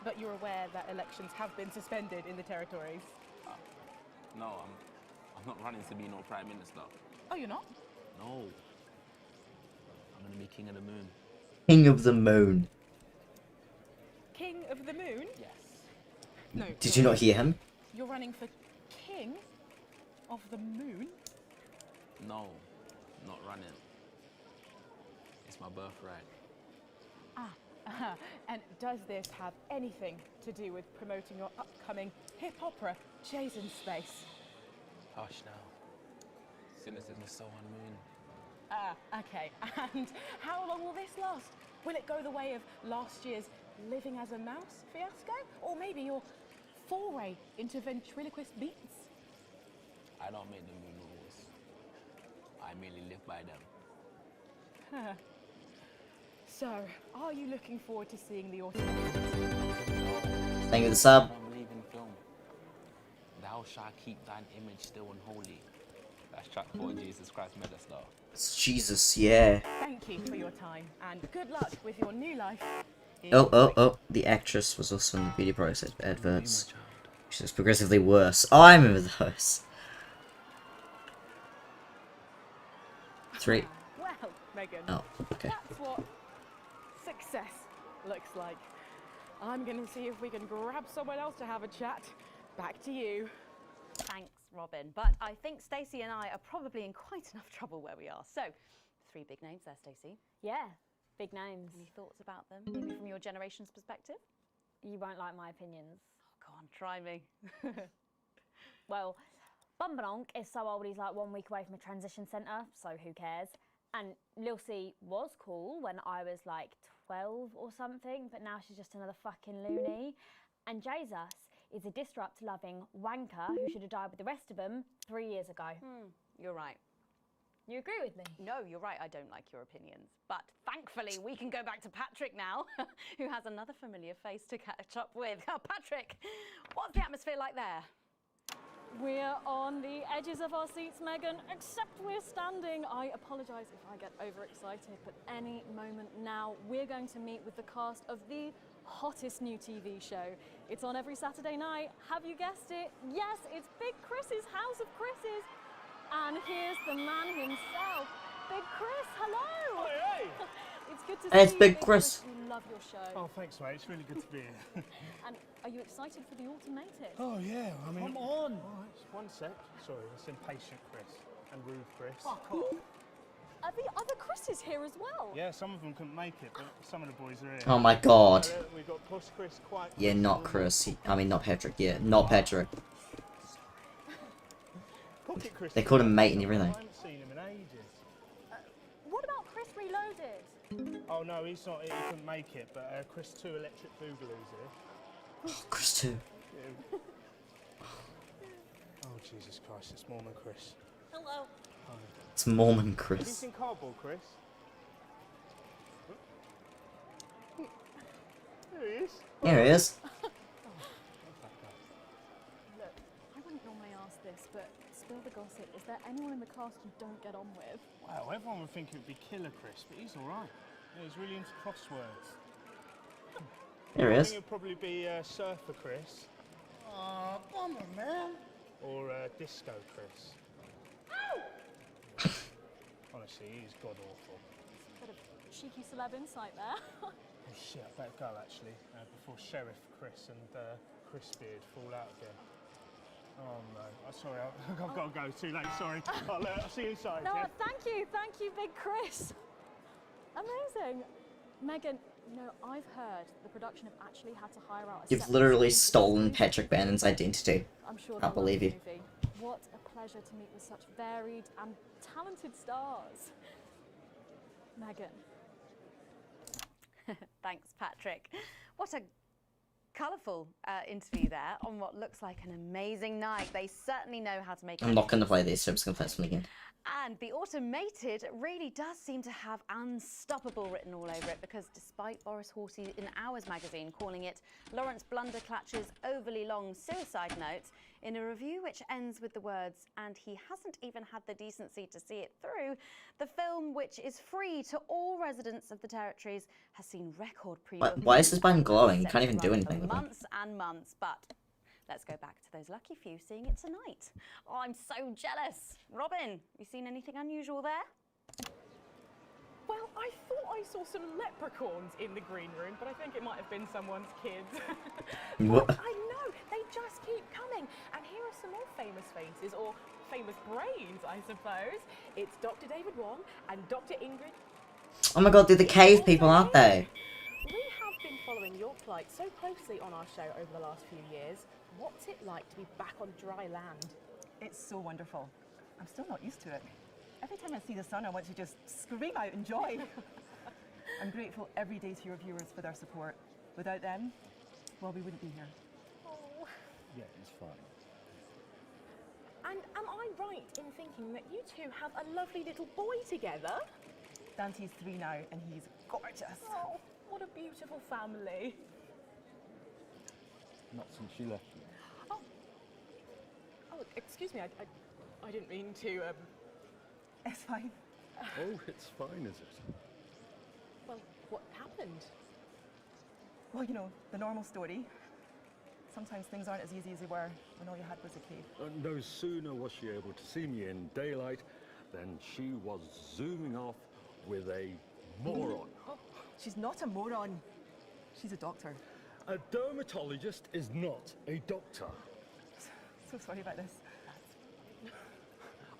But you're aware that elections have been suspended in the territories? No, I'm not running to be no Prime Minister. Oh, you're not? No. I'm going to be King of the Moon. King of the Moon. King of the Moon? Yes. No. Did you not hear him? You're running for King of the Moon? No, not running. It's my birthright. And does this have anything to do with promoting your upcoming hip opera, Jason Space? Hush now. Cynicism is so unmoon. Okay. And how long will this last? Will it go the way of last year's Living as a Mouse fiasco? Or maybe your foray into ventriloquist beats? I don't make the moon rules. I merely live by them. So, are you looking forward to seeing the autumn? Thank you for the sub. I don't believe in film. Thou shalt keep thine image still unholy. That's track 4 Jesus Christ Megastar. It's Jesus, yeah. Thank you for your time, and good luck with your new life. Oh. The actress was also in the beauty products adverts. Which is progressively worse. Oh, I remember those. 3. Well, Megan. Oh, okay. That's what success looks like. I'm gonna see if we can grab someone else to have a chat. Back to you. Thanks, Robin. But I think Stacey and I are probably in quite enough trouble where we are. So, 3 big names there, Stacey. Yeah, big names. Any thoughts about them, maybe from your generation's perspective? You won't like my opinions. Oh, go on, try me. Well, Bumbalonk is so old he's like 1 week away from a transition centre, so who cares? And Lil C was cool when I was like 12 or something, but now she's just another fucking loony. And Jesus is a disrupt-loving wanker who should have died with the rest of them 3 years ago. You're right. You agree with me? No, you're right, I don't like your opinions. But thankfully, we can go back to Patrick now, who has another familiar face to catch up with. Oh, Patrick, what's the atmosphere like there? We're on the edges of our seats, Megan, except we're standing. I apologise if I get overexcited, but any moment now, we're going to meet with the cast of the hottest new TV show. It's on every Saturday night. Have you guessed it? Yes, it's Big Chris's House of Chris's. And here's the man himself, Big Chris. Hello. Hey. It's good to Hey, see it's you, Big Chris. We love your show. Oh, thanks, mate. It's really good to be here. And are you excited for the automated? Oh, yeah. I mean... Come on. Oh, one sec. Sorry, that's impatient Chris and rude Chris. Fuck off. Are the other Chris's here as well? Yeah, some of them couldn't make it, but some of the boys are here. Oh my god. We've got Post Chris, quite... Yeah, not Chris. I mean, not Patrick. Yeah, not Patrick. Pocket Chris. They called him mate and everything. I haven't seen him in ages. What about Chris Reloaded? Oh, no, he's not. He couldn't make it, but Chris 2 Electric Boogaloo's here. Oh, Chris too. Yeah. Oh, Jesus Christ, it's Mormon Chris. Hello. Hi. It's Mormon Have you Chris. seen Cardboard Chris? There he is. Here he is. Look, I wouldn't normally ask this, but spill the gossip. Is there anyone in the cast you don't get on with? Wow, everyone would think it would be Killer Chris, but he's alright. Yeah, he's really into crosswords. Here he I is. think it'll probably be Surfer Chris. Aw, bummer, man. Or Disco Chris. Honestly, he's god awful. Bit of cheeky celeb insight there. Oh shit, I better go actually, before Sheriff Chris and Chris Beard fall out again. Oh no, sorry, I've got to go, too late, sorry. I'll see you inside. No, Yeah? thank you, Big Chris. Amazing. Megan, you know, I've heard the production have actually had to hire out a You've separate literally team. stolen Patrick Bannon's identity. I'm sure Can't they'll love believe the you. movie. What a pleasure to meet with such varied and talented stars. Megan. Thanks, Patrick. What a colourful interview there on what looks like an amazing night. They certainly know how to make it. I'm not gonna play these, so I'm just gonna play something again. And the automated really does seem to have unstoppable written all over it, because despite Boris Hawty in Hours magazine calling it Lawrence Blunderclatch's overly long suicide note, in a review which ends with the words, and he hasn't even had the decency to see it through, the film, which is free to all residents of the territories, has seen record pre-bookings. Why is this button glowing? You can't even do anything with it. Months and months, but let's go back to those lucky few seeing it tonight. Oh, I'm so jealous. Robin, you seen anything unusual there? Well, I thought I saw some leprechauns in the green room, but I think it might have been someone's kids. What? I know, they just keep coming. And here are some more famous faces, or famous brains, I suppose. It's Dr. David Wong and Dr. Ingrid. Oh my god, they're the cave people, aren't they? We have been following your plight so closely on our show over the last few years. What's it like to be back on dry land? It's so wonderful. I'm still not used to it. Every time I see the sun, I want to just scream out in joy. I'm grateful every day to your viewers for their support. Without them, well, we wouldn't be here. Oh. Yeah, it's fine. And am I right in thinking that you two have a lovely little boy together? Dante's 3 now, and he's gorgeous. Oh, what a beautiful family. Not since you left me. Oh, excuse me, I didn't mean to, It's fine. Oh, it's fine, is it? Well, what happened? Well, you know, the normal story. Sometimes things aren't as easy as they were when all you had was a cave. No sooner was she able to see me in daylight than she was zooming off with a moron. Oh, she's not a moron. She's a doctor. A dermatologist is not a doctor. So sorry about this.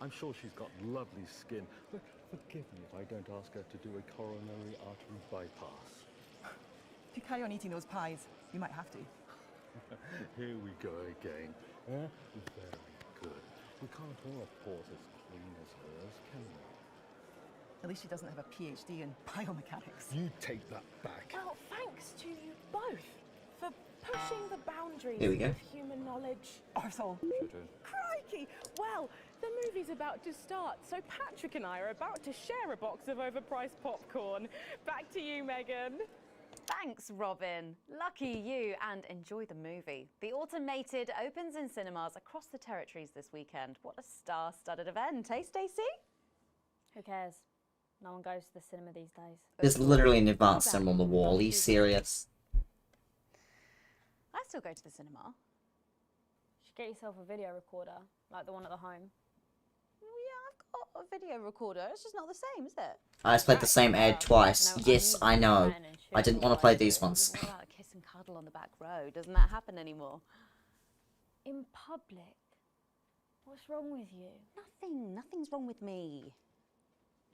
I'm sure she's got lovely skin, but forgive me if I don't ask her to do a coronary artery bypass. If you carry on eating those pies, you might have to. Here we go again. Very good. We can't all afford as clean as hers, can we? At least she doesn't have a PhD in biomechanics. You take that back. Well, thanks to you both for pushing the boundaries Here we go. of human knowledge. Arsehole. Crikey! Well, the movie's about to start, so Patrick and I are about to share a box of overpriced popcorn. Back to you, Megan. Thanks, Robin. Lucky you, and enjoy the movie. The Automated opens in cinemas across the territories this weekend. What a star-studded event, eh, Stacey? Who cares? No one goes to the cinema these days. There's literally an advanced cinema on the wall. Are you serious? I still go to the cinema. You should get yourself a video recorder, like the one at the home. Well, yeah, I've got a video recorder. It's just not the same, is it? I just played the same ad twice. Yes, I know. I didn't want to play these ones. What about a kiss and cuddle on the back row? Doesn't that happen anymore? In public? What's wrong with you? Nothing. Nothing's wrong with me.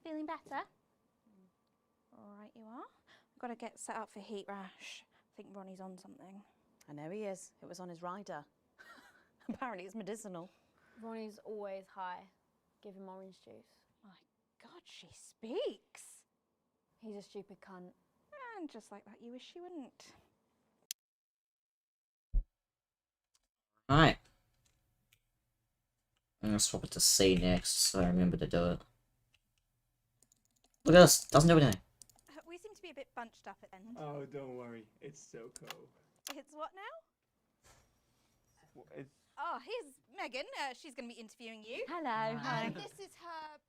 Feeling better? All right, you are. We've got to get set up for heat rash. I think Ronnie's on something. I know he is. It was on his rider. Apparently it's medicinal. Ronnie's always high. Give him orange juice. My God, she speaks. He's a stupid cunt. And just like that, you wish she wouldn't. Alright. I'm gonna swap it to C next, so I remember to do it. Look at this, doesn't do anything. We seem to be a bit bunched up at the end. Oh, don't worry. It's so cool. It's what now? It's... Oh, here's Megan. She's going to be interviewing you. Hello. Hi. This is her...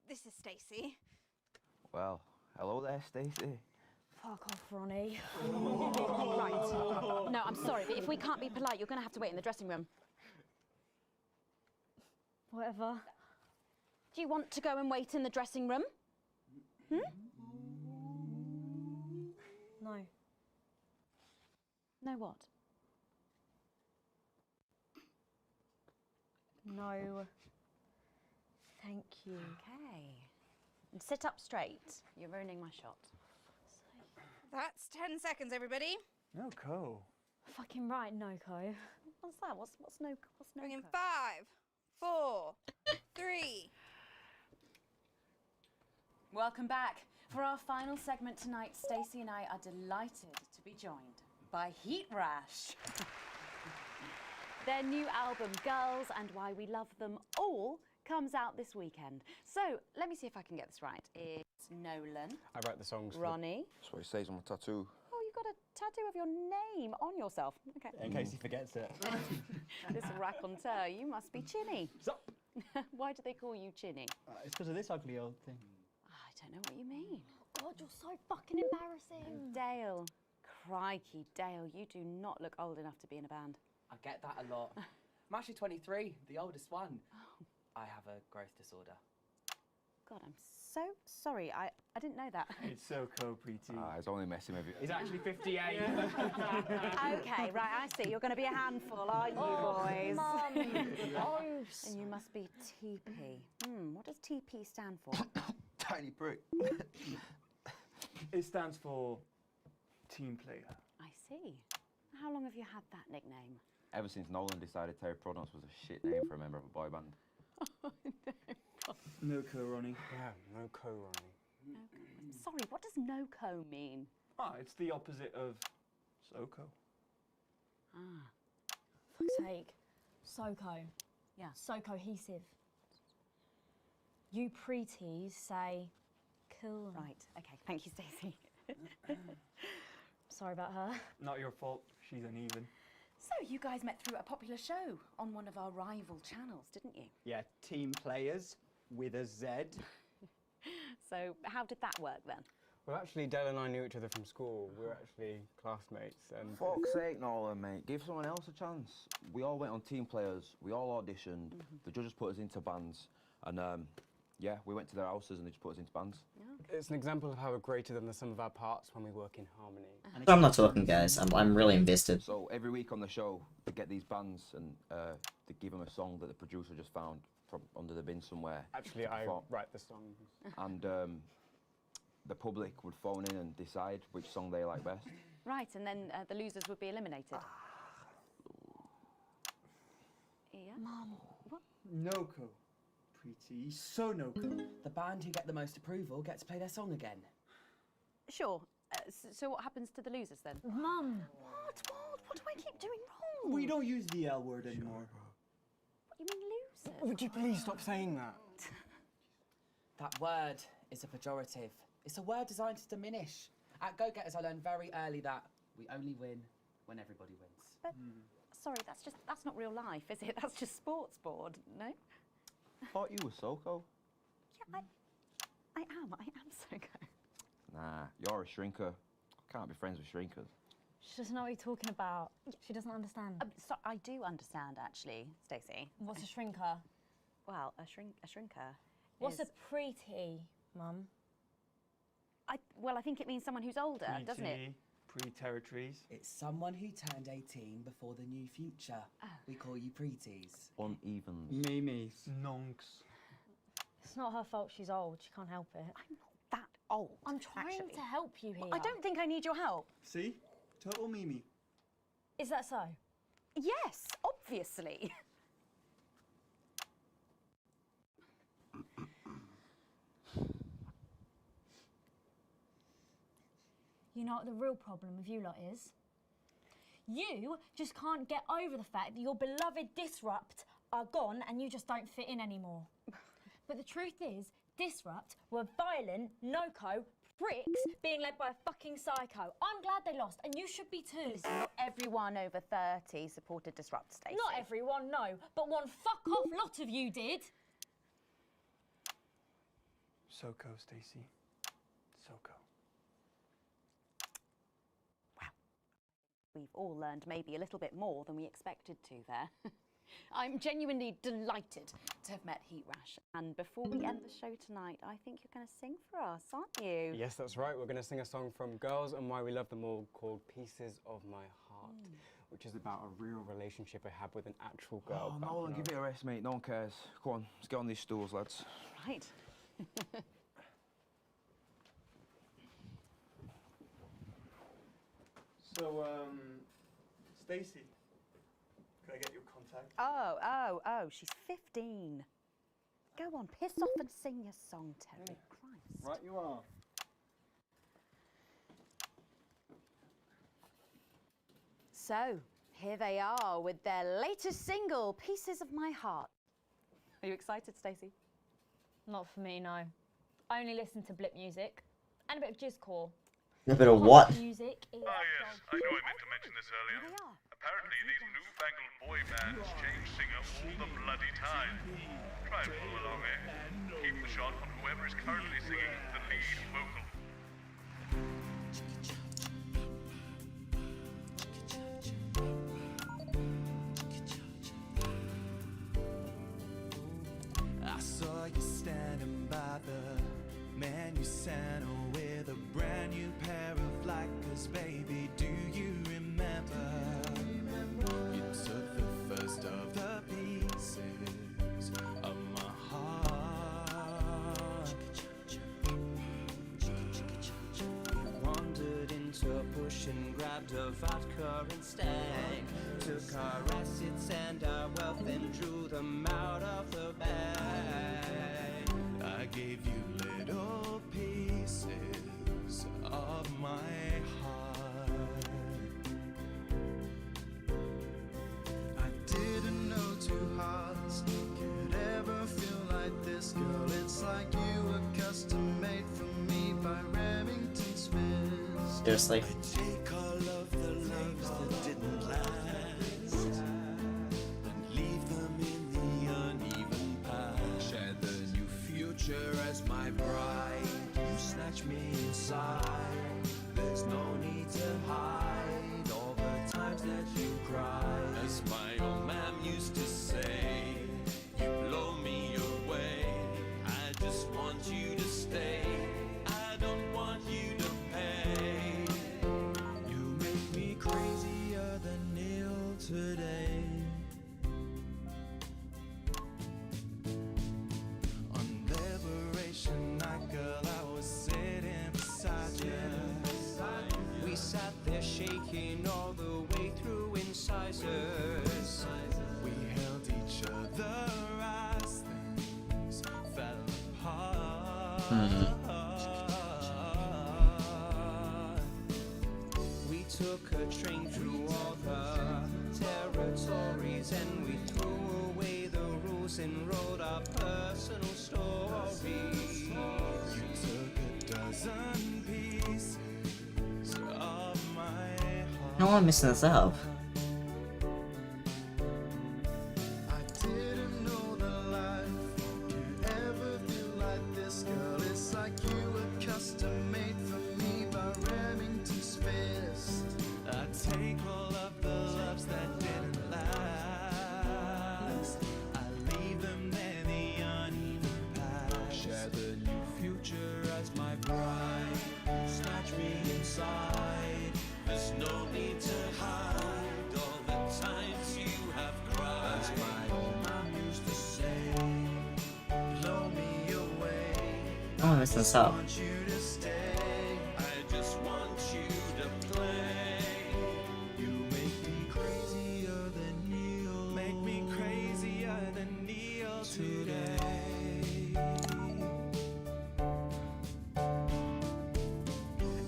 this is Stacey. Well, hello there, Stacey. Fuck off, Ronnie. Right. No, I'm sorry, but if we can't be polite, you're going to have to wait in the dressing room. Whatever. Do you want to go and wait in the dressing room? Hmm? No. No what? No. Thank you. Okay. And sit up straight. You're ruining my shot. That's 10 seconds, everybody. No, cool. Fucking right, Noko. What's that? What's no? Bring in 5, 4, 3. Welcome back. For our final segment tonight, Stacey and I are delighted to be joined by Heat Rash. Their new album, Girls and Why We Love Them All, comes out this weekend. So, let me see if I can get this right. It's Nolan. I write the songs. Ronnie. That's what it says on my tattoo. Oh, you've got a tattoo of your name on yourself. Okay. In case he forgets it. This raconteur, you must be Chinny. Why do they call you Chinny? It's because of this ugly old thing. I don't know what you mean. God, you're so fucking embarrassing. Dale. Crikey, Dale, you do not look old enough to be in a band. I get that a lot. I'm actually 23, the oldest one. I have a growth disorder. God, I'm so sorry. I didn't know that. It's so cool, Preeti. He's only messing with you. He's actually 58. Okay, right, I see. You're going to be a handful, aren't you, boys? Mum. And you must be TP. What does TP stand for? Tiny prick. It stands for team player. I see. How long have you had that nickname? Ever since Nolan decided Terry Pronos was a shit name for a member of a boy band. No co, Ronnie. Yeah, no co, Ronnie. Sorry, what does no-co mean? Ah, it's the opposite of SoCo. Ah. Fuck's sake. SoCo. Yeah. So cohesive. You preties say cool. Right, okay. Thank you, Stacey. Sorry about her. Not your fault. She's uneven. So, you guys met through a popular show on one of our rival channels, didn't you? Yeah, team players with a Z. So, how did that work then? Well, actually, Dale and I knew each other from school. We were actually classmates. And Fuck's sake, Nolan, mate. Give someone else a chance. We all went on team players. We all auditioned. The judges put us into bands. And Yeah, we went to their houses and they just put us into bands. It's an example of how we're greater than the sum of our parts when we work in harmony. I'm not talking, guys. I'm really invested. So every week on the show, they get these bands and they give them a song that the producer just found from under the bin somewhere. Actually, I write the songs. And the public would phone in and decide which song they like best. Right, and then the losers would be eliminated. Yeah. Mum. What? No-co. Pretty, so no-co. The band who get the most approval get to play their song again. Sure. So what happens to the losers then? Mum. What do I keep doing wrong? We don't use the L word anymore. What do you mean losers? Would you please stop saying that? That word is a pejorative. It's a word designed to diminish. At Go-Getters, I learned very early that we only win when everybody wins. But, sorry, that's not real life, is it? That's just sports board, no? I thought you were Soko. Yeah, I am Soko. Nah, you're a shrinker. Can't be friends with shrinkers. She doesn't know what you're talking about. She doesn't understand. So I do understand, actually, Stacey. What's a shrinker? Well, a shrinker. What's is... a preety, Mum? Well, I think it means someone who's older, doesn't it? Pre-territories. It's someone who turned 18 before the new future. We call you preeties. Uneven. Mimis. Nonks. It's not her fault she's old. She can't help it. I'm not that old. I'm trying to help you here. I don't think I need your help. See? Total Mimi. Is that so? Yes, obviously. You know what the real problem with you lot is? You just can't get over the fact that your beloved Disrupt are gone and you just don't fit in anymore. But the truth is, Disrupt were violent, no-co pricks being led by a fucking psycho. I'm glad they lost, and you should be too. Listen, not everyone over 30 supported Disrupt, Stacey. Not everyone, no, but one fuck-off lot of you did. Soko, Stacey. Soko. We've all learned maybe a little bit more than we expected to there. I'm genuinely delighted to have met Heat Rash. And before we end the show tonight, I think you're going to sing for us, aren't you? Yes, that's right. We're going to sing a song from Girls and Why We Love Them All called Pieces of My Heart, which is about a real relationship I had with an actual girl. Oh, Nolan, give it a rest, mate. No one cares. Go on, let's get on these stools, lads. Right. So, Stacey, can I get your contact? Oh, she's 15. Go on, piss off and sing your song, Terry. Christ. Right you are. So, here they are with their latest single, Pieces of My Heart. Are you excited, Stacey? Not for me, no. I only listen to blip music and a bit of jizzcore. A bit of what? Music is Yes, I know I meant to mention this earlier. Apparently, these newfangled boy bands change singer all the bloody time. Try and follow along, eh? Keep the shot on whoever is currently singing the lead vocal. I saw you standing by the man you sent with a brand new pair of Lakers, baby. Do you remember? You took the first of the pieces of my heart. You wandered into a bush and grabbed a vodka and stank. Took our assets and our wealth and drew them out of the bag. I gave you little pieces of my heart. I didn't know two hearts could ever feel like this, girl. It's like you were custom made for me by Remington Smith. Seriously? I take all of the loves that didn't last and leave them in the uneven past. Share the new future as my bride. You snatch me inside. There's no need to hide all the times that you cried. As my old man used to say, you blow me away. I just shaking all the way through incisors. We held each other as things fell apart. We took a train through all the territories and we threw away the rules and wrote our personal stories. You took a dozen pieces of my heart. No, I'm messing this up. I didn't know that life could ever feel like this, girl. It's like you were custom made for me by Remington's fist. I take all of the loves that didn't last. I leave them there, the uneven past. Share the new future as my bride. Snatch me inside. There's no need to hide all the times you have cried. As my old mom used to say, blow me away. Oh, I'm messing this up. I want you to stay. I just want you to play. You make me crazier than Neil. Make me crazier than Neil today.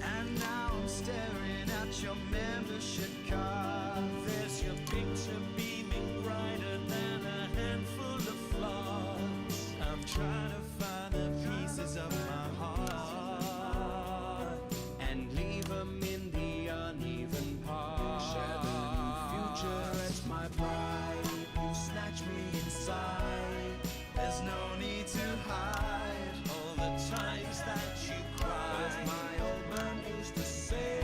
And now I'm staring at your membership card. There's your picture beaming brighter than a handful of flaws. I'm trying to find the pieces of my heart and leave them in the uneven parts. Share the new future as my bride. You snatch me inside. There's no need to hide all the times that you cried. As my old man used to say,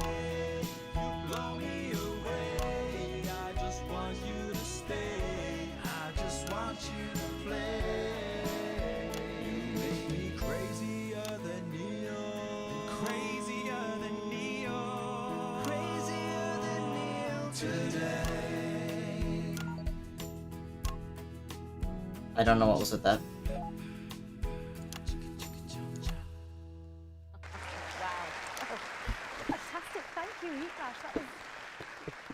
you blow me away. I just want you to stay. I just want you to play. You make me crazier than Neo. Crazier than Neo. Crazier than Neo today. I don't know what was with that. Fantastic, thank you, Yukash.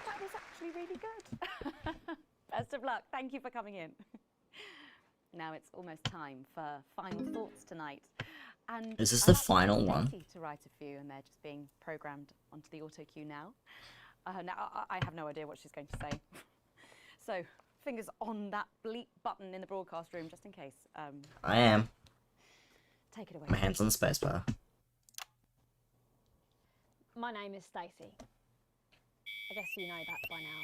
That was actually really good. Best of luck. Thank you for coming in. Now it's almost time for final thoughts tonight. And Is this the I'd like final one? Becky to write a few, and they're just being programmed onto the auto cue now. Now I have no idea what she's going to say. So fingers on that bleep button in the broadcast room, just in case. I am. Take it away. My hands on the spacebar. My name is Stacey. I guess you know that by now.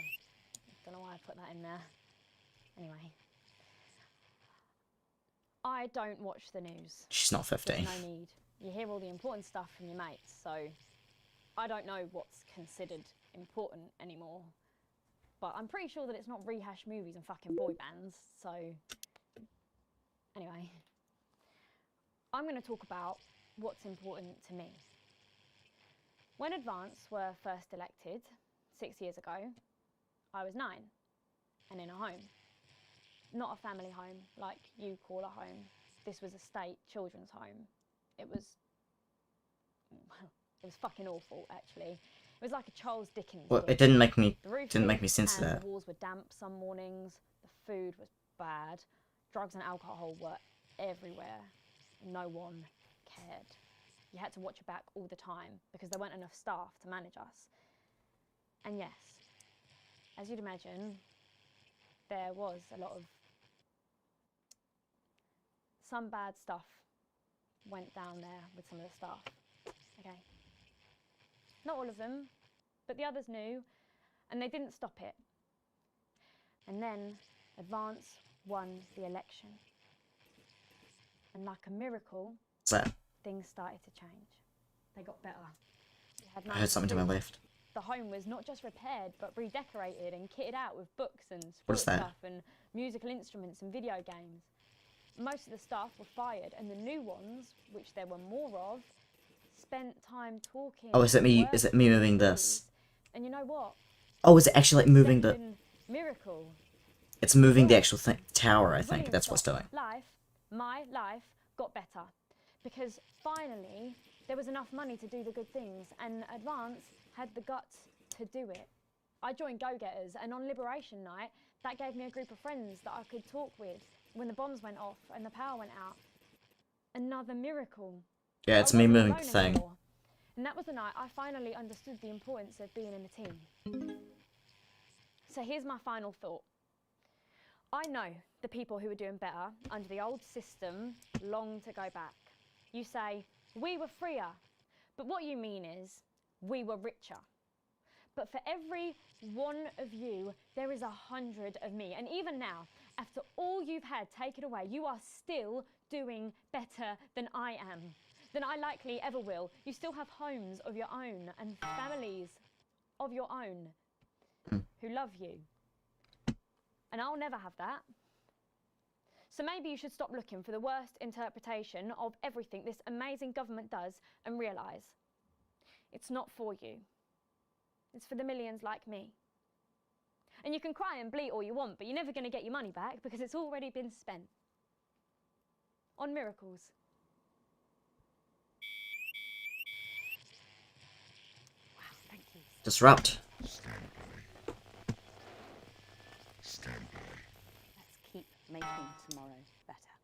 Don't know why I put that in there. Anyway. I don't watch the news. She's not 15. There's no need. You hear all the important stuff from your mates, so I don't know what's considered important anymore. But I'm pretty sure that it's not rehash movies and fucking boy bands, so... Anyway. I'm going to talk about what's important to me. When Advance were first elected, 6 years ago, I was 9 and in a home. Not a family home like you call a home. This was a state children's home. It was fucking awful, actually. It was like a Charles Dickens Well, book. it didn't make me The sense of and that. The walls were damp some mornings. The food was bad. Drugs and alcohol were everywhere. No one cared. You had to watch your back all the time because there weren't enough staff to manage us. And yes, as you'd imagine, there was a lot of... Some bad stuff went down there with some of the staff, okay? Not all of them, but the others knew, and they didn't stop it. And then Advance won the election. And like a miracle, What's that? things started to change. They got better. We had I heard something to my nice left. The home was not just repaired, but redecorated and kitted out with books and What is sports that? stuff and musical instruments and video games. Most of the staff were fired, and the new ones, which there were more of, spent time talking. Oh, is it me? and Is it me moving this? And you know what? Oh, is it actually like moving the? Second miracle. It's moving the actual tower. I think Brilliant that's what's stuff. doing. My life got better because finally there was enough money to do the good things, and Advance had the guts to do it. I joined Go-Getters, and on Liberation Night, that gave me a group of friends that I could talk with when the bombs went off and the power went out. Another miracle. Yeah, it's I me wasn't moving the alone thing. anymore. And that was the night I finally understood the importance of being in a team. So here's my final thought. I know the people who were doing better under the old system long to go back. You say, we were freer, but what you mean is, we were richer. But for every one of you, there is 100 of me. And even now, after all you've had taken away, you are still doing better than I am, than I likely ever will. You still have homes of your own and families of your own who love you. And I'll never have that. So maybe you should stop looking for the worst interpretation of everything this amazing government does and realise it's not for you. It's for the millions like me. And you can cry and bleat all you want, but you're never going to get your money back because it's already been spent on miracles. Wow, thank you. Disrupt. Stand by. Let's keep making tomorrow better.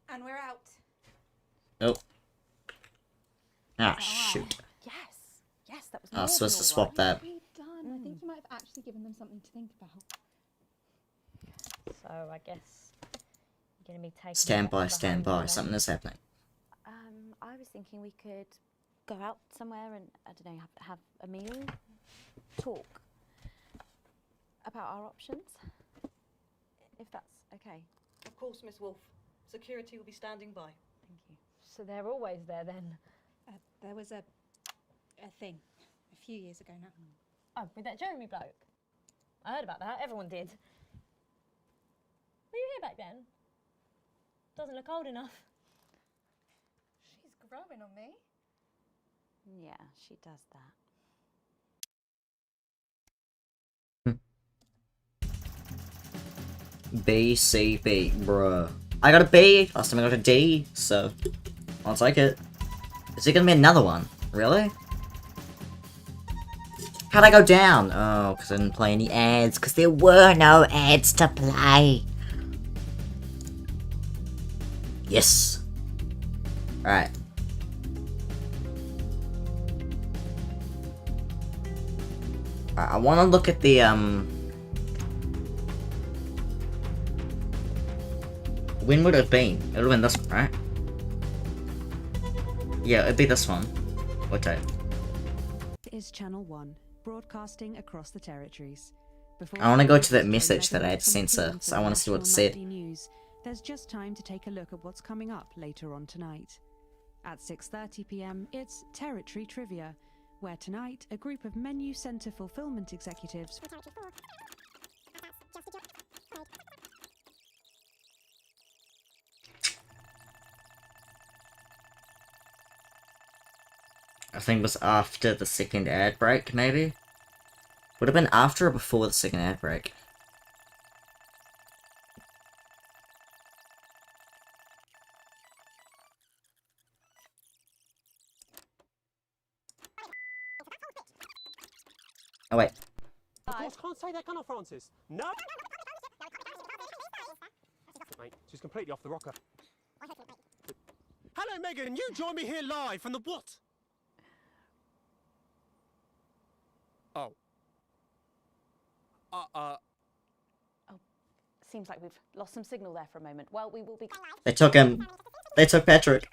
And we're out. Oh. Ah, shoot. Yes. Yes, that was I was supposed to swap that. Well done. I think you might have actually given them something to think about. So I guess you're going to be taking... Stand by, stand by. Something is happening. I was thinking we could go out somewhere and, I don't know, have a meal, talk about our options, if that's okay. Of course, Miss Wolf. Security will be standing by. Thank you. So they're always there then? There was a thing a few years ago now. Oh, with that Jeremy bloke? I heard about that. Everyone did. Were you here back then? Doesn't look old enough. She's growing on me. Yeah, she does that. B, C, B, bruh. I got a B. Last time I got a D, so I'll take it. Is it gonna be another one? Really? How'd I go down? Oh, because I didn't play any ads. Because there were no ads to play. Yes. Alright. I want to look at the, when would it have been? It would have been this one, right? Yeah, it'd be this one. Okay. Is Channel 1, broadcasting across the territories. Before I want to go to that message that I had to censor, so I want to see what it said. News, there's just time to take a look at what's coming up later on tonight. At 6:30 p.m, it's Territory Trivia, where tonight a group of Menu Centre fulfillment executives I think it was after the second ad break, maybe? Would have been after or before the second ad break. Oh wait. Of course, can't say that, can I, Francis? No! Mate, she's completely off the rocker. Hello, Megan, you join me here live from the what? Oh. Oh, seems like we've lost some signal there for a moment. Well, we will be... They took him. They took Patrick.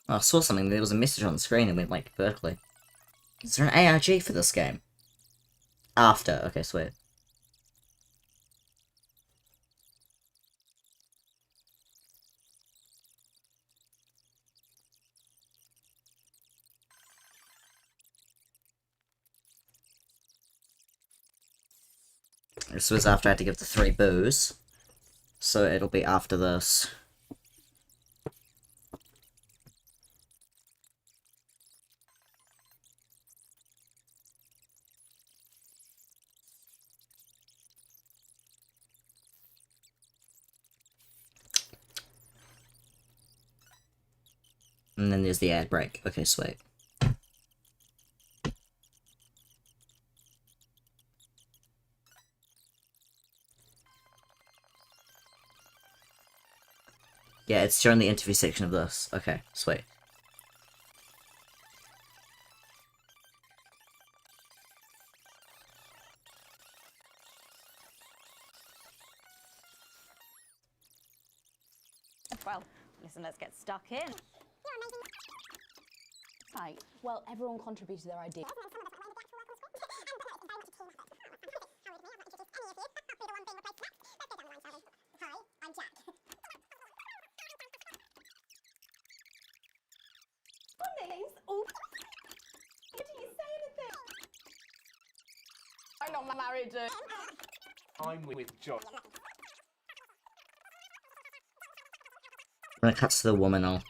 I saw something, there was a message on the screen and went like vertically. Is there an ARG for this game? After, okay, sweet. This was after I had to give the 3 boos. So it'll be after this. And then there's the ad break. Okay, sweet. Yeah, it's showing the interview section of this. Okay, sweet. Well, listen, let's get stuck in. Right, well, everyone contributed their idea. I'm not married. I'm with Josh. When it cuts to the woman, I'll...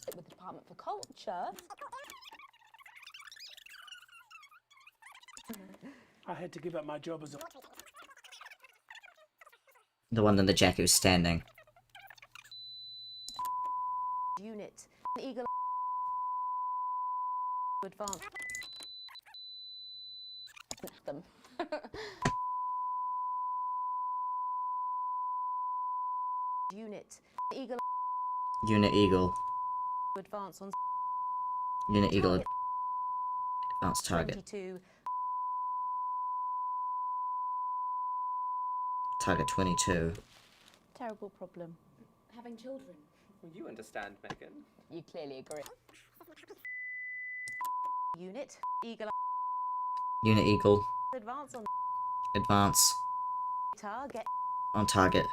With the Department for Culture. I had to give up my job as a... The one in the jacket who's standing. Unit. Eagle. Advance. Them. Unit. Eagle. Unit Eagle. Advance on. Unit Eagle. Advanced target. 22. Target 22. Terrible problem. Having children. Well, you understand, Megan. You clearly agree. Unit. Eagle. Unit Eagle. Advance on. Advance. Target. On target.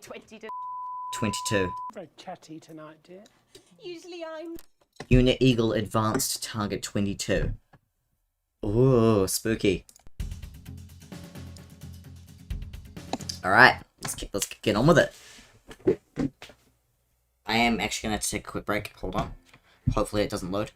22. 22. Very chatty tonight, dear. Usually I'm. Unit Eagle advanced target 22. Ooh, spooky. Alright, let's get on with it. I am actually gonna have to take a quick break. Hold on. Hopefully it doesn't load.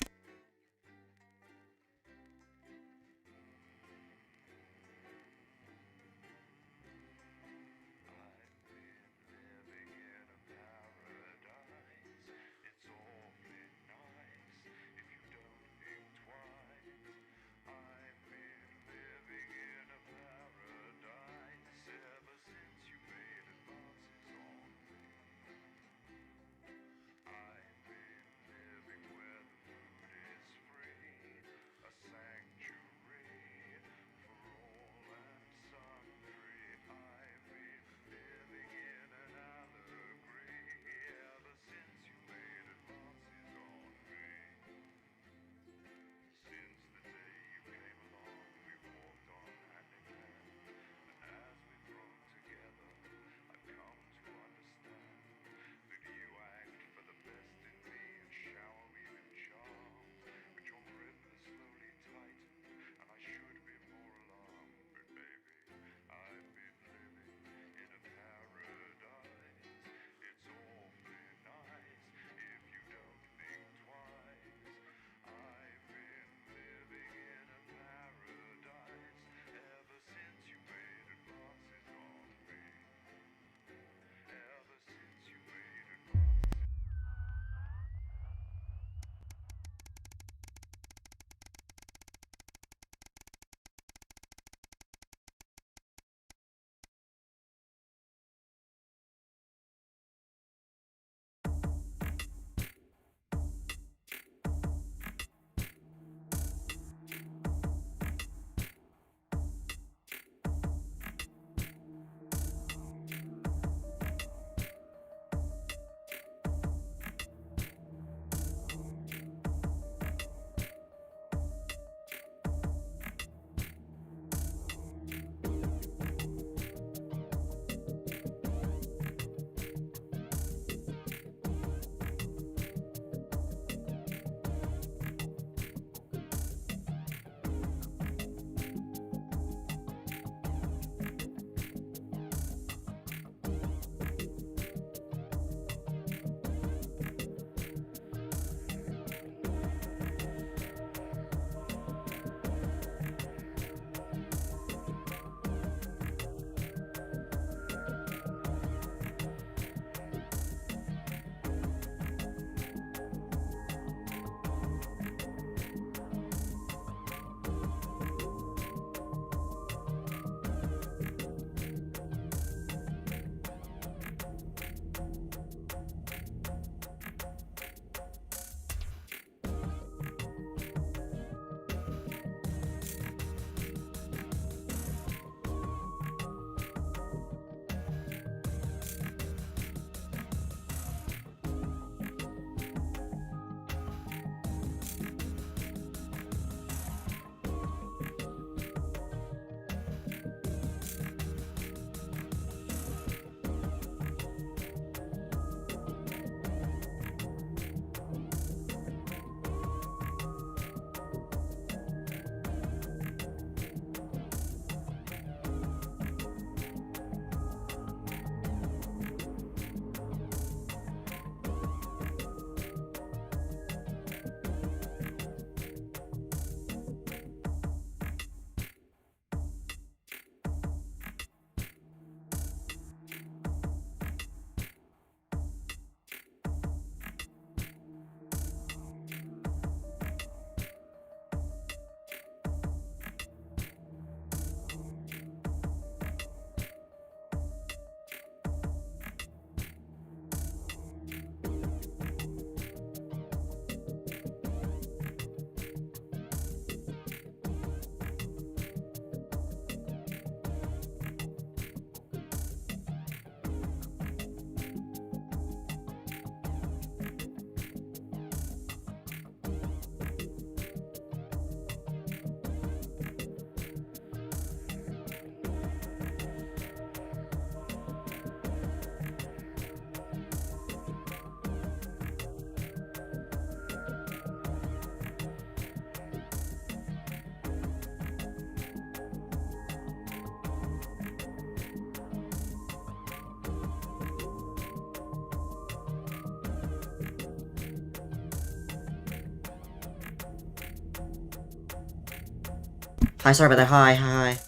Hi, sorry about that. Hi.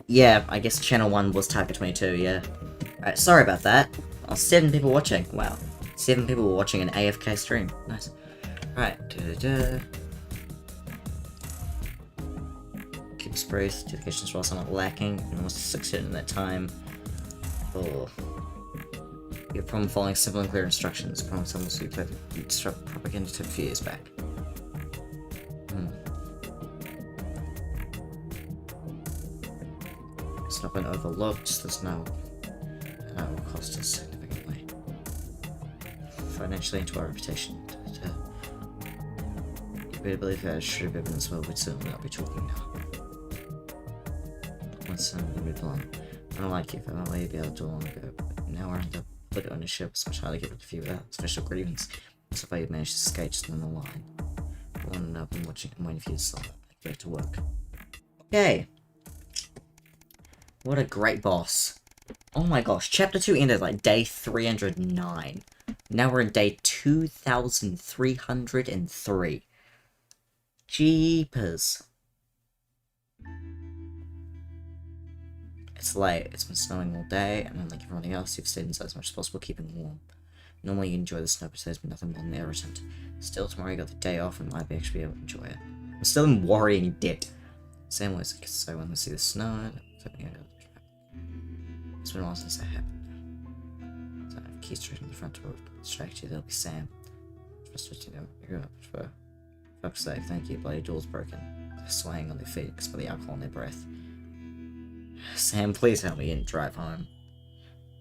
Yeah, I guess channel 1 was Target 22, yeah. Alright, sorry about that. Oh, 7 people watching. Wow. 7 people were watching an AFK stream. Nice. Alright. Keep the sprays. Do the kitchen whilst I'm not lacking. And almost succeeded in that time. Oh. You have a problem following simple and clear instructions. Problem someone who played propaganda tip a few years back. It's not been overlooked. There's no. That will cost us significantly. Financially into our reputation. You better believe that I should have been as well, we'd certainly not be talking now. Let's move on. I don't like you, but I'll let you be able to do long ago. But now we're under political ownership, it's much harder to get rid of you without special grievance. So far you've managed to escape just on the line. One up and watching and waiting for you to solve it. Get to work. Okay. What a great boss. Oh my gosh, chapter 2 ended like day 309. Now we're in day 2303. Jeepers. It's late, it's been snowing all day, and unlike everyone else, you've stayed inside as much as possible, keeping warm. Normally you enjoy the snow, but today's been nothing more than irritant. Still, tomorrow you got the day off and might actually be able to enjoy it. I'm still in worrying debt. Same always so when we see the snow, it's been a while since that happened. So I have keys straight on the front door. Distract you, there'll be Sam. For fuck's sake, thank you. Bloody door's broken. They're swaying on their feet because of the alcohol in their breath. Sam, please help me and drive home.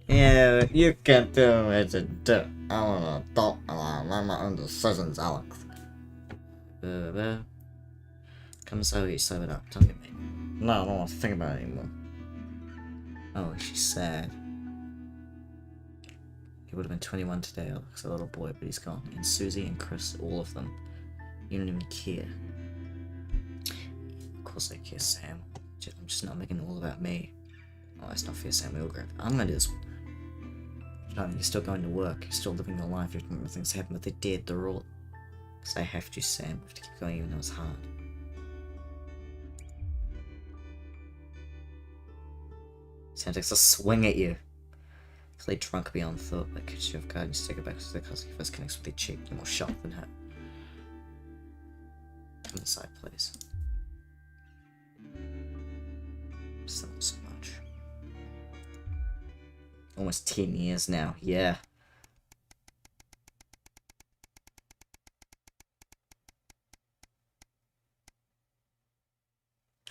Yeah, you can do it. I'm an adult and I make my own decisions, Alex. Come so you sobered up. Don't get me. No, I don't want to think about it anymore. Oh, she's sad. He would have been 21 today, Alex, a little boy, but he's gone. And Susie and Chris, all of them. You don't even care. Of course I care, Sam. I'm just not making it all about me. Oh, that's not fair, Sam. We all grab. I'm gonna do this one. No, you're still going to work. You're still living your life. You remember things happen, but they're dead. They're all. Because I have to, Sam. We have to keep going even though it's hard. Sam takes a swing at you. Clearly drunk beyond thought, but catches you off guard and you take it back to the cause he first connects with your cheek. You're more shocked than hurt. Come inside, please. Still not so much. Almost 10 years now, yeah.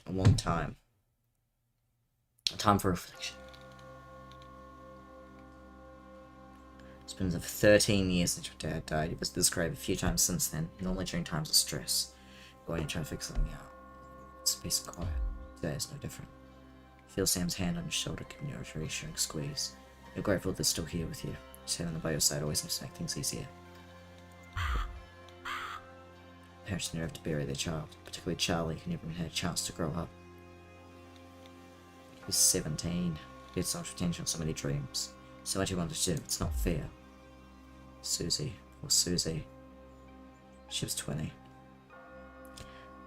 A long time. A time for reflection. It's been 13 years since your dad died. He visited this grave a few times since then, normally during times of stress. Going and trying to fix something out. It's peace and quiet. Today is no different. Feel Sam's hand on your shoulder, giving you a reassuring squeeze. You're grateful they're still here with you. Just having them by your side always seems to make things easier. Parents never have to bury their child, particularly Charlie, who never even had a chance to grow up. He was 17. He had so much potential, so many dreams. So much he wanted to do. It's not fair. Susie. Poor Susie. She was 20.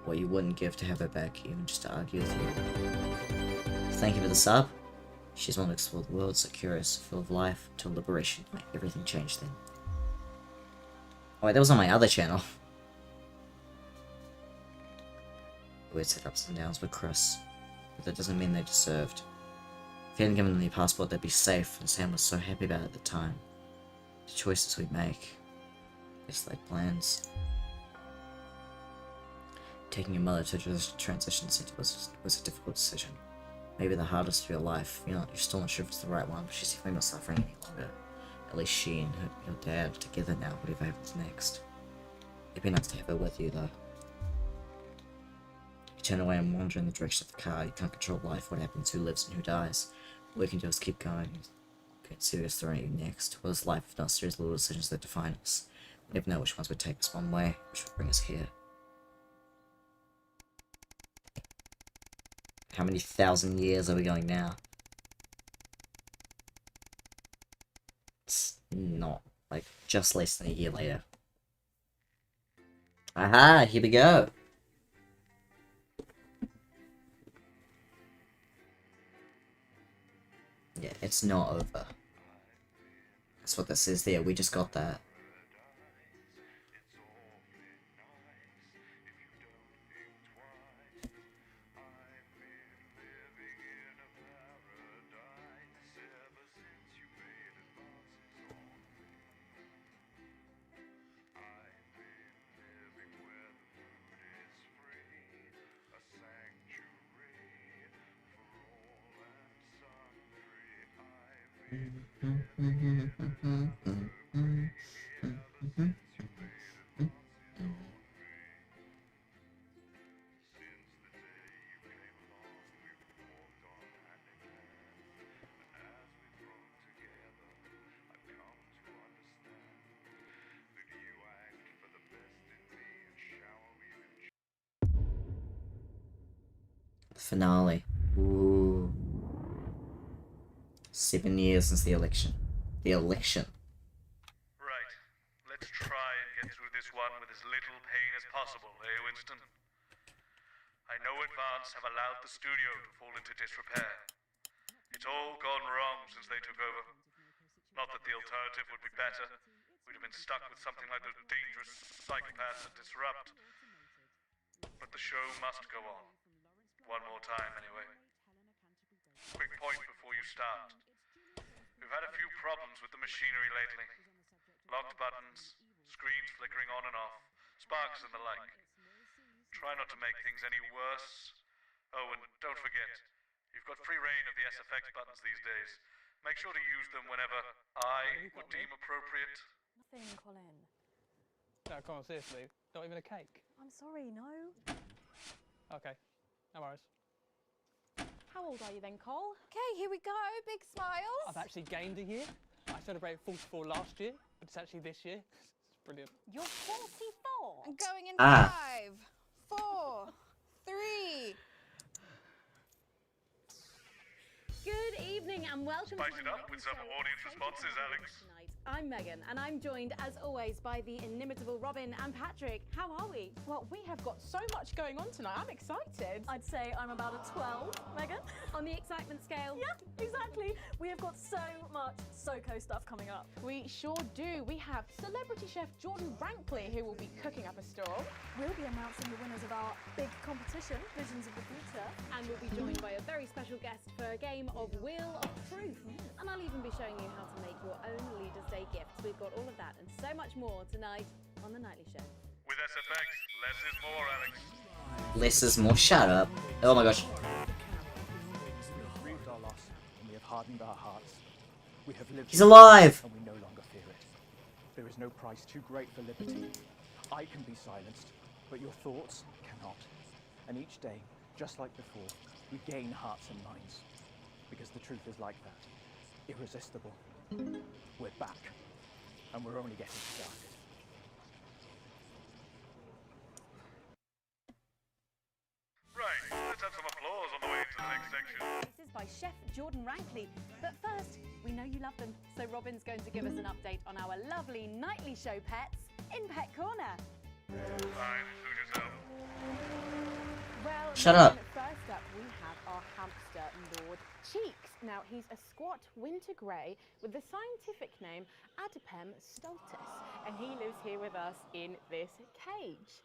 What you wouldn't give to have her back, even just to argue with you. Thank you for the sub. She's one to explore the world, so curious, full of life, till liberation. Everything changed then. Oh wait, that was on my other channel. Weird set ups and downs with Chris. But that doesn't mean they deserved. If he hadn't given them the passport, they'd be safe, and Sam was so happy about it at the time. The choices we make. It's like plans. Taking your mother to the transition center was a difficult decision. Maybe the hardest of your life. You're still not sure if it's the right one, but she's definitely not suffering any longer. At least she and your dad are together now, whatever happens next. It'd be nice to have her with you, though. You turn away and wander in the direction of the car. You can't control life, what happens, who lives and who dies. All you can do is keep going. Get serious thrown at you next. What is life if not serious little decisions that define us? We never know which ones would take us one way, which would bring us here. How many thousand years are we going now? It's not, like, just less than a year later. Aha, here we go. Yeah, it's not over. That's what this is there. We just got that. Finale. Ooh. 7 years since the election. The election. Right. Let's try and get through this one with as little pain as possible, eh, Winston? I know Advance have allowed the studio to fall into disrepair. It's all gone wrong since they took over. Not that the alternative would be better. We'd have been stuck with something like those dangerous psychopaths at Disrupt. But the show must go on. One more time, anyway. Quick point before you start. We've had a few problems with the machinery lately. Locked buttons, screens flickering on and off, sparks and the like. Try not to make things any worse. Oh, and don't forget, you've got free reign of the SFX buttons these days. Make sure to use them whenever I would deem appropriate. Nothing, Colin. No, come on, seriously. Not even a cake. I'm sorry, no. Okay, no worries. How old are you then, Cole? Okay, here we go. Big smiles. I've actually gained a year. I celebrated 44 last year, but it's actually this year. It's brilliant. You're 44. I'm going in Ah. 5, 4, 3. Good evening and welcome Spice to it my up with some audience responses, Alex. tonight. I'm Megan and I'm joined as always by the inimitable Robin and Patrick. How are we? Well, we have got so much going on tonight. I'm excited. I'd say I'm about a 12, Megan. On the excitement scale? Yeah, exactly. We have got so much SoCo stuff coming up. We sure do. We have celebrity chef Jordan Rankley who will be cooking up a storm. We'll be announcing the winners of our big competition, Visions of the Future. And we'll be joined by a very special guest for a game of Wheel of Truth. And I'll even be showing you how to make your own Leaders' Day gifts. We've got all of that and so much more tonight on The Nightly Show. With SFX, less is more, Alex. Less is more. Shut up. Oh my gosh. We have grieved our loss, and we have hardened our hearts. We have lived. He's alive! And we no longer fear it. There is no price too great for liberty. I can be silenced, but your thoughts cannot. And each day, just like before, we gain hearts and minds. Because the truth is like that. Irresistible. We're back. And we're only getting started. Right, let's have some applause on the way into the next section. This is by Chef Jordan Rankley. But first, we know you love them, so Robin's going to give us an update on our lovely Nightly Show pets in Pet Corner. Fine, suit yourself. Well, Shut up. First up, we have our hamster, Lord Cheeks. Now, he's a squat winter grey with the scientific name Adipem stultus, and he lives here with us in this cage.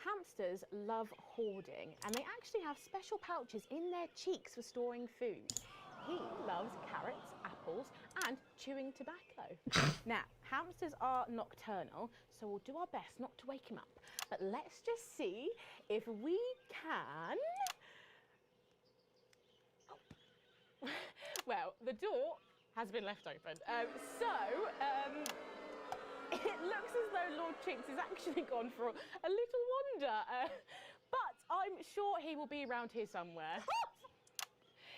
Hamsters love hoarding, and they actually have special pouches in their cheeks for storing food. He loves carrots, apples, and chewing tobacco. Now, hamsters are nocturnal, so we'll do our best not to wake him up. But let's just see if we can... Oh. Well, the door has been left open. It looks as though Lord Cheeks has actually gone for a little wander. But I'm sure he will be around here somewhere.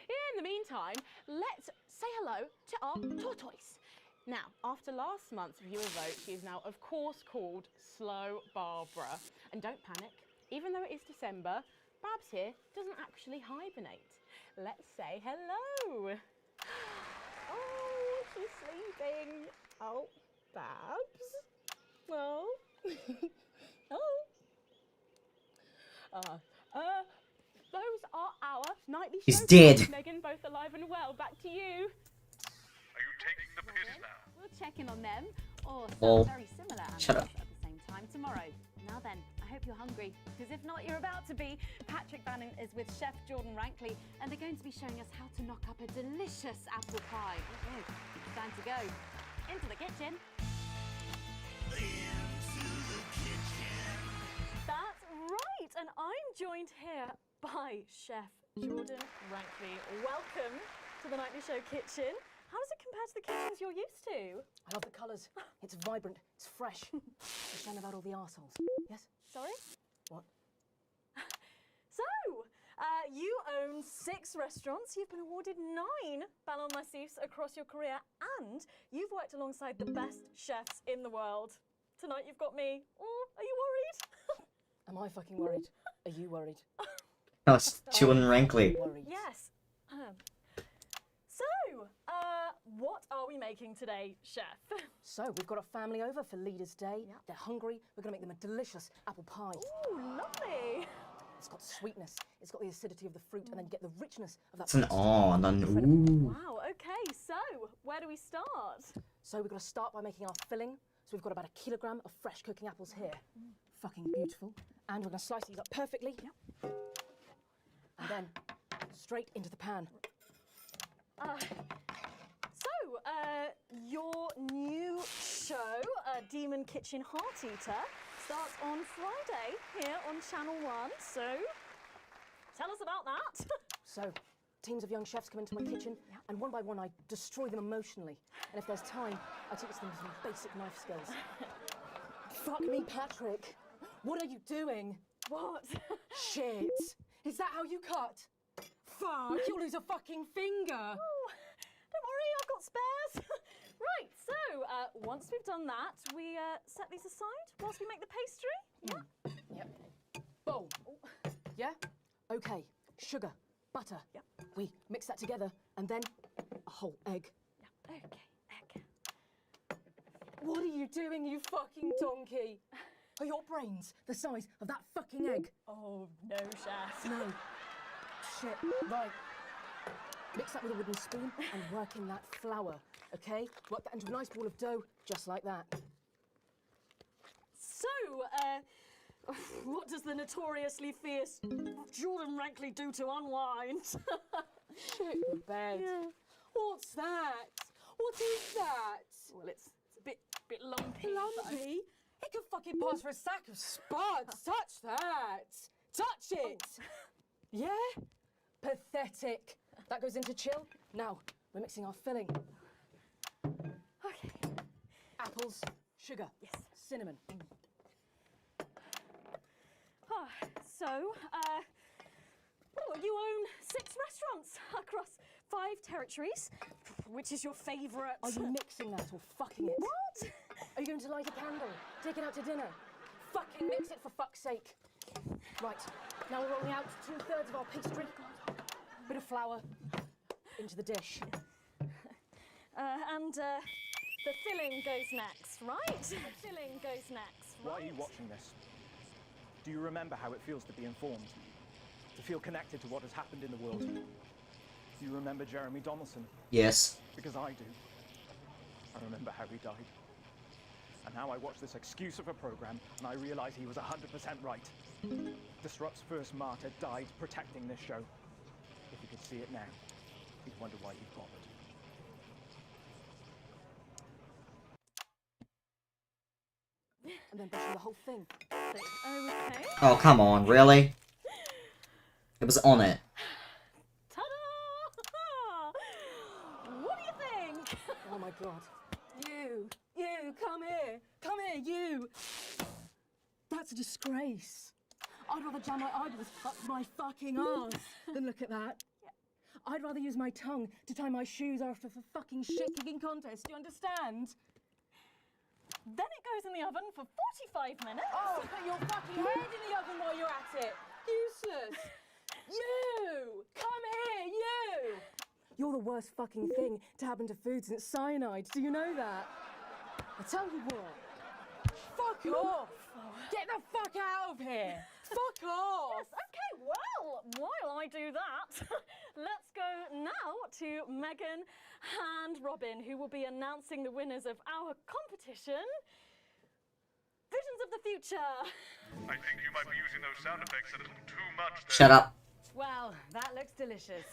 In the meantime, let's say hello to our tortoise. Now, after last month's viewer vote, she is now, of course, called Slow Barbara. And don't panic, even though it is December, Babs here doesn't actually hibernate. Let's say hello. Oh, she's sleeping. Oh, Babs. Oh. Those are our nightly He's shows. dead. Megan, both alive and well. Back to you. kitchen. We'll check in on them, or Lol. some very similar Shut animals up. at the same time tomorrow. Now then, I hope you're hungry, because if not, you're about to be. Patrick Bannon is with Chef Jordan Rankley, and they're going to be showing us how to knock up a delicious apple pie. It's time to go into the kitchen. That's right, and I'm joined here by Chef Jordan Rankley. Welcome to the Nightly Show kitchen. How does it compare to the kitchens you're used to? I love the colours. It's vibrant. It's fresh. It's a shame about all the arseholes. Yes? Sorry? What? So, you own 6 restaurants, you've been awarded 9 Ballon Massifs across your career, and you've worked alongside the best chefs in the world. Tonight you've got me. Oh, are you worried? Am I fucking worried? Are you worried? No, it's Jordan Rankley. Yes. So, what are we making today, Chef? So, we've got a family over for Leaders' Day. They're hungry. We're going to make them a delicious apple pie. Ooh, lovely. It's got sweetness. It's got the acidity of the fruit, and then you get the richness of that. It's an on and ooh. Wow, okay, so where do we start? So, we've got to start by making our filling. So, we've got about 1 kilogram of fresh cooking apples here. Fucking beautiful. And we're going to slice these up perfectly. And then straight into the pan. Your new show, Demon Kitchen Heart Eater, starts on Friday here on Channel 1. So, tell us about that. So, teams of young chefs come into my kitchen, and one by one I destroy them emotionally. And if there's time, I teach them some basic knife skills. Fuck me, Patrick. What are you doing? What? Shit. Is that how you cut? Fuck, you'll lose a fucking finger. Oh, don't worry, I've got spares. Right, so once we've done that, we set these aside whilst we make the pastry. Yeah. Yep. Bowl. Yeah? Okay. Sugar, butter. Yep. We mix that together, and then a whole egg. Yeah. Okay, egg. What are you doing, you fucking donkey? Are your brains the size of that fucking egg? Oh, no, Chef. No. Shit. Right. Mix that with a wooden spoon and work in that flour, okay? Work that into a nice ball of dough, just like that. So, what does the notoriously fierce Jordan Rankley do to unwind? Shit your bed. Yeah. What's that? What is that? Well, it's a bit lumpy. Lumpy? It could fucking pass for a sack of spuds. Touch that. Touch it. Yeah? Pathetic. That goes into chill. Now, we're mixing our filling. Okay. Apples, sugar, Yes. cinnamon. So, you own 6 restaurants across 5 territories. Which is your favourite? Are you mixing that or fucking it? What? Are you going to light a candle? Take it out to dinner? Fucking mix it for fuck's sake. Right, now we're rolling out 2/3 of our pastry. Bit of flour into the dish. And the filling goes next, right? The filling goes next, right? Why are you watching this? Do you remember how it feels to be informed? To feel connected to what has happened in the world? Do you remember Jeremy Donaldson? Yes. Because I do. I remember how he died. And now I watch this excuse of a program and I realise he was 100% right. Disrupt's first martyr died protecting this show. If you could see it now, you'd wonder why you bothered. And then brushing the whole thing. Okay. Oh, come on, really? It was on it. Ta-da! What do you think? Oh my god. You, come here, you. That's a disgrace. I'd rather jam my eyeballs up my fucking arse than look at that. I'd rather use my tongue to tie my shoes after a fucking shit-kicking contest, do you understand? Then it goes in the oven for 45 minutes. Oh, put your fucking head in the oven while you're at it. Useless. You! Come here, you! You're the worst fucking thing to happen to food since cyanide. Do you know that? I tell you what. Fuck off. Get the fuck out of here! Fuck off! Yes, okay, well, while I do that, let's go now to Megan and Robin, who will be announcing the winners of our competition. Visions of the Future! I think you might be using those sound effects a little too much there. Shut up. Well, that looks delicious.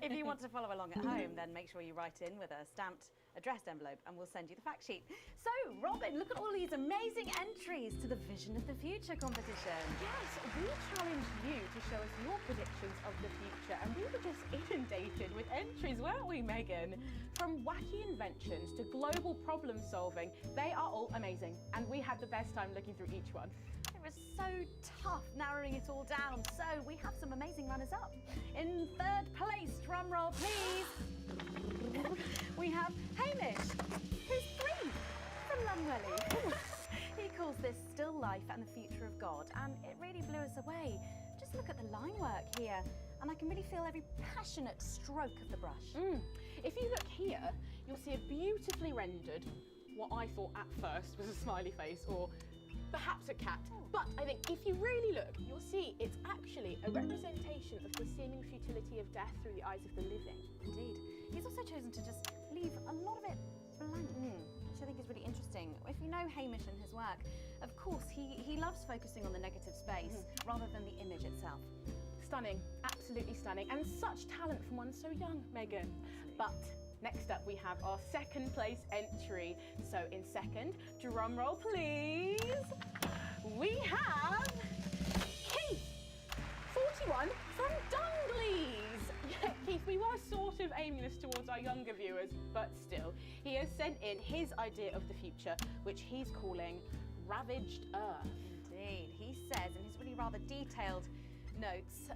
If you want to follow along at home, then make sure you write in with a stamped addressed envelope and we'll send you the fact sheet. So, Robin, look at all these amazing entries to the Vision of the Future competition. Yes, we challenged you to show us your predictions of the future, and we were just inundated with entries, weren't we, Megan? From wacky inventions to global problem solving, they are all amazing, and we had the best time looking through each one. It was so tough narrowing it all down, so we have some amazing runners-up. In third place, drum roll please, we have Hamish, who's 3 from Lunwelly. He calls this Still Life and the Future of God, and it really blew us away. Just look at the line work here, and I can really feel every passionate stroke of the brush. If you look here, you'll see a beautifully rendered, what I thought at first was a smiley face, or perhaps a cat. But I think if you really look, you'll see it's actually a representation of the seeming futility of death through the eyes of the living. Indeed. He's also chosen to just leave a lot of it blank, which I think is really interesting. If you know Hamish and his work, of course, he loves focusing on the negative space rather than the image itself. Stunning, absolutely stunning, and such talent from one so young, Megan. But next up, we have our second place entry. So in second, drum roll please, we have Keith, 41 from Dungleys. Yeah, Keith, we were sort of aiming this towards our younger viewers, but still, he has sent in his idea of the future, which he's calling Ravaged Earth. Indeed, he says in his really rather detailed notes,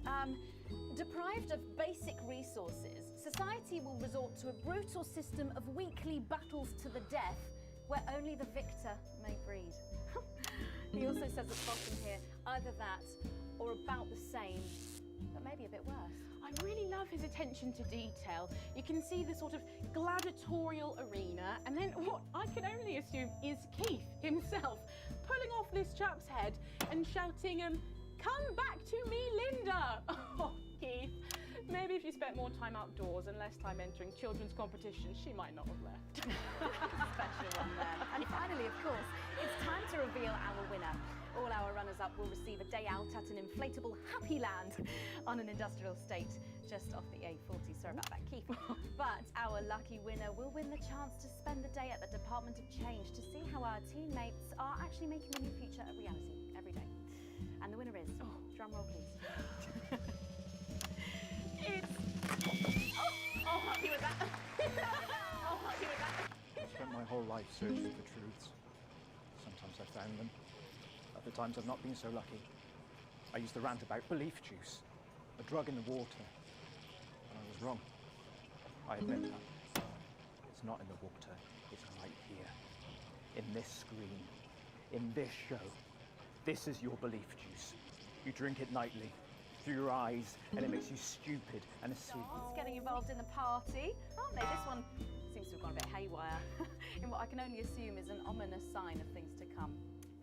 deprived of basic resources, society will resort to a brutal system of weekly battles to the death, where only the victor may breed. He also says at the bottom here, either that or about the same, but maybe a bit worse. I really love his attention to detail. You can see the sort of gladiatorial arena, and then what I can only assume is Keith himself pulling off this chap's head and shouting, "Come back to me, Linda!" Oh, Keith. Maybe if you spent more time outdoors and less time entering children's competitions, she might not have left. Special one there. And finally, of course, it's time to reveal our winner. All our runners-up will receive a day out at an inflatable Happy Land on an industrial estate just off the A40. Sorry about that, Keith. But our lucky winner will win the chance to spend the day at the Department of Change to see how our teammates are actually making the new future a reality every day. And the winner is, drum roll please. Happy with that. Happy with that. I've spent my whole life searching for truths. Sometimes I've found them. Other times I've not been so lucky. I used to rant about belief juice, a drug in the water. And I was wrong. I admit that. It's not in the water, it's right here. In this screen. In this show. This is your belief juice. You drink it nightly. Through your eyes, and it makes you stupid and asleep. It's getting involved in the party, aren't they? This one seems to have gone a bit haywire in what I can only assume is an ominous sign of things to come.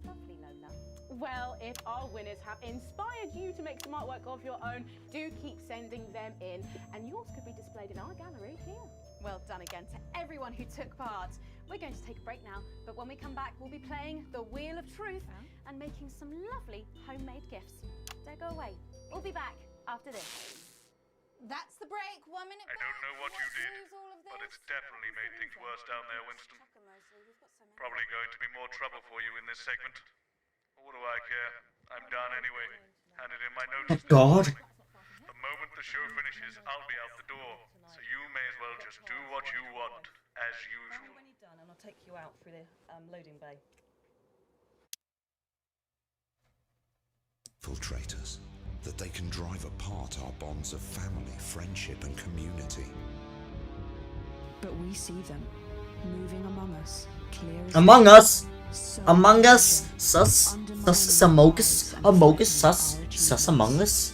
Lovely, Lola. Well, if our winners have inspired you to make some artwork of your own, do keep sending them in, and yours could be displayed in our gallery here. Well done again to everyone who took part. We're going to take a break now, but when we come back, we'll be playing the Wheel of Truth and making some lovely homemade gifts. Don't go away. We'll be back after this. That's the break. 1 minute I don't know what you did, but it's definitely made things worse down there, Winston. Probably going to be more trouble for you in this segment. What do I care? I'm done anyway. Handed in my notice. God. The moment the show finishes, I'll be out the door. So you may as well just do what you want, as usual. When you're done, and I'll take you out through the loading bay. Infiltrators, that they can drive apart our bonds of family, friendship and community. But we see them, moving among us, clear as Among us? so Among us? evident, Sus? undermining Sus amogus? our Amogus? sense Sus? of origin. Sus among us?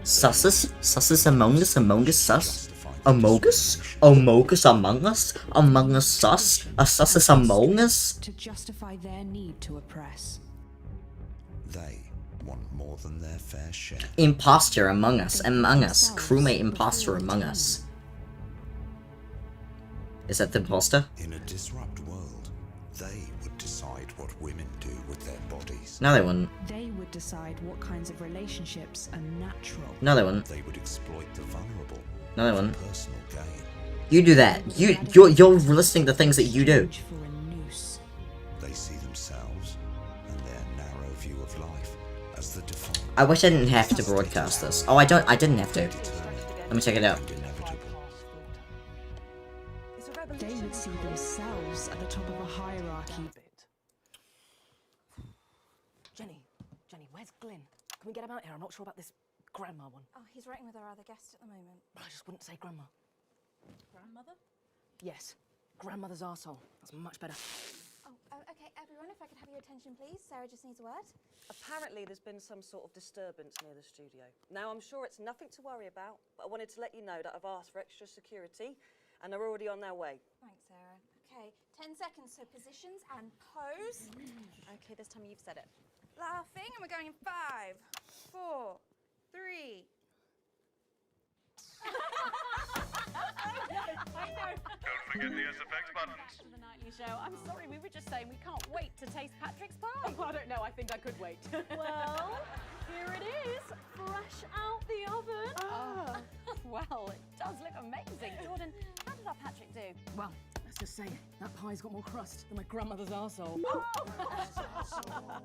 Susses? Susses among us? Among us? Sus? Among Us? Among Us Among Us? Among Us Sus? A Sus is Among Us? To justify their need to oppress. They want more than their fair share. Imposter Among Us. Among Us. Crewmate Imposter Among Us. Is that the imposter? In a disrupt world, they would decide what women do with their bodies. No, they wouldn't. They would decide what kinds of relationships are natural. No, they wouldn't. They would exploit the vulnerable. No, they wouldn't. For personal gain. You do that. You're listing the things that you do. They see themselves and their narrow view of life as the default. I wish I didn't have to broadcast this. Oh, I didn't have to. Let me check it out. They would see themselves at the top of a hierarchy. Jenny, where's Glyn? Can we get him out here? I'm not sure about this grandma one. Oh, he's writing with our other guest at the moment. I just wouldn't say grandma. Grandmother? Yes, grandmother's arsehole. That's much better. Oh, okay, everyone, if I could have your attention, please. Sarah just needs a word. Apparently there's been some sort of disturbance near the studio. Now, I'm sure it's nothing to worry about, but I wanted to let you know that I've asked for extra security, and they're already on their way. Thanks, Sarah. Okay, 10 seconds, so positions and pose. Okay, this time you've said it. Laughing, and we're going in 5, 4, 3. Don't forget the SFX buttons. To the nightly show. I'm sorry, we were just saying we can't wait to taste Patrick's pie. Oh, I don't know, I think I could wait. Well, here it is, fresh out the oven. Ah. Well, it does look amazing. Jordan, how did our Patrick do? Well, let's just say that pie's got more crust than my grandmother's arsehole.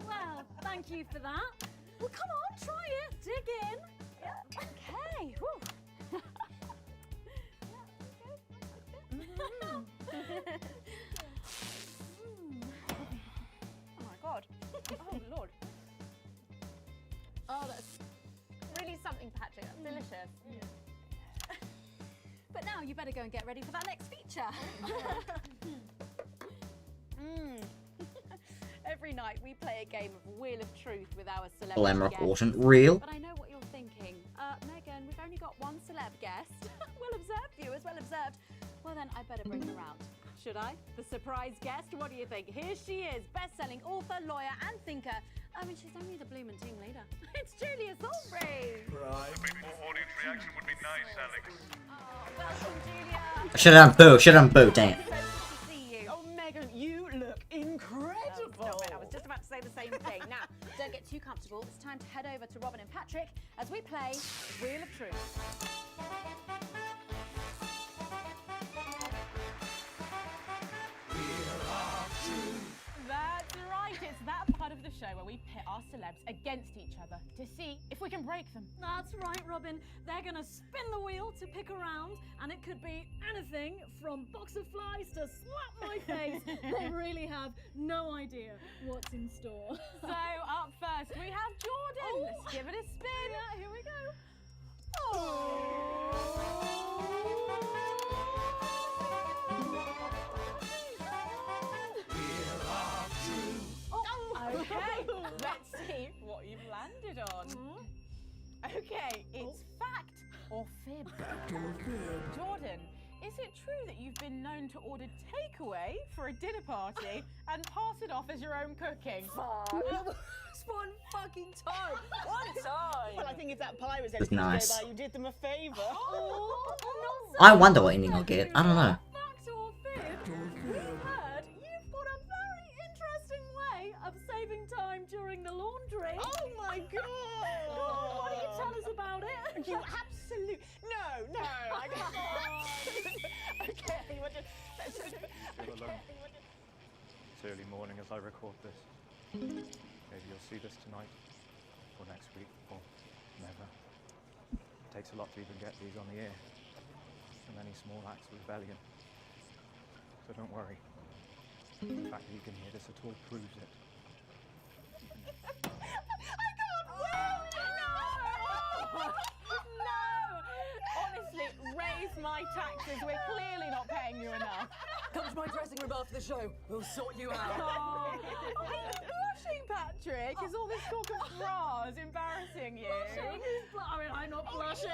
Well, thank you for that. Well, come on, try it. Dig in. Yeah. Okay. Whew. Oh my god. Oh lord. Oh, that's really something, Patrick. That's delicious. But now you better go and get ready for that next feature. Every night we play a game of Wheel of Truth with our celebrity Glamrock guests. Orton. Real? But I know what you're thinking. Megan, we've only got one celeb guest. Well observed, viewers, well observed. Well then, I better bring her out. Should I? The surprise guest? What do you think? Here she is, best-selling author, lawyer and thinker. I mean, she's only the bloomin' team leader. It's Julia Salisbury. Right. A bit more audience reaction would be nice, Alex. Welcome, Julia. Should I boo? Should I boo? Dang it. Oh, Megan, you look incredible. Stop it. I was just about to say the same thing. Now, don't get too comfortable. It's time to head over to Robin and Patrick as we play Wheel of Truth. That's right. It's that part of the show where we pit our celebs against each other to see if we can break them. That's right, Robin. They're going to spin the wheel to pick a round, and it could be anything from box of flies to slap my face. They really have no idea what's in store. So, up first, we have Jordan. Oh. Let's give it a spin. Yeah, here we go. Okay, let's see what you've landed on. Okay, it's fact or fib. Jordan, is it true that you've been known to order takeaway for a dinner party and pass it off as your own cooking? It's one fucking time. One time. Well, I think if that pie was That's anything nice. to go by, you did them a favour. I wonder what ending I'll get. I don't know. Fact or fib? We heard you've got a very interesting way of saving time during the laundry. Oh my god! Go on, why don't you tell us about it? You absolute no, I can't. Okay, I think we're just. Feel alone. It's early morning as I record this. Maybe you'll see this tonight, or next week, or never. It takes a lot to even get these on the air. So many small acts of rebellion. So don't worry. The fact that you can hear this at all proves it. I can't wait! No! Honestly, raise my taxes. We're clearly not paying you enough. Come to my dressing room after the show. We'll sort you out. Oh, blushing, Patrick? Is all this talk of bras embarrassing you? I mean, I'm not blushing.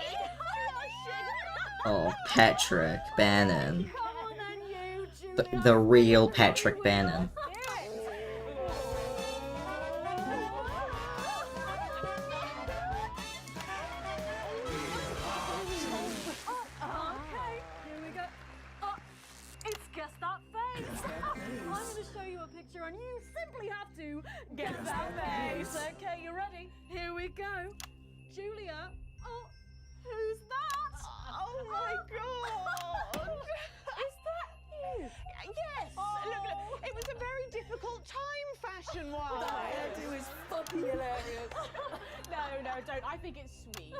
Oh, Patrick Bannon. Come on then, you, Julia. The real Patrick Bannon. Okay, here we go. Oh, it's guess that face. I'm going to show you a picture and you simply have to guess that face. Okay, you ready? Here we go. Julia. Oh, who's that? Oh my god! Is that you? Yes! Look, it was a very difficult time fashion-wise. That hairdo is fucking hilarious. No, don't. I think it's sweet.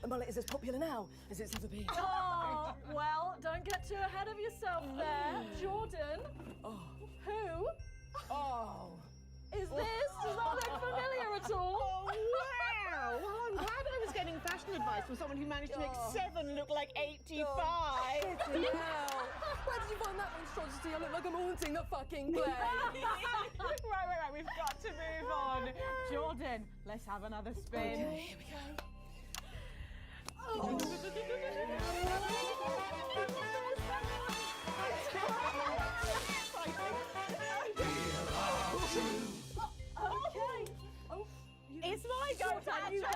The mullet is as popular now as it's ever been. Oh, well, don't get too ahead of yourself there. Jordan. Oh. Who Oh. is this? Does that look familiar at all? Oh, wow! Well, I'm glad I was getting fashion advice from someone who managed to make 7 look like 85. Where did you find that monstrosity? I look like I'm haunting the fucking place. Right. We've got to move on. Jordan, let's have another spin. Okay, here we go. It's my go, Patrick. You go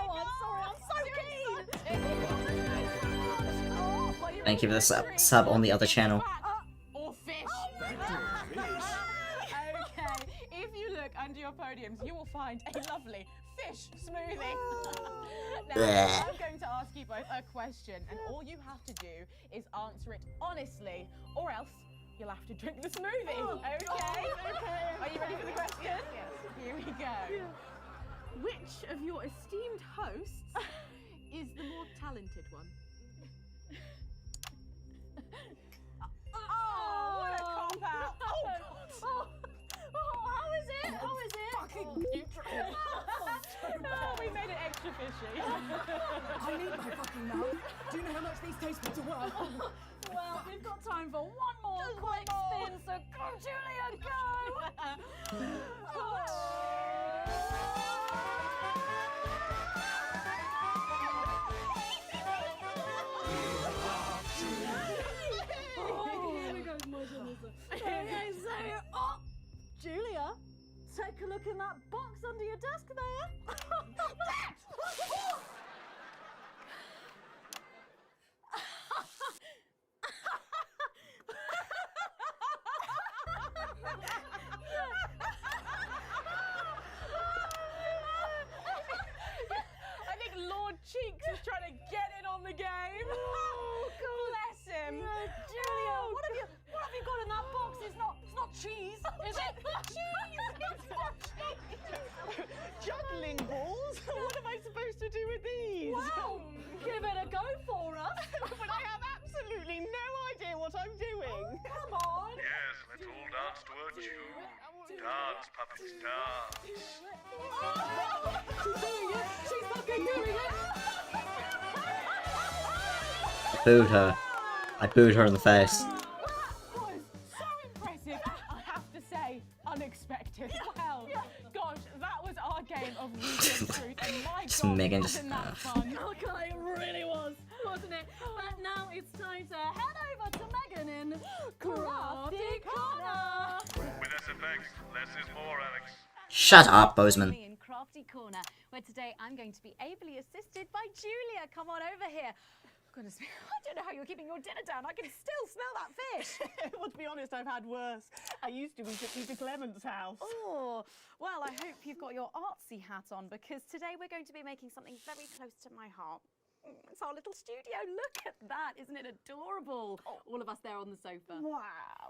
on. Sorry, I'm so keen. Thank you for the sub on the other channel. Or fish. Okay, if you look under your podiums, you will find a lovely fish smoothie. Now, I'm going to ask you both a question, and all you have to do is answer it honestly, or else you'll have to drink the smoothie. Okay? Are you ready for the question? Yes. Here we go. Which of your esteemed hosts is the more talented one? Oh, what a cop-out. How is it? How is it? Fucking neutral. We made it extra fishy. I need my fucking mouth. Do you know how much these taste buds are worth? Well, we've got time for one more quick spin, so go, Julia, go! Here we go, my goodness. Okay, so, Julia, take a look in that box under your desk there. I think Lord Cheeks is trying to get in on the game. Oh, bless him. Julia, what have you got in that box? It's not cheese, is it? It's not cheese. Juggling balls? What am I supposed to do with these? Well, give it a go for us. But I have absolutely no idea what I'm doing. Come on. Yes, let's all dance to a tune. Dance, puppets, dance. She's doing it. She's fucking doing it. I booed her. I booed her in the face. Was so impressive. I have to say, unexpected. Well, gosh, that was our game of Rooted Truth, and my Just God, Megan just- wasn't that fun? Okay, it really was, wasn't it? But now it's time to head over to Megan in Crafty Corner. With SFX, less is more, Alex. Shut up, Bozeman. In Crafty Corner, where today I'm going to be ably assisted by Julia. Come on over here. Goodness me, I don't know how you're keeping your dinner down. I can still smell that fish. Well, to be honest, I've had worse. I used to eat at Peter Clement's house. Oh, well, I hope you've got your artsy hat on, because today we're going to be making something very close to my heart. It's our little studio. Look at that. Isn't it adorable? All of us there on the sofa. Wow.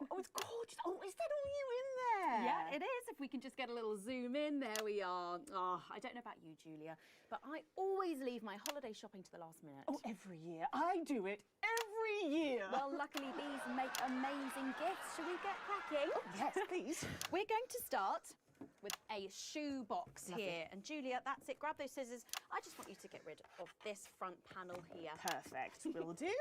Oh, it's gorgeous. Oh, is that all you in there? Yeah, it is. If we can just get a little zoom in, there we are. Oh, I don't know about you, Julia, but I always leave my holiday shopping to the last minute. Oh, every year. I do it every year. Well, luckily these make amazing gifts. Shall we get cracking? Oh, yes, please. We're going to start with a shoe box here. And Julia, that's it. Grab those scissors. I just want you to get rid of this front panel here. Perfect. Will do.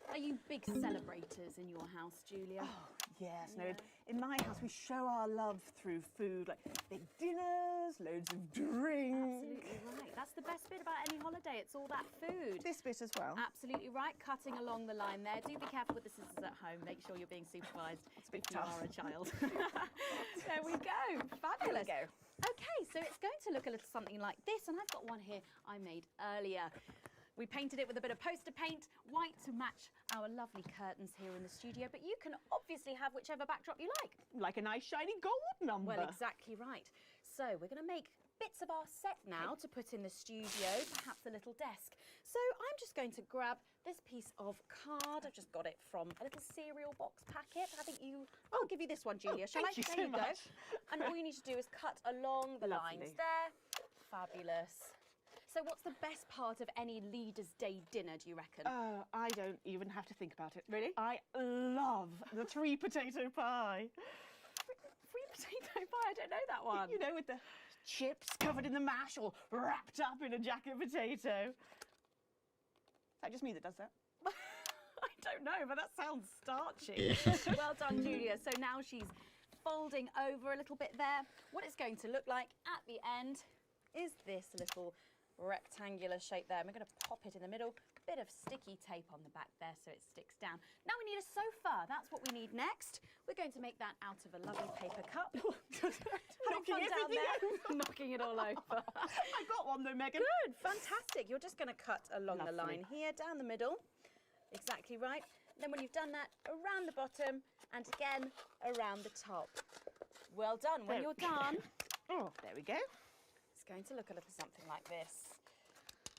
Are you big celebrators in your house, Julia? Oh, yes. No, in my house we show our love through food, like big dinners, loads of drink. Absolutely right. That's the best bit about any holiday. It's all that food. This bit as well. Absolutely right. Cutting along the line there. Do be careful with the scissors at home. Make sure you're being supervised if you are a child. There we go. Fabulous. There we go. Okay, so it's going to look a little something like this, and I've got one here I made earlier. We painted it with a bit of poster paint, white to match our lovely curtains here in the studio, but you can obviously have whichever backdrop you like. Like a nice shiny gold number. Well, exactly right. So we're going to make bits of our set now to put in the studio, perhaps a little desk. So I'm just going to grab this piece of card. I've just got it from a little cereal box packet. I think I'll give you this one, Julia. Shall I? Thank you There so you much. go. And all you need to do is cut along the lines there. Fabulous. So what's the best part of any Leaders' Day dinner, do you reckon? I don't even have to think about it. Really? I love the 3 potato pie. 3 potato pie? I don't know that one. You know, with the chips covered in the mash, all wrapped up in a jacket potato. Is that just me that does that? I don't know, but that sounds starchy. Well done, Julia. So now she's folding over a little bit there. What it's going to look like at the end is this little rectangular shape there. And we're going to pop it in the middle, bit of sticky tape on the back there so it sticks down. Now we need a sofa. That's what we need next. We're going to make that out of a lovely paper cup. Knocking everything over. Knocking it all over. I got one though, Megan. Good, fantastic. You're just going to cut along the line here, down the middle. Exactly right. Then when you've done that, around the bottom and again around the top. Well done. When you're done, there we go. It's going to look a little something like this.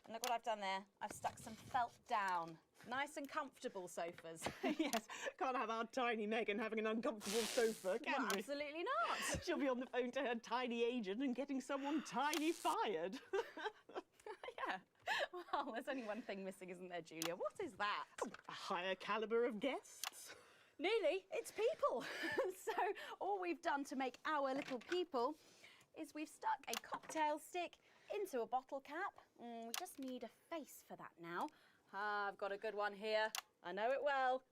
And look what I've done there. I've stuck some felt down. Nice and comfortable sofas. Yes, can't have our tiny Megan having an uncomfortable sofa, can we? Absolutely not. She'll be on the phone to her tiny agent and getting someone tiny fired. Yeah. Well, there's only one thing missing, isn't there, Julia? What is that? A higher calibre of guests. Nearly. It's people. So all we've done to make our little people is we've stuck a cocktail stick into a bottle cap. We just need a face for that now. I've got a good one here. I know it well.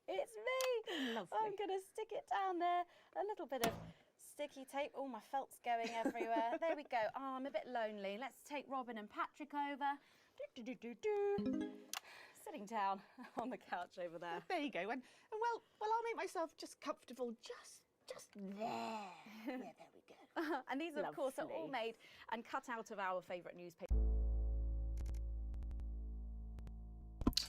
It's me. Lovely. I'm going to stick it down there. A little bit of sticky tape. Oh, my felt's going everywhere. There we go. Oh, I'm a bit lonely. Let's take Robin and Patrick over. Sitting down on the couch over there. There you go. And well, I'll make myself just comfortable just there. Yeah, there we go. And these, of course, are all made and cut out of our favourite newspaper.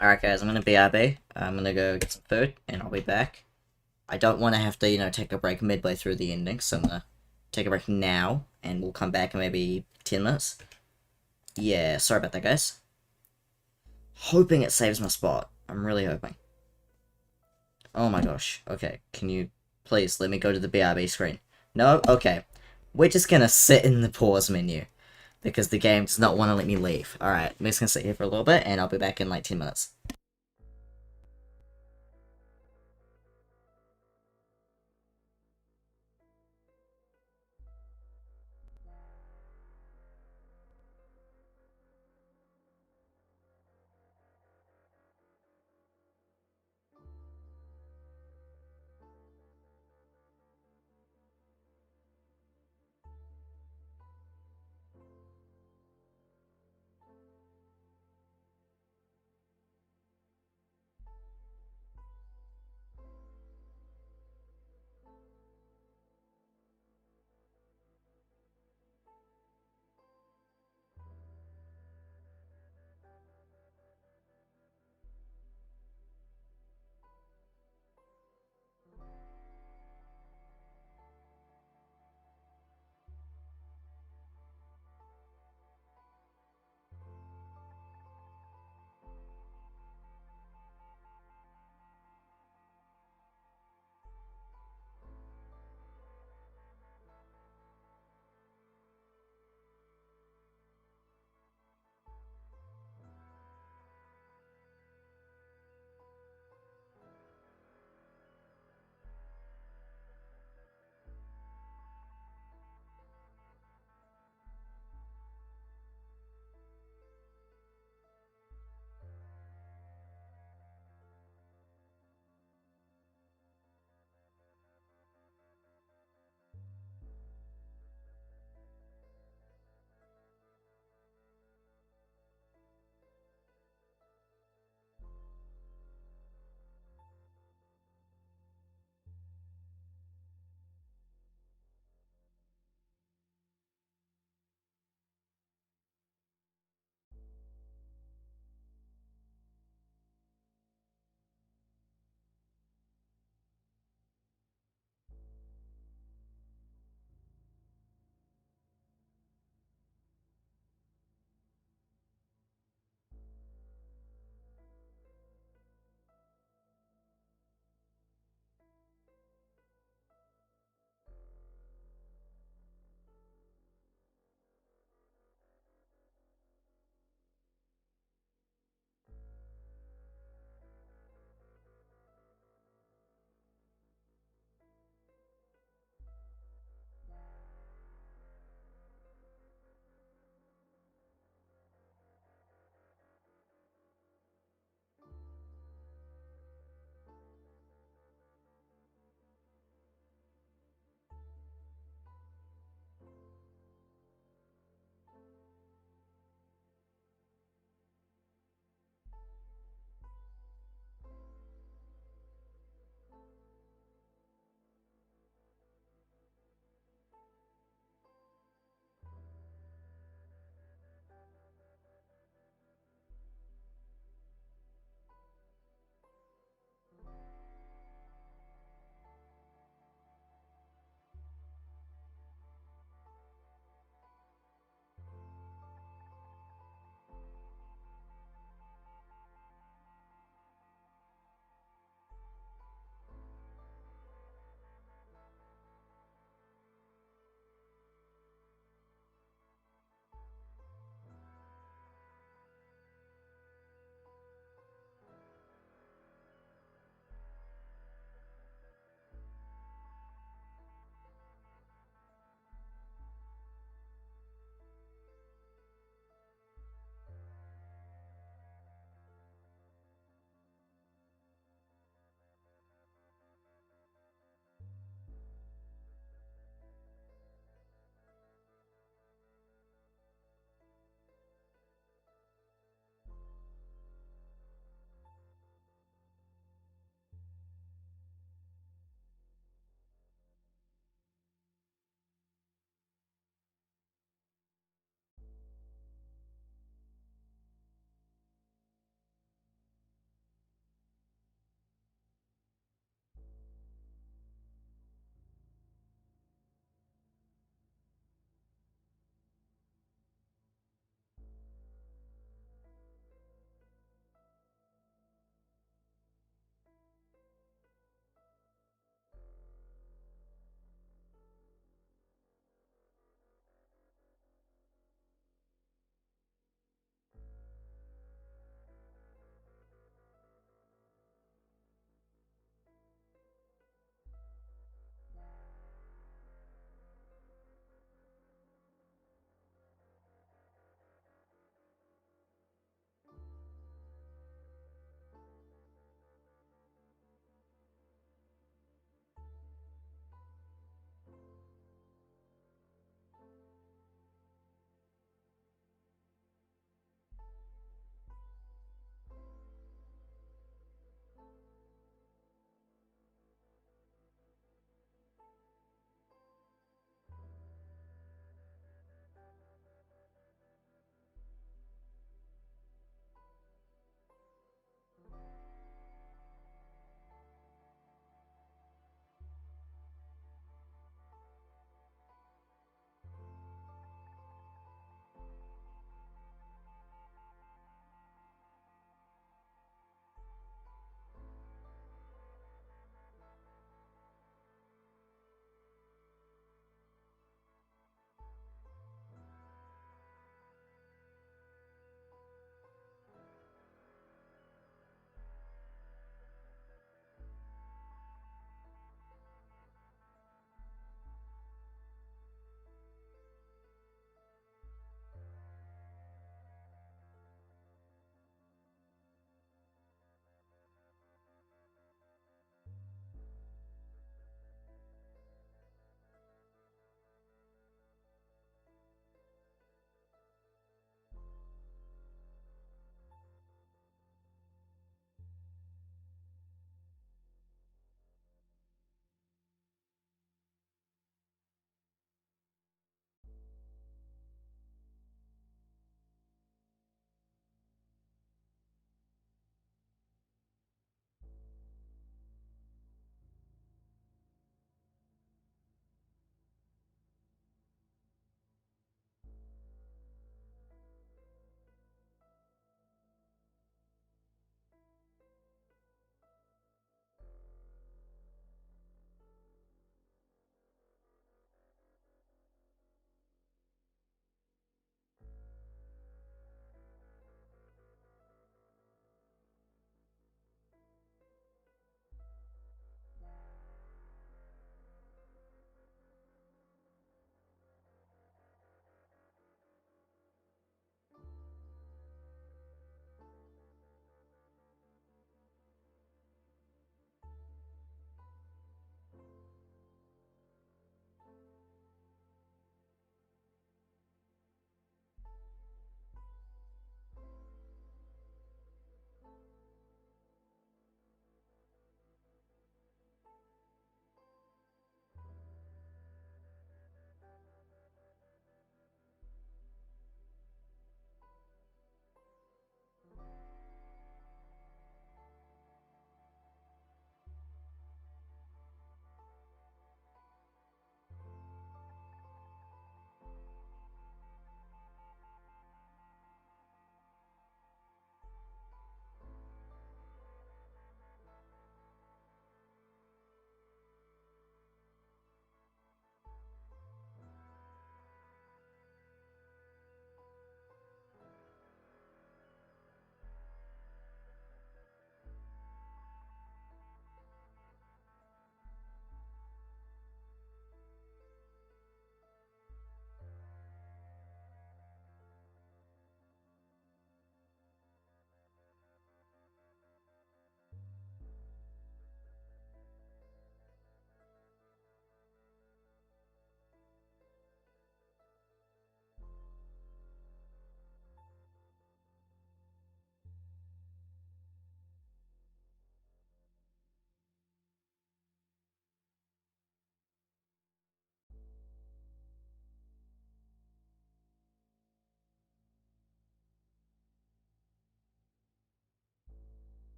Alright guys, I'm gonna BRB. I'm gonna go get some food, and I'll be back. I don't want to have to, take a break midway through the ending, so I'm gonna take a break now, and we'll come back in maybe 10 minutes. Yeah, sorry about that, guys. Hoping it saves my spot. I'm really hoping. Oh my gosh. Okay, can you please let me go to the BRB screen? No? Okay. We're just gonna sit in the pause menu, because the game does not want to let me leave. Alright, I'm just gonna sit here for a little bit, and I'll be back in like 10 minutes.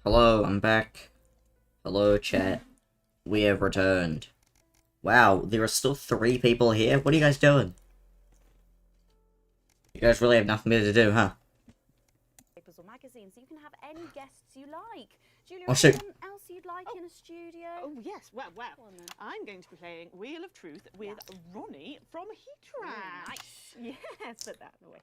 Hello, I'm back. Hello, chat. We have returned. Wow, there are still 3 people here? What are you guys doing? You guys really have nothing better to do, huh? Papers or magazines, so you can have any guests you like. Julia, Oh, shoot. anyone else you'd like in a studio? Oh, yes. Well, I'm going to be playing Wheel of Truth with Ronnie from Heatrash. Nice. Yes, put that away.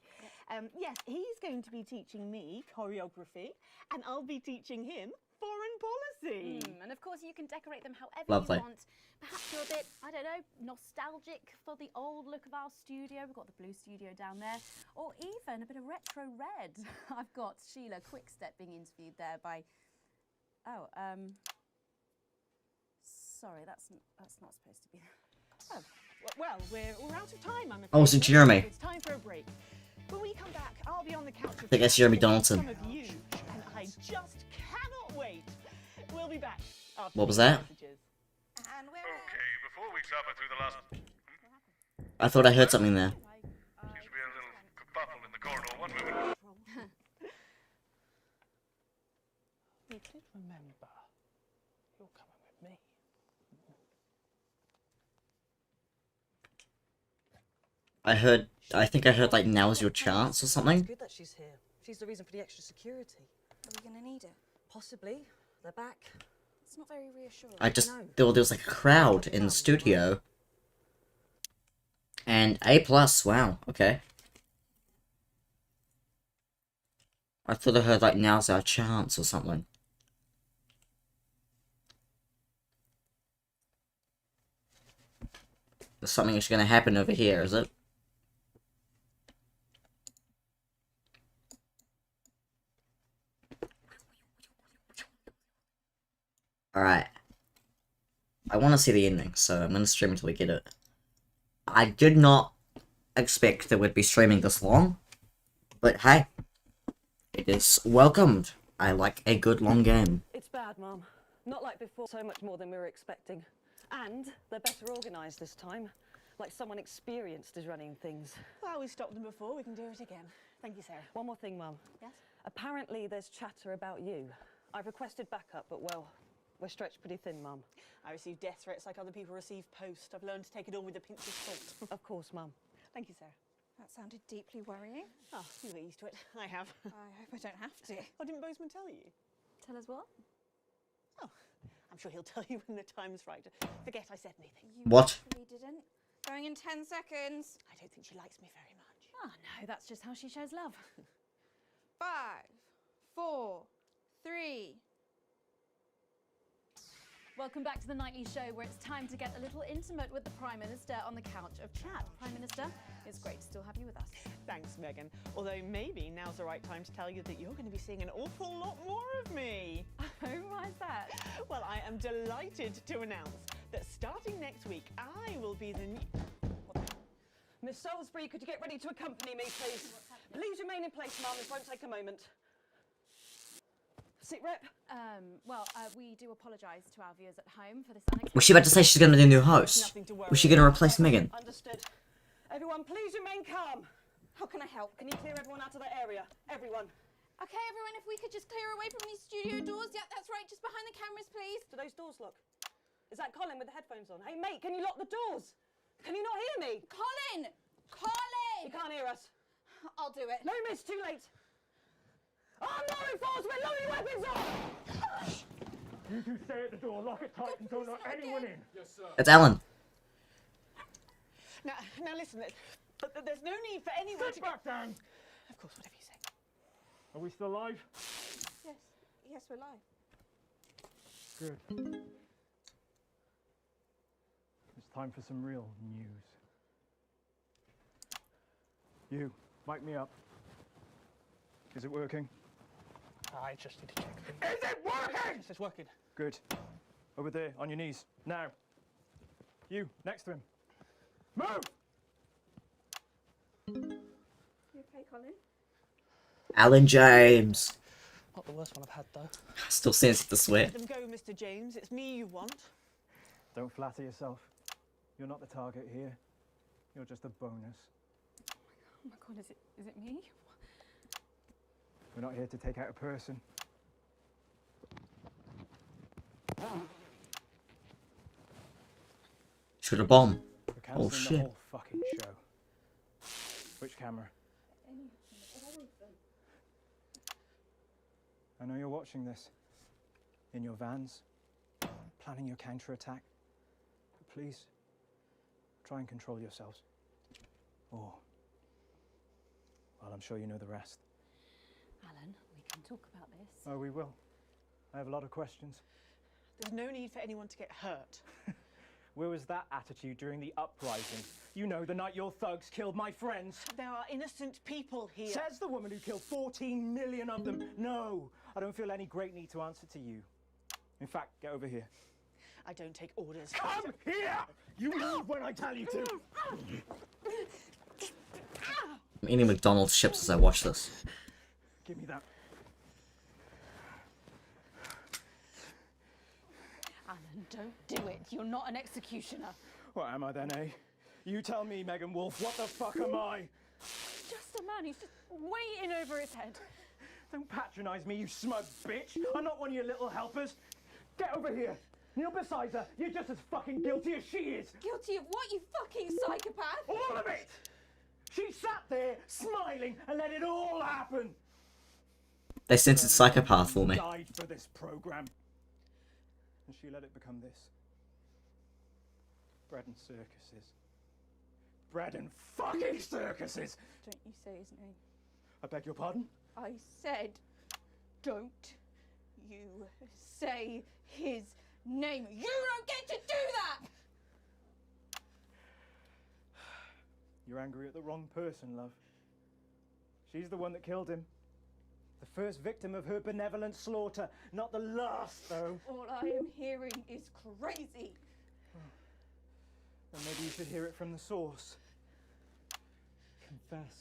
Yes, he's going to be teaching me choreography, and I'll be teaching him foreign policy. And of course, you can decorate them however Lovely. you want. Perhaps you're a bit, I don't know, nostalgic for the old look of our studio. We've got the blue studio down there. Or even a bit of retro red. I've got Sheila Quickstep being interviewed there by... Oh, sorry, that's not supposed to be... Oh, well, we're out of time, I'm afraid. Oh, it's Jeremy. It's time for a break. When we come back, I'll be on the couch. I think that's Jeremy with Donaldson. Some of you, and I just cannot wait. We'll be back. After What was these that? messages. Okay, before we suffer through the last... I thought I heard something there. Seems to be a little kerfuffle in the corridor. One moment. You did remember. You're coming with me. I think I heard like, now's your chance or It's something. good that she's here. She's the reason for the extra security. Are we going to need it? Possibly. They're back. It's not very reassuring. there was like a crowd in the studio. And A+, wow, okay. I thought I heard like, now's our chance or something. There's something that's gonna happen over here, is it? Alright. I want to see the ending, so I'm gonna stream until we get it. I did not expect that we'd be streaming this long, but hey, it is welcomed. I like a good long game. It's bad, Mum. Not like before, so much more than we were expecting. And they're better organised this time. Like someone experienced is running things. Well, we stopped them before. We can do it again. Thank you, Sarah. One more thing, Mum. Yes? Apparently there's chatter about you. I've requested backup, but well, we're stretched pretty thin, Mum. I receive death threats like other people receive post. I've learned to take it all with a pinch of salt. Of course, Mum. Thank you, Sarah. That sounded deeply worrying. Oh, you get used to it. I have. I hope I don't have to. Oh, didn't Bozeman tell you? Tell us what? Oh, I'm sure he'll tell you when the time's right. Forget I said anything. What? We didn't. Going in 10 seconds. I don't think she likes me very much. Oh no, that's just how she shows love. 5, 4, 3. Welcome back to the nightly show where it's time to get a little intimate with the Prime Minister on the couch of chat. Prime Minister, it's great to still have you with us. Thanks, Megan. Although maybe now's the right time to tell you that you're going to be seeing an awful lot more of me. Oh, why is that? Well, I am delighted to announce that starting next week, I will be the new... Miss Salisbury, could you get ready to accompany me, please? Please remain in place, Mum. This won't take a moment. Sit rep. We do apologise to our viewers at home for this unexpected... Was she about to say she's gonna be the new host? Was she gonna replace Megan? Understood. Everyone, please remain calm. How can I help? Can you clear everyone out of that area? Everyone. Okay, everyone, if we could just clear away from these studio doors. Yeah, that's right, just behind the cameras, please. Do those doors lock? Is that Colin with the headphones on? Hey, mate, can you lock the doors? Can you not hear me? Colin! Colin! You can't hear us. I'll do it. No, miss, too late. I'm not enforcement, load your weapons on! You two stay at the door, lock it tight and don't let anyone in. Yes, sir. It's Alan. Now listen, there's no need for anyone Sit back down. Of course, whatever you say. Are we still live? Yes, we're live. Good. It's time for some real news. You, mic me up. Is it working? I just need to check. Is it working? Yes, it's working. Good. Over there, on your knees. Now. You, next to him. Move! You okay, Colin? Alan James. Not the worst one I've had, though. Still sense the sweat. Let them go, Mr. James. It's me you want. Don't flatter yourself. You're not the target here. You're just a bonus. Oh my god, is it me? We're not here to take out a person. Shoot a bomb. We're Oh cancelling the shit. whole fucking show. Which camera? I know you're watching this. In your vans. Planning your counter-attack. But please, try and control yourselves. Or, well, I'm sure you know the rest. Alan, we can talk about this. Oh, we will. I have a lot of questions. There's no need for anyone to get hurt. Where was that attitude during the uprising? You know, the night your thugs killed my friends. There are innocent people here. Says the woman who killed 14 million of them. No, I don't feel any great need to answer to you. In fact, get over here. I don't take orders. Come here! You move when I tell you to! I'm eating McDonald's chips as I watch this. Give me that. Alan, don't do it. You're not an executioner. What am I then, eh? You tell me, Megan Wolf, what the fuck am I? Just a man who's just way in over his head. Don't patronise me, you smug bitch. I'm not one of your little helpers. Get over here. Kneel beside her. You're just as fucking guilty as she is. Guilty of what, you fucking psychopath? All of it! She sat there, smiling, and let it all happen. They censored psychopath for me. Died for this program. And she let it become this. Bread and circuses. Bread and fucking circuses! Don't you say his name. I beg your pardon? I said, don't you say his name. You don't get to do that! You're angry at the wrong person, love. She's the one that killed him. The first victim of her benevolent slaughter. Not the last, though. All I am hearing is crazy. Then maybe you should hear it from the source. Confess.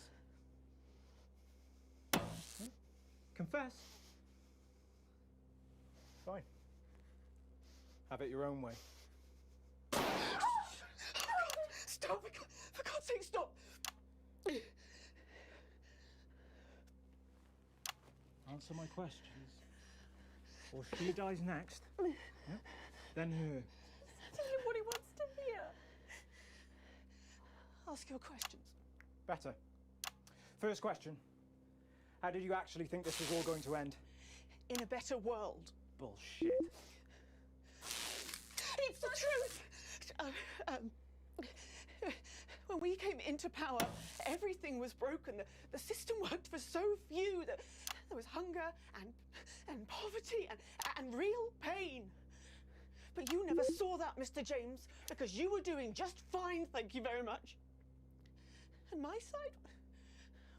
Huh? Confess? Fine. Have it your own way. Stop! For God's sake, stop! Answer my questions. Or she dies next. Yep. Then her. Tell him what he wants to hear. Ask your questions. Better. First question. How did you actually think this was all going to end? In a better world. Bullshit. It's the truth! When we came into power, everything was broken. The system worked for so few. There was hunger and poverty and real pain. But you never saw that, Mr. James, because you were doing just fine, thank you very much. And my side?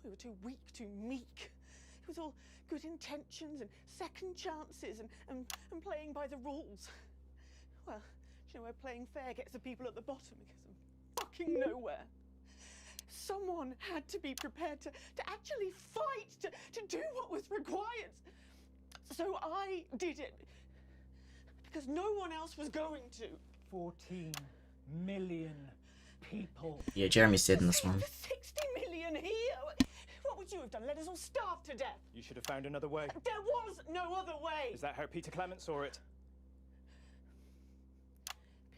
We were too weak, too meek. It was all good intentions and second chances and playing by the rules. Well, do you know where playing fair gets the people at the bottom? Because of fucking nowhere. Someone had to be prepared to actually fight, to do what was required. So I did it. Because no one else was going to. 14 million people. Yeah, Jeremy's dead in this one. 60 million here. What would you have done? Let us all starve to death? You should have found another way. There was no other way. Is that how Peter Clement saw it?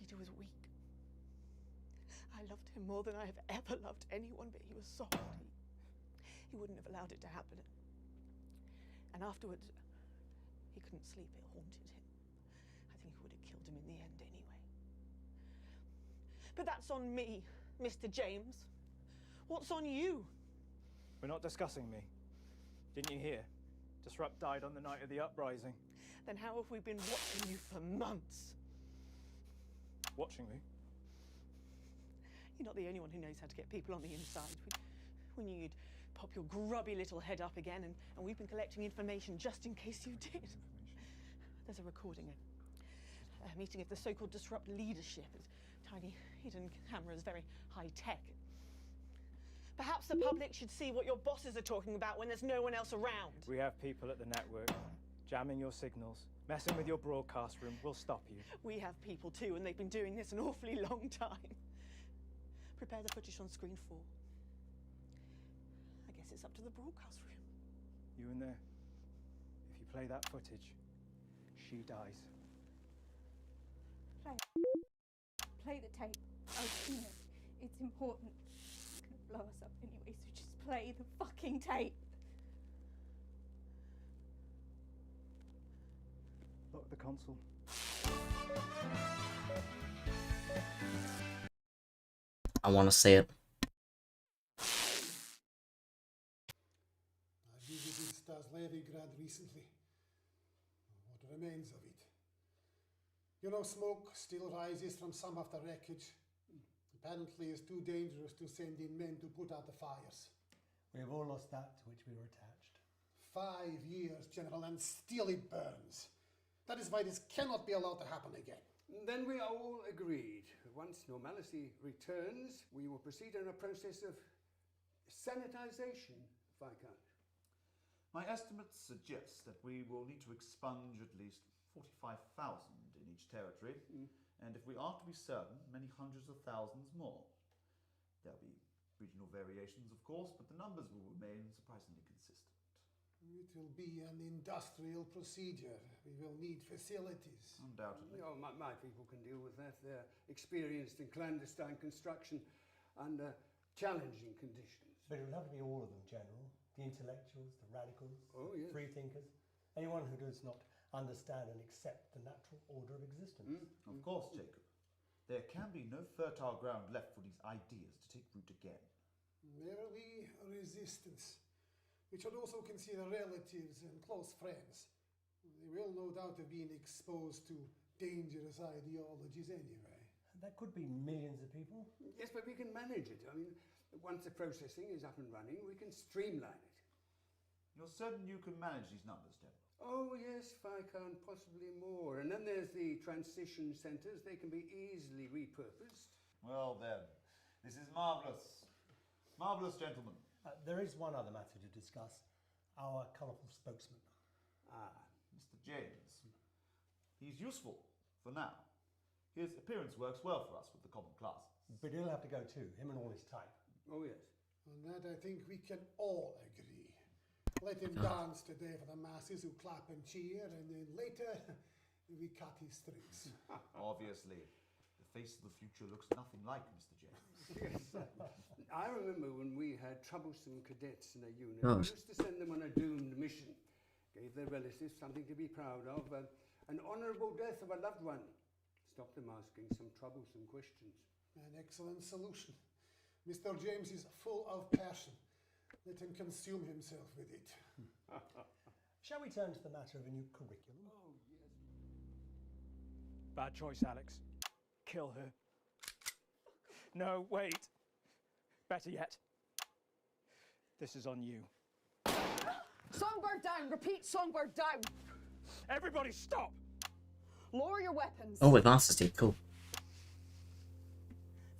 Peter was weak. I loved him more than I have ever loved anyone, but he was soft. He wouldn't have allowed it to happen. And afterwards, he couldn't sleep. It haunted him. I think he would have killed him in the end anyway. But that's on me, Mr. James. What's on you? We're not discussing me. Didn't you hear? Disrupt died on the night of the uprising. Then how have we been watching you for months? Watching me? You're not the only one who knows how to get people on the inside. We knew you'd pop your grubby little head up again, and we've been collecting information just in case you did. There's a recording, a meeting of the so-called Disrupt leadership. Tiny hidden cameras, very high-tech. Perhaps the public should see what your bosses are talking about when there's no one else around. We have people at the network jamming your signals, messing with your broadcast room. We'll stop you. We have people too, and they've been doing this an awfully long time. Prepare the footage on screen 4. I guess it's up to the broadcast room. You in there. If you play that footage, she dies. Play the tape. Oh, you know, it's important. It's gonna blow us up anyway, so just play the fucking tape. Lock the console. I want to see it. I visited Stas-Levigrad recently. What remains of it? You know, smoke still rises from some of the wreckage. Apparently it's too dangerous to send in men to put out the fires. We have all lost that to which we were attached. 5 years, General, and still it burns. That is why this cannot be allowed to happen again. Then we are all agreed. Once normality returns, we will proceed in a process of sanitization, Viscount. My estimates suggest that we will need to expunge at least 45,000 in each territory, and if we are to be certain, many hundreds of thousands more. There'll be regional variations, of course, but the numbers will remain surprisingly consistent. It will be an industrial procedure. We will need facilities. Undoubtedly. Oh, my people can deal with that. They're experienced in clandestine construction under challenging conditions. But it will have to be all of them, General. The intellectuals, the radicals, oh, yes. free thinkers, anyone who does not understand and accept the natural order of existence. Of course, Jacob. There can be no fertile ground left for these ideas to take root again. There will be resistance. We should also consider relatives and close friends. They will no doubt have been exposed to dangerous ideologies anyway. That could be millions of people. Yes, but we can manage it. I mean, once the processing is up and running, we can streamline it. You're certain you can manage these numbers, General? Oh, yes, Viscount, possibly more. And then there's the transition centres. They can be easily repurposed. Well, then, this is marvellous. Marvellous, gentlemen. There is one other matter to discuss. Our colourful spokesman. Mr. James. He's useful, for now. His appearance works well for us with the common classes. But he'll have to go too, him and all his type. Oh, yes. On that I think we can all agree. Let him dance today for the masses who clap and cheer, and then later we cut his strings. Obviously. The face of the future looks nothing like Mr. James. Yes. I remember when we had troublesome cadets in a unit. Oh. We used to send them on a doomed mission. Gave their relatives something to be proud of. An honourable death of a loved one. Stopped them asking some troublesome questions. An excellent solution. Mr. James is full of passion. Let him consume himself with it. Shall we turn to the matter of a new curriculum? Oh, yes. Bad choice, Alex. Kill her. No, wait. Better yet. This is on you. Songbird down! Repeat, songbird down! Everybody stop! Lower your weapons. Oh, with Master Steve, cool.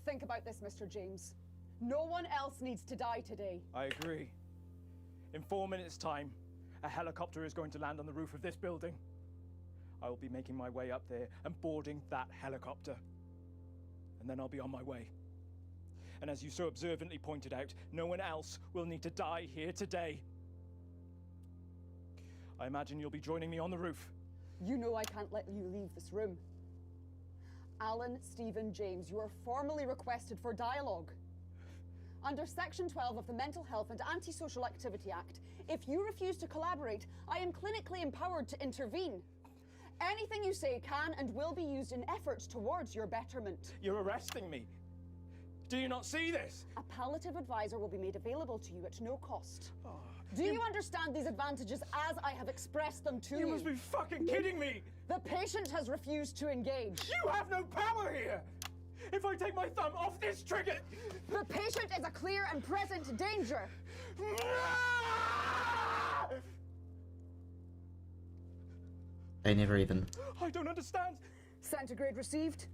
Think about this, Mr. James. No one else needs to die today. I agree. In 4 minutes' time, a helicopter is going to land on the roof of this building. I will be making my way up there and boarding that helicopter. And then I'll be on my way. And as you so observantly pointed out, no one else will need to die here today. I imagine you'll be joining me on the roof. You know I can't let you leave this room. Alan Stephen James, you are formally requested for dialogue. Under Section 12 of the Mental Health and Antisocial Activity Act, if you refuse to collaborate, I am clinically empowered to intervene. Anything you say can and will be used in efforts towards your betterment. You're arresting me. Do you not see this? A palliative advisor will be made available to you at no cost. Do you understand these advantages as I have expressed them to you? You must be fucking kidding me! The patient has refused to engage. You have no power here! If I take my thumb off this trigger... The patient is a clear and present danger. They never even... I don't understand. Centigrade received.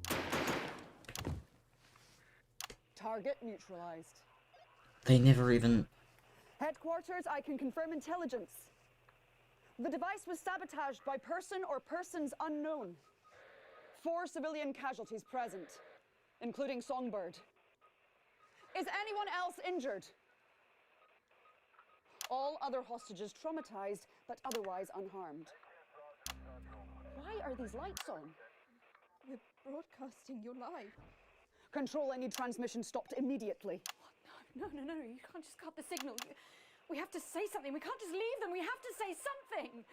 Target neutralized. They never even... Headquarters, I can confirm intelligence. The device was sabotaged by person or persons unknown. 4 civilian casualties present, including Songbird. Is anyone else injured? All other hostages traumatized, but otherwise unharmed. Why are these lights on? We're broadcasting your live. Control any transmission stopped immediately. No, you can't just cut the signal. We have to say something. We can't just leave them. We have to say something.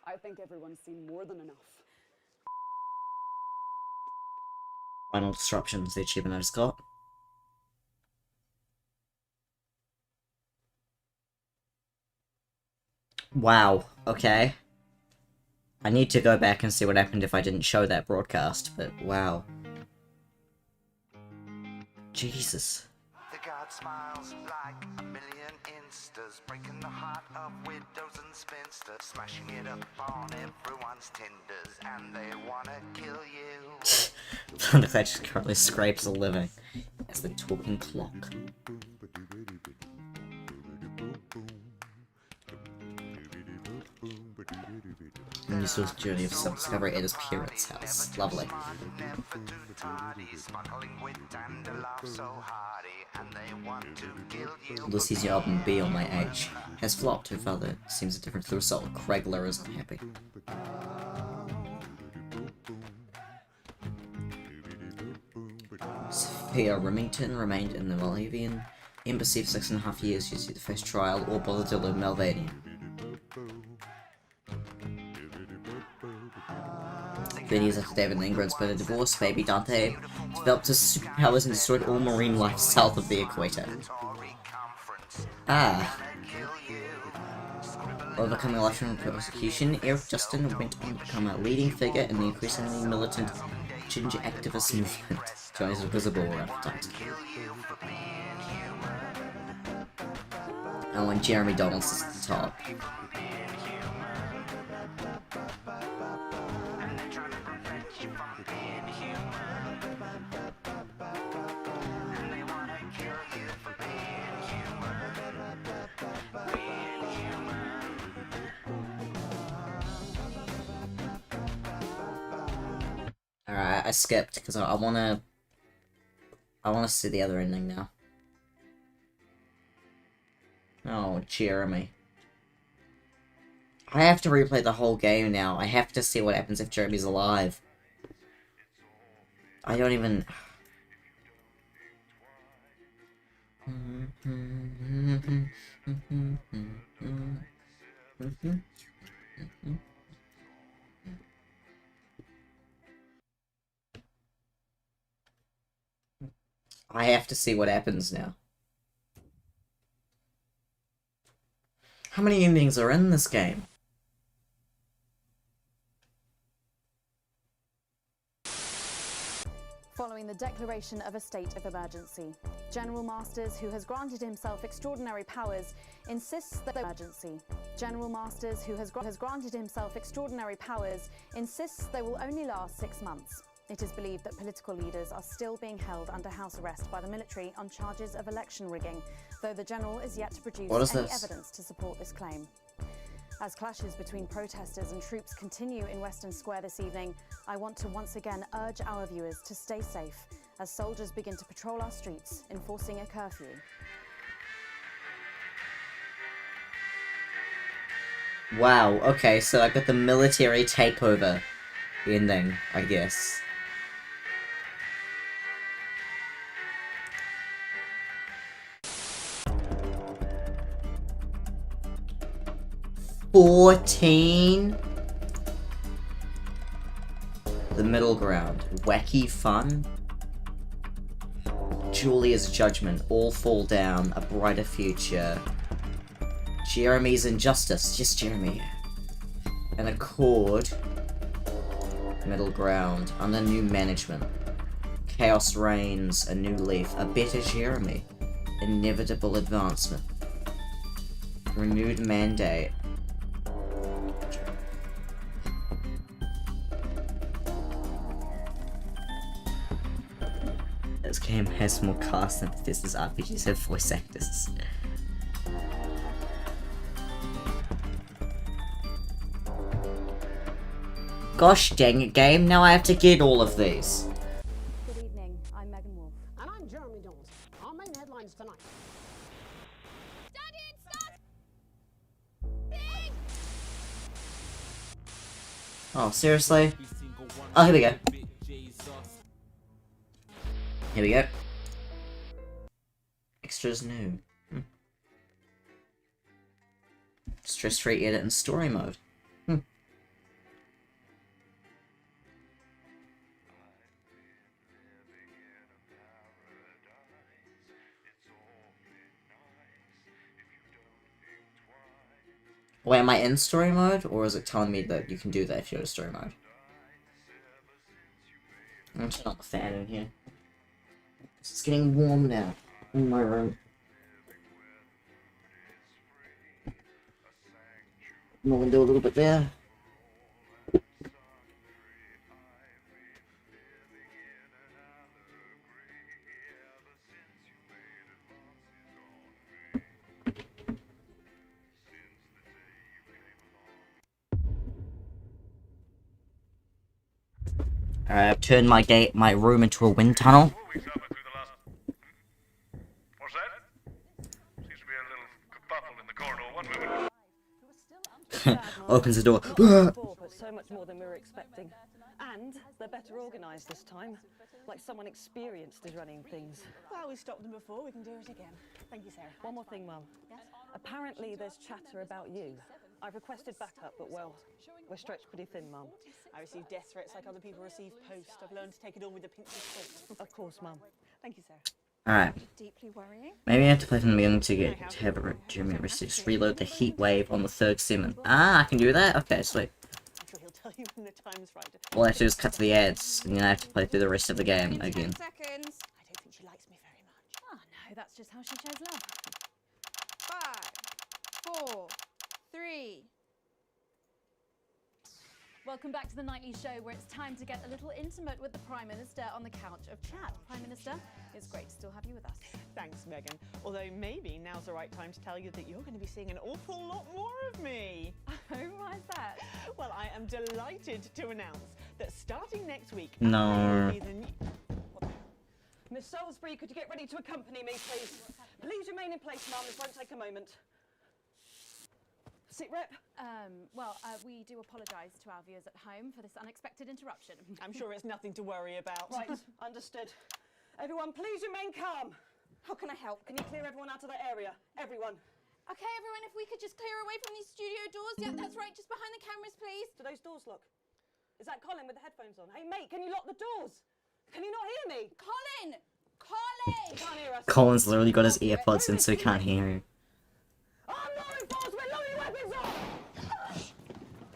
I think everyone's seen more than enough. Final disruptions the achievement I just got. Wow, okay. I need to go back and see what happened if I didn't show that broadcast, but wow. Jesus. The god smiles like a million instas, breaking the heart of widows and spinsters, smashing it up on everyone's tinders, and they wanna kill you. Thunderclap just currently scrapes a living as the talking clock. And you saw his journey of self-discovery at his parents' house. Lovely. Lucy's new album, Be On My Age, has flopped. Her father seems indifferent to the result. Craigler isn't happy. Sophia Remington remained in the Maldivian embassy for 6.5 years due to the first trial or bothered to live in Malvania. 20 years after David and Ingrid's been a divorce, baby Dante developed his superpowers and destroyed all marine life south of the equator. Overcoming election persecution, Eric Justin went on to become a leading figure in the increasingly militant ginger activist movement. Joins a visible appetite. And when Jeremy Donalds is at the top. Alright, I skipped because I wanna see the other ending now. Oh, Jeremy. I have to replay the whole game now. I have to see what happens if Jeremy's alive. I don't even... I have to see what happens now. How many endings are in this game? Following the declaration of a state of emergency, General Masters, who has granted himself extraordinary powers, insists that General Masters, who has granted himself extraordinary powers, insists they will only last 6 months. It is believed that political leaders are still being held under house arrest by the military on charges of election rigging, though the general is yet to produce any evidence to support this claim. As clashes between protesters and troops continue in Western Square this evening, I want to once again urge our viewers to stay safe as soldiers begin to patrol our streets, enforcing a curfew. Wow, okay, so I got the military takeover ending, I guess. $14. The middle ground. Wacky fun. Julia's judgment. All fall down. A brighter future. Jeremy's injustice. Just Jeremy. An accord. Middle ground. Under new management. Chaos reigns. A new leaf. A better Jeremy. Inevitable advancement. Renewed mandate. This game has more cast than Bethesda's RPGs have voice actors. Gosh dang it, game, now I have to get all of these. Good evening, I'm Megan Wolf. And I'm Jeremy Donalds. Our main headlines tonight. Oh, seriously? Oh, here we go. Here we go. Extras new. Stress-free edit and story mode. Wait, am I in story mode, or is it telling me that you can do that if you're in story mode? I'm gonna turn on the fan in here. It's getting warm now in my room. I'm gonna do a little bit there. Alright, I've turned my room into a wind tunnel. What's that? Seems to be a little kerfuffle in the corridor. One moment. Opens the door. Before, but so much more than we were expecting. And they're better organised this time. Like someone experienced is running things. Well, we stopped them before, we can do it again. Thank you, Sarah. One more thing, Mum. Yes? Apparently there's chatter about you. I've requested backup, but well, we're stretched pretty thin, Mum. I receive death threats like other people receive post. I've learned to take it all with a pinch of salt. Of course, Mum. Thank you, Sarah. Alright. Deeply worrying. Maybe I have to play from the beginning to have a just reload the heat wave on the third segment. Ah, I can do that? Okay, sweet. I'm sure he'll tell you when the time's right. All I have to do is cut to the ads, and then I have to play through the rest of the game again. 10 seconds. I don't think she likes me very much. Oh no, that's just how she shows love. 5, 4, 3. Welcome back to the nightly show where it's time to get a little intimate with the Prime Minister on the couch of chat. Prime Minister, it's great to still have you with us. Thanks, Megan. Although maybe now's the right time to tell you that you're going to be seeing an awful lot more of me. Oh, why is that? Well, I am delighted to announce that starting next week... No. Miss Salisbury, could you get ready to accompany me, please? Please remain in place, Mum. This won't take a moment. Sit rep. We do apologise to our viewers at home for this unexpected interruption. I'm sure it's nothing to worry about. Right, understood. Everyone, please remain calm. How can I help? Can you clear everyone out of that area? Everyone. Okay, everyone, if we could just clear away from these studio doors. Yeah, that's right, just behind the cameras, please. Do those doors lock? Is that Colin with the headphones on? Hey, mate, can you lock the doors? Can you not hear me? Colin! Colin! Can't hear us. Colin's literally got his earpods in so he can't hear you. I'm not enforcement, load your weapons up!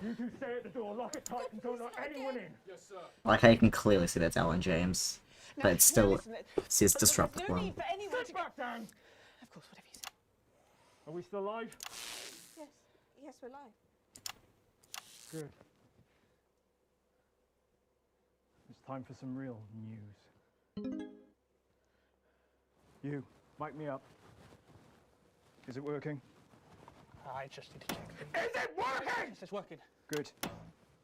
You two stay at the door, lock it tight, and don't let anyone in. Yes, sir. Like how you can clearly see that's Alan James. But it still says disrupt the No flow. need for anyone Sit back down! Of course, whatever you say. Are we still live? Yes, yes, we're live. Good. It's time for some real news. You, mic me up. Is it working? I just need to check. Is it working? Yes, it's working. Good.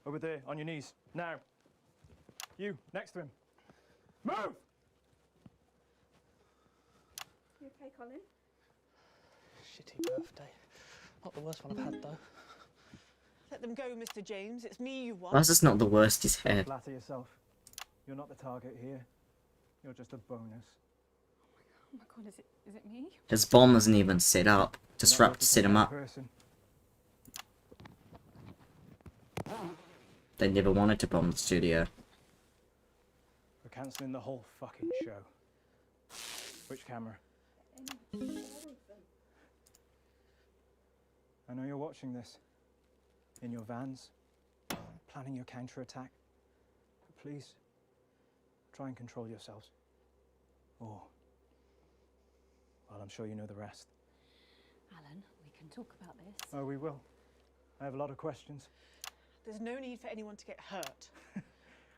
Over there, on your knees. Now. You, next to him. Move! You okay, Colin? Shitty birthday. Not the worst one I've had, though. Let them go, Mr. James. It's me you want. Why is this not the worst he's had? Flatter yourself. You're not the target here. You're just a bonus. Oh my god, is it me? His bomb isn't even set up. Disrupt set him up. They never wanted to bomb the studio. We're cancelling the whole fucking show. Which camera? I know you're watching this. In your vans. Planning your counter-attack. But please, try and control yourselves. Or, well, I'm sure you know the rest. Alan, we can talk about this. Oh, we will. I have a lot of questions. There's no need for anyone to get hurt.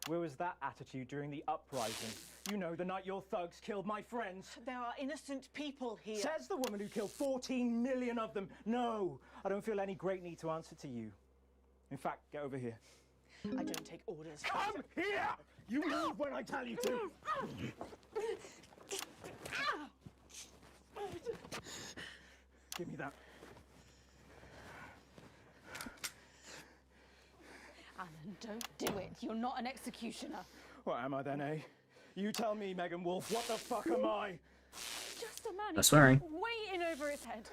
Where was that attitude during the uprising? You know, the night your thugs killed my friends. There are innocent people here. Says the woman who killed 14 million of them. No, I don't feel any great need to answer to you. In fact, get over here. I don't take orders. Come here! You move when I tell you to! Give me that. Alan, don't do it. You're not an executioner. What am I then, eh? You tell me, Megan Wolf, what the fuck am I? Just a man No swearing. waiting over his head.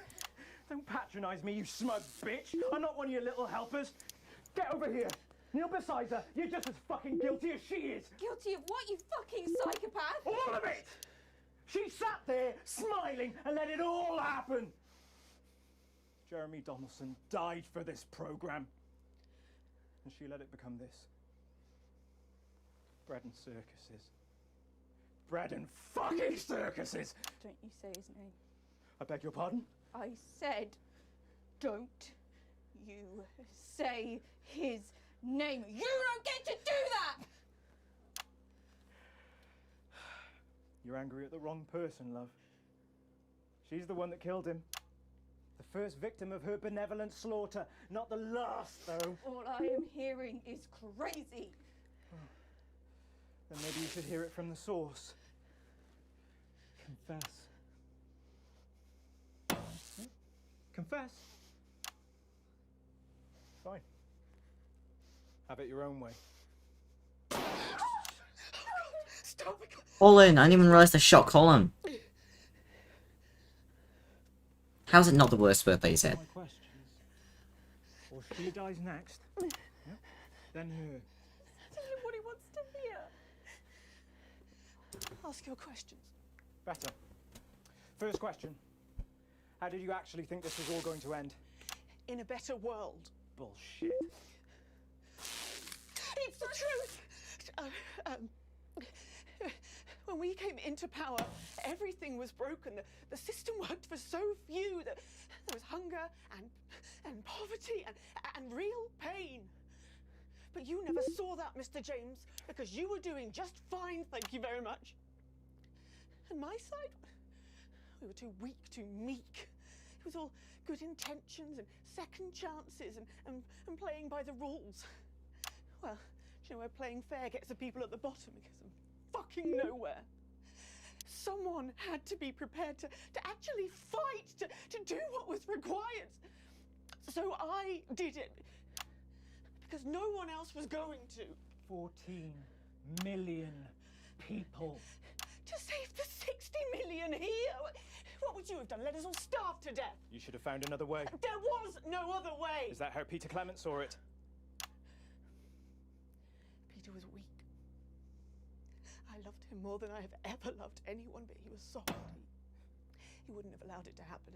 Don't patronise me, you smug bitch. I'm not one of your little helpers. Get over here. Kneel beside her. You're just as fucking guilty as she is. Guilty of what, you fucking psychopath? All of it! She sat there, smiling, and let it all happen. Jeremy Donaldson died for this programme. And she let it become this. Bread and circuses. Bread and fucking circuses! Don't you say his name. I beg your pardon? I said, don't you say his name. You don't get to do that! You're angry at the wrong person, love. She's the one that killed him. The first victim of her benevolent slaughter, not the last, though. All I am hearing is crazy. Then maybe you should hear it from the source. Confess. Confess. Fine. Have it your own way. Stop it. All in. I didn't even realize they shot Colin. How's it not the worst birthday he's had? My questions. Or she dies next. Yep. Then her. Tell him what he wants to hear. Ask your questions. Better. First question. How did you actually think this was all going to end? In a better world. Bullshit. It's the truth! When we came into power, everything was broken. The system worked for so few. There was hunger and poverty and real pain. But you never saw that, Mr. James, because you were doing just fine, thank you very much. And my side? We were too weak, too meek. It was all good intentions and second chances and playing by the rules. Well, do you know where playing fair gets the people at the bottom? Because of fucking nowhere. Someone had to be prepared to actually fight, to do what was required. So I did it. Because no one else was going to. 14 million people. To save the 60 million here? What would you have done? Let us all starve to death? You should have found another way. There was no other way. Is that how Peter Clement saw it? Peter was weak. I loved him more than I have ever loved anyone, but he was soft. He wouldn't have allowed it to happen.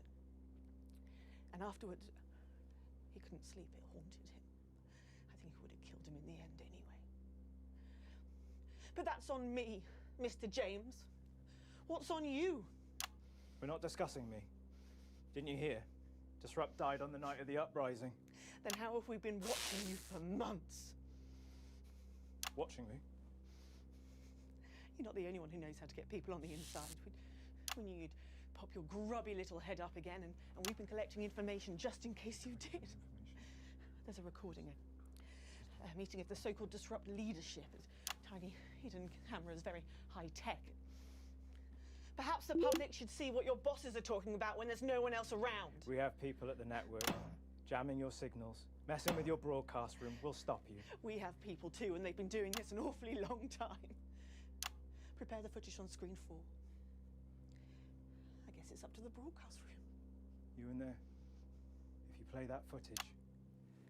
And afterwards, he couldn't sleep. It haunted him. I think he would have killed him in the end anyway. But that's on me, Mr. James. What's on you? We're not discussing me. Didn't you hear? Disrupt died on the night of the uprising. Then how have we been watching you for months? Watching me? You're not the only one who knows how to get people on the inside. We knew you'd pop your grubby little head up again, and we've been collecting information just in case you did. There's a recording, a meeting of the so-called disrupt leadership. Tiny hidden cameras, very high-tech. Perhaps the public should see what your bosses are talking about when there's no one else around. We have people at the network jamming your signals, messing with your broadcast room. We'll stop you. We have people too, and they've been doing this an awfully long time. Prepare the footage on screen 4. I guess it's up to the broadcast room. You in there? If you play that footage,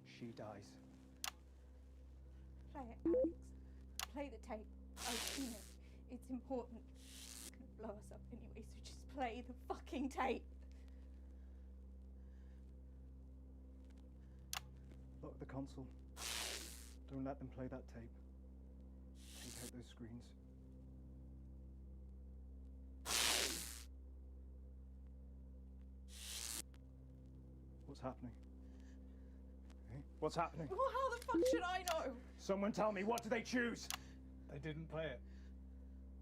she dies. Play it, Alex. Play the tape. I've seen it. It's important. It's gonna blow us up anyway, so just play the fucking tape. Lock the console. Don't let them play that tape. Take out those screens. What's happening? Eh? What's happening? Well, how the fuck should I know? Someone tell me, what do they choose? They didn't play it.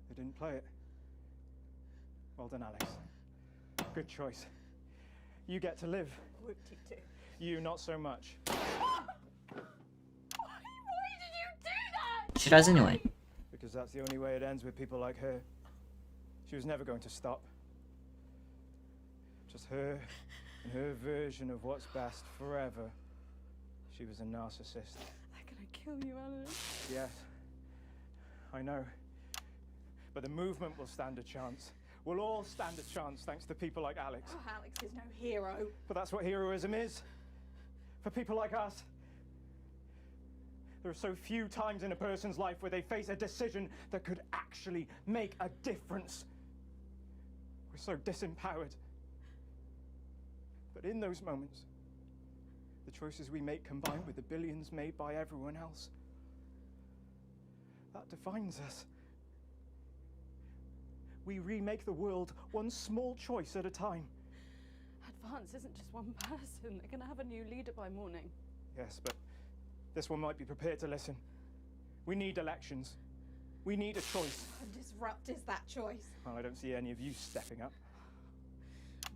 They didn't play it. Well done, Alex. Good choice. You get to live. Whoop-de-doo. You, not so much. Why did you do that? She does anyway. Because that's the only way it ends with people like her. She was never going to stop. Just her and her version of what's best forever. She was a narcissist. They're gonna kill you, Alex. Yes. I know. but the movement will stand a chance. We'll all stand a chance thanks to people like Alex. Oh, Alex is no hero. But that's what heroism is. For people like us. There are so few times in a person's life where they face a decision that could actually make a difference. We're so disempowered. But in those moments, the choices we make combined with the billions made by everyone else, that defines us. We remake the world one small choice at a time. Advance isn't just one person. They're going to have a new leader by morning. Yes, but this one might be prepared to listen. We need elections. We need a choice. Disrupt is that choice. Well, I don't see any of you stepping up.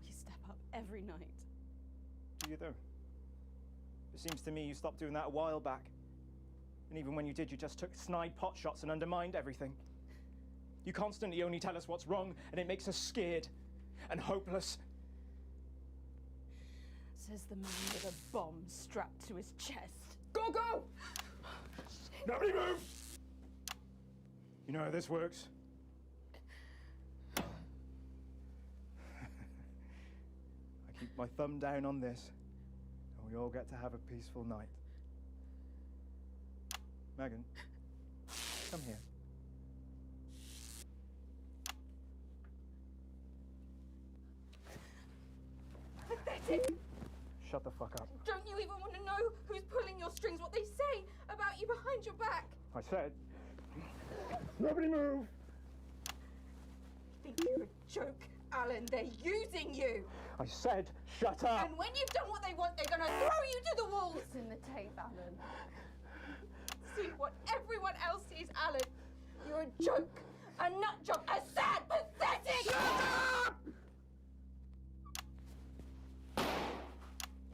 We step up every night. Do you though? It seems to me you stopped doing that a while back. And even when you did, you just took snide pot shots and undermined everything. You constantly only tell us what's wrong, and it makes us scared and hopeless. Says the man with a bomb strapped to his chest. Go, go! Nobody move! You know how this works? I keep my thumb down on this, and we all get to have a peaceful night. Megan, come here. Pathetic! Shut the fuck up. Don't you even want to know who's pulling your strings, what they say about you behind your back? I said, nobody move! You think you're a joke, Alan? They're using you! I said, shut up! And when you've done what they want, they're gonna throw you to the wolves! It's in the tape, Alan. See what everyone else sees, Alan. You're a joke, a nut job, a sad, pathetic... Shut up!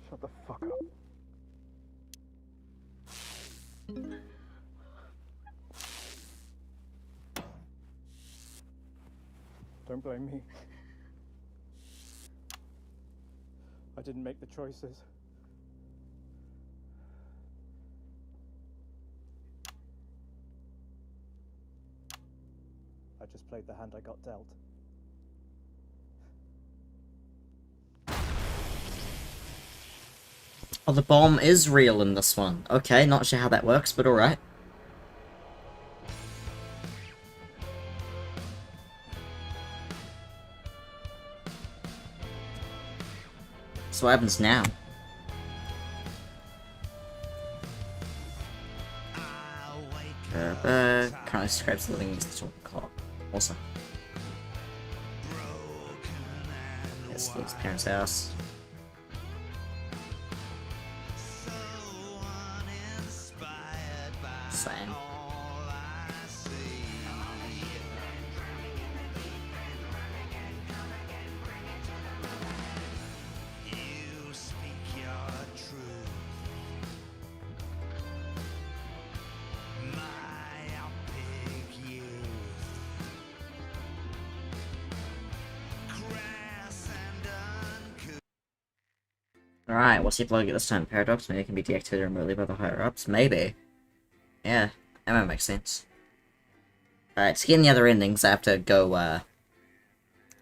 Shut the fuck up. Don't blame me. I didn't make the choices. I just played the hand I got dealt. Oh, the bomb is real in this one. Okay, not sure how that works, but alright. So what happens now? Currently scrapes the living needs to talk clock. Also. Yes, his parents' house. Same. Alright, what's the upload at this time? Paradox? Maybe it can be deactivated remotely by the higher-ups? Maybe. Yeah, that might make sense. Alright, to get in the other endings, I have to go, I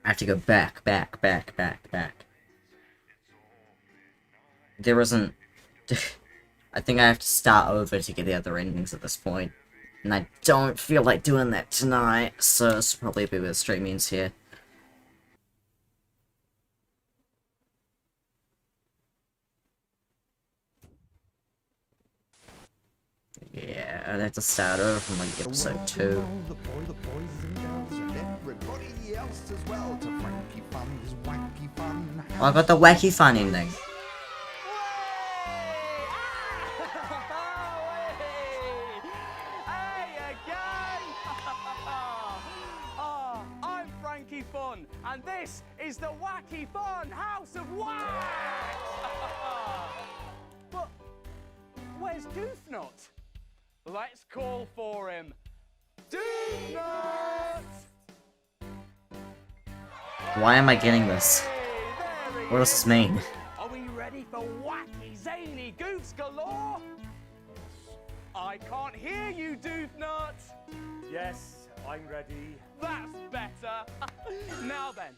have to go back. There isn't... I think I have to start over to get the other endings at this point. And I don't feel like doing that tonight, so it's probably a bit of a straight means here. Yeah, I'd have to start over from like episode 2. Oh, I got the wacky fun ending. I'm Frankie Fun, and this is the Wacky Fun House of Wax! But where's Doofnut? Let's call for him. Doofnut! Why am I getting this? What does this mean? Are we ready for wacky, zany goofs galore? I can't hear you, Doofnut. Yes, I'm ready. That's better. Now then.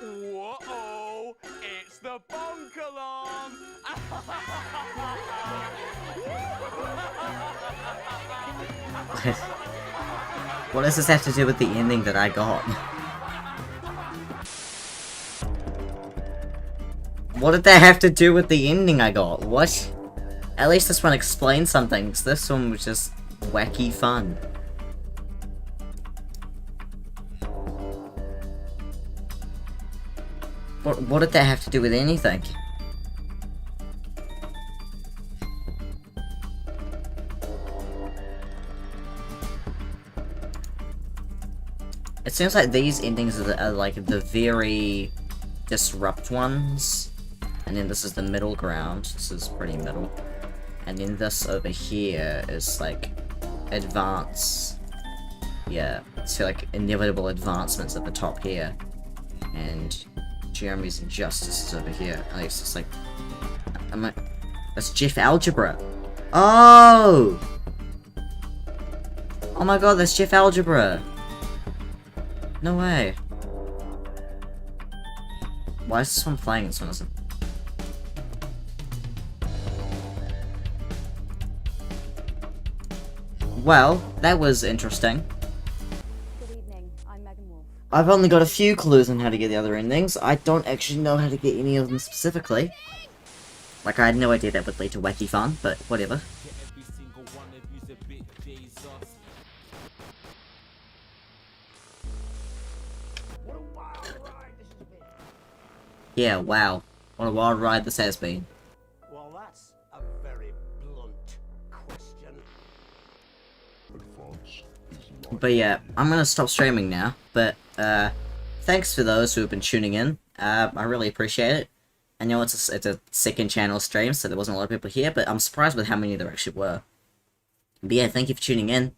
Whoa! It's the bonk alarm! What does this have to do with the ending that I got? What did that have to do with the ending I got? What? At least this one explained something. This one was just wacky fun. What did that have to do with anything? It seems like these endings are like the very disrupt ones. And then this is the middle ground. This is pretty middle. And then this over here is like advance. Yeah, so like inevitable advancements at the top here. And Jeremy's injustice is over here. At least it's like, that's Jeff Algebra. Oh! Oh my god, that's Jeff Algebra. No way. Why is this one playing and this one isn't? Well, that was interesting. Good evening, I'm Megan Wolf. I've only got a few clues on how to get the other endings. I don't actually know how to get any of them specifically. Like, I had no idea that would lead to wacky fun, but whatever. Yeah, wow. What a wild ride this has been. Well, that's a very blunt question. But yeah, I'm gonna stop streaming now. But, thanks for those who have been tuning in. I really appreciate it. I know it's a second channel stream, so there wasn't a lot of people here, but I'm surprised with how many there actually were. But yeah, thank you for tuning in.